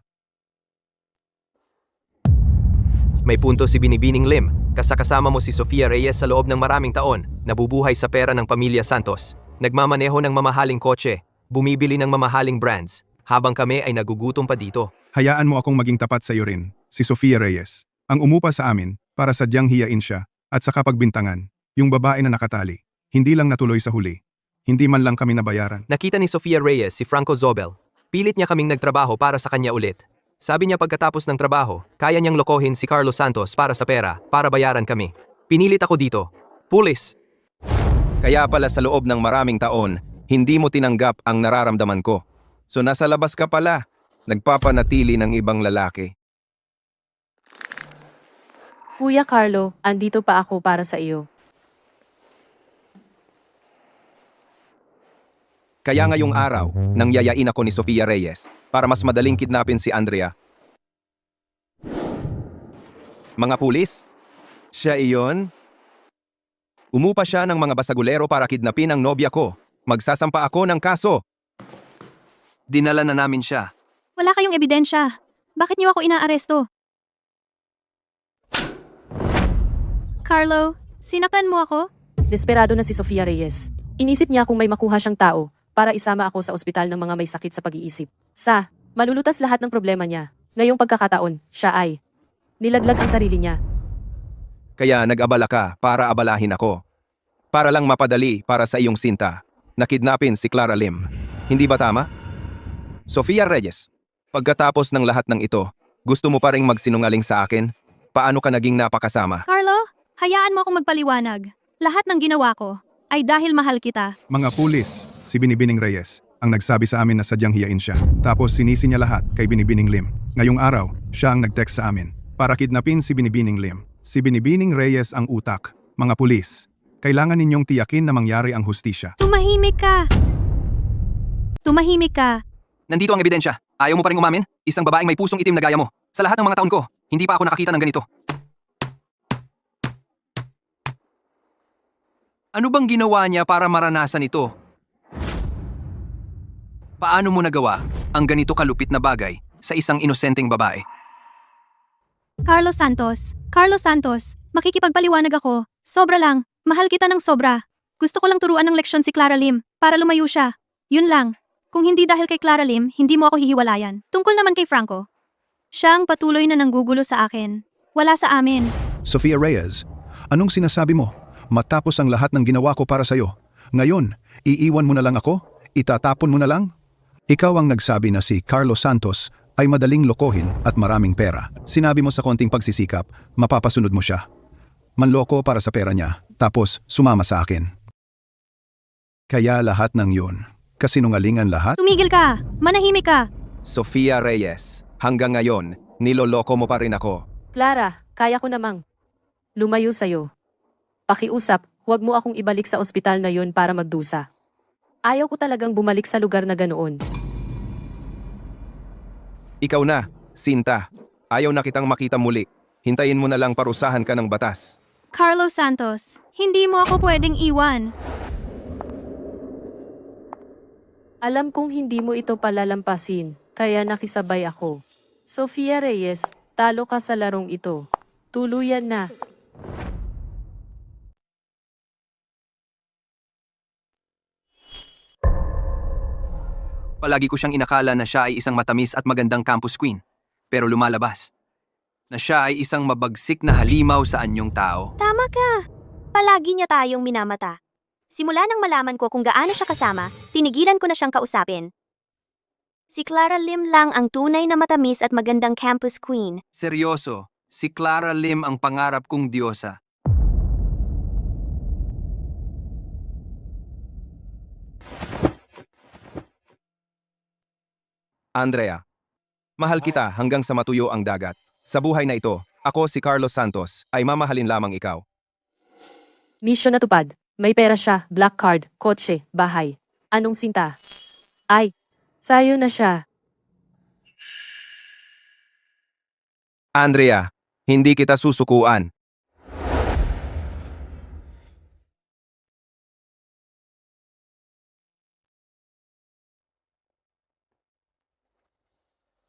May punto si Binibining Lim. Kasama mo si Sofia Reyes sa loob ng maraming taon, nabubuhay sa pera ng pamilya Santos, nagmamaneho ng mamahaling kotse, bumibili ng mamahaling brands, habang kami ay nagugutom pa dito. Hayaan mo akong maging tapat sa iyo rin, si Sofia Reyes, ang umupa sa amin para sadyang hiyain siya at saka pagbintangan, yung babae na nakatali. Hindi lang natuloy sa huli. Hindi man lang kami nabayaran. Nakita ni Sofia Reyes si Franco Zobel. Pilit niya kaming nagtrabaho para sa kanya ulit. Sabi niya pagkatapos ng trabaho, kaya niyang lokohin si Carlos Santos para sa pera, para bayaran kami. Pinilit ako dito. Pulis. Kaya pala sa loob ng maraming taon, hindi mo tinanggap ang nararamdaman ko. So nasa labas ka pala, nagpapanatili ng ibang lalaki. Kuya Carlo, andito pa ako para sa iyo. Kaya ngayong araw, nang yayain ako ni Sofia Reyes para mas madaling kidnapin si Andrea. Mga pulis? Siya iyon? Umupa siya ng mga basagulero para kidnapin ang nobya ko. Magsasampa ako ng kaso. Dinala na namin siya. Wala kayong ebidensya. Bakit niyo ako inaaresto? Carlo, sinaktan mo ako? Desperado na si Sofia Reyes. Inisip niya kung may makuha siyang tao para isama ako sa ospital ng mga may sakit sa pag-iisip. Malulutas lahat ng problema niya. Ngayong pagkakataon, siya ay nilaglag ang sarili niya. Kaya nag-abala ka para abalahin ako. Para lang mapadali para sa iyong sinta. Nakidnapin si Clara Lim. Hindi ba tama? Sofia Reyes, pagkatapos ng lahat ng ito, gusto mo pa ring magsinungaling sa akin? Paano ka naging napakasama? Carlo, hayaan mo akong magpaliwanag. Lahat ng ginawa ko ay dahil mahal kita. Mga pulis, si Binibining Reyes, ang nagsabi sa amin na sadyang hiyain siya. Tapos sinisi niya lahat kay Binibining Lim. Ngayong araw, siya ang nag-text sa amin para kidnapin si Binibining Lim. Si Binibining Reyes ang utak. Mga pulis, kailangan ninyong tiyakin na mangyari ang hustisya. Tumahimik ka. Tumahimik ka. Nandito ang ebidensya. Ayaw mo pa rin umamin? Isang babaeng may pusong itim na gaya mo. Sa lahat ng mga taon ko, hindi pa ako nakakita ng ganito. Ano bang ginawa niya para maranasan ito? Paano mo nagawa ang ganito kalupit na bagay sa isang inosenteng babae? Carlos Santos, makikipagpaliwanag ako. Sobra lang. Mahal kita ng sobra. Gusto ko lang turuan ng leksyon si Clara Lim para lumayo siya. Yun lang. Kung hindi dahil kay Clara Lim, hindi mo ako hihiwalayan. Tungkol naman kay Franco. Siya ang patuloy na nanggugulo sa akin. Wala sa amin. Sofia Reyes, anong sinasabi mo? Matapos ang lahat ng ginawa ko para sa'yo. Ngayon, iiwan mo na lang ako? Itatapon mo na lang? Ikaw ang nagsabi na si Carlos Santos ay madaling lokohin at maraming pera. Sinabi mo sa konting pagsisikap, mapapasunod mo siya. Manloko para sa pera niya, tapos sumama sa akin. Kaya lahat ng yun, kasinungalingan lahat? Tumigil ka! Manahimik ka! Sofia Reyes, hanggang ngayon, niloloko mo pa rin ako. Clara, kaya ko namang lumayo sa'yo. Pakiusap, huwag mo akong ibalik sa ospital na yon para magdusa. Ayaw ko talagang bumalik sa lugar na ganoon. Ikaw na, Sinta. Ayaw na kitang makita muli. Hintayin mo na lang parusahan ka ng batas. Carlos Santos, hindi mo ako pwedeng iwan. Alam kong hindi mo ito palalampasin, kaya nakisabay ako. Sofia Reyes, talo ka sa larong ito. Tuluyan na. Palagi ko siyang inakala na siya ay isang matamis at magandang campus queen. Pero lumalabas na siya ay isang mabagsik na halimaw sa anyong tao. Tama ka. Palagi niya tayong minamata. Simula nang malaman ko kung gaano siya kasama, tinigilan ko na siyang kausapin. Si Clara Lim lang ang tunay na matamis at magandang campus queen. Seryoso, si Clara Lim ang pangarap kong diyosa. Andrea, mahal kita hanggang sa matuyo ang dagat. Sa buhay na ito, ako si Carlos Santos ay mamahalin lamang ikaw. Mission natupad. May pera siya, black card, kotse, bahay. Anong sinta? Ay, sayo na siya. Andrea, hindi kita susukuan.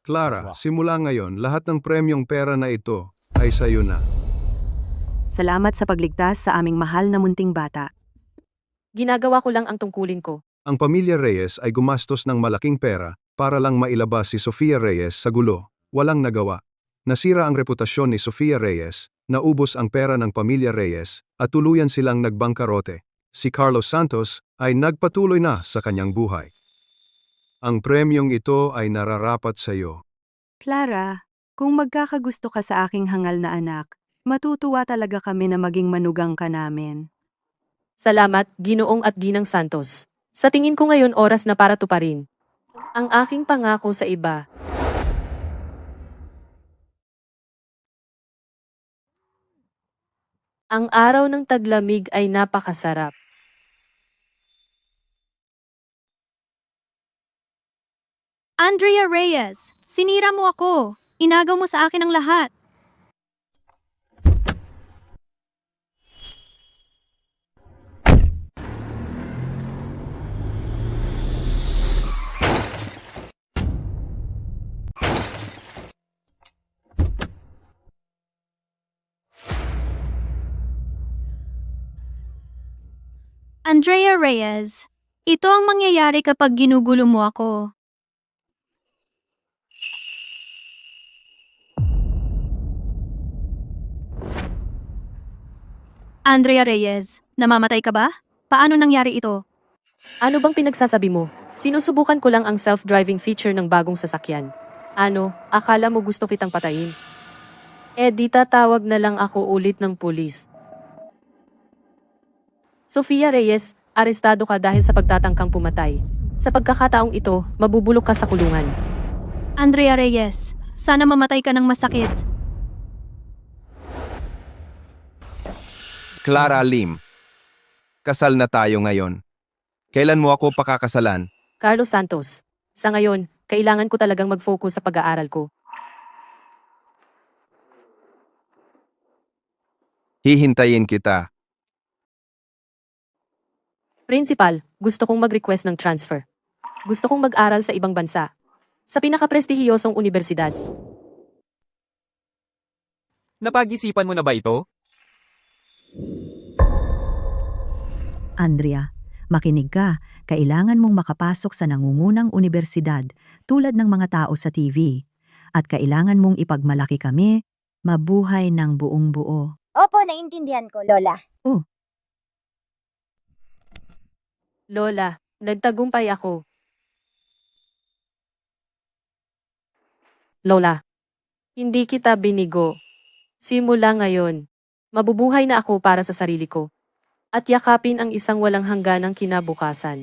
Clara, simula ngayon, lahat ng premyong pera na ito ay sayo na. Salamat sa pagligtas sa aming mahal na munting bata. Ginagawa ko lang ang tungkulin ko. Ang pamilya Reyes ay gumastos ng malaking pera para lang mailabas si Sofia Reyes sa gulo. Walang nagawa. Nasira ang reputasyon ni Sofia Reyes, naubos ang pera ng pamilya Reyes, at tuluyan silang nagbangkarote. Si Carlos Santos ay nagpatuloy na sa kanyang buhay. Ang premyong ito ay nararapat sa iyo. Clara, kung magkakagusto ka sa aking hangal na anak, matutuwa talaga kami na maging manugang ka namin. Salamat, Ginoong at Ginang Santos. Sa tingin ko ngayon oras na para tuparin ang aking pangako sa iba. Ang araw ng taglamig ay napakasarap. Andrea Reyes, sinira mo ako. Inagaw mo sa akin ang lahat. Andrea Reyes, ito ang mangyayari kapag ginugulo mo ako. Andrea Reyes, namamatay ka ba? Paano nangyari ito? Ano bang pinagsasabi mo? Sinusubukan ko lang ang self-driving feature ng bagong sasakyan. Ano, akala mo gusto kitang patayin? Di tatawag na lang ako ulit ng pulis. Sofia Reyes, arestado ka dahil sa pagtatangkang pumatay. Sa pagkakataong ito, mabubulok ka sa kulungan. Andrea Reyes, sana mamatay ka ng masakit. Clara Lim, kasal na tayo ngayon. Kailan mo ako pakakasalan? Carlos Santos, sa ngayon, kailangan ko talagang mag-focus sa pag-aaral ko. Hihintayin kita. Principal, gusto kong mag-request ng transfer. Gusto kong mag-aral sa ibang bansa. Sa pinakaprestihiyosong universidad. Napag-isipan mo na ba ito? Andrea, makinig ka, kailangan mong makapasok sa nangungunang universidad tulad ng mga tao sa TV. At kailangan mong ipagmalaki kami, mabuhay ng buong buo. Opo, naintindihan ko, Lola. Lola, nagtagumpay ako. Lola, hindi kita binigo. Simula ngayon, mabubuhay na ako para sa sarili ko. At yakapin ang isang walang hangganang kinabukasan.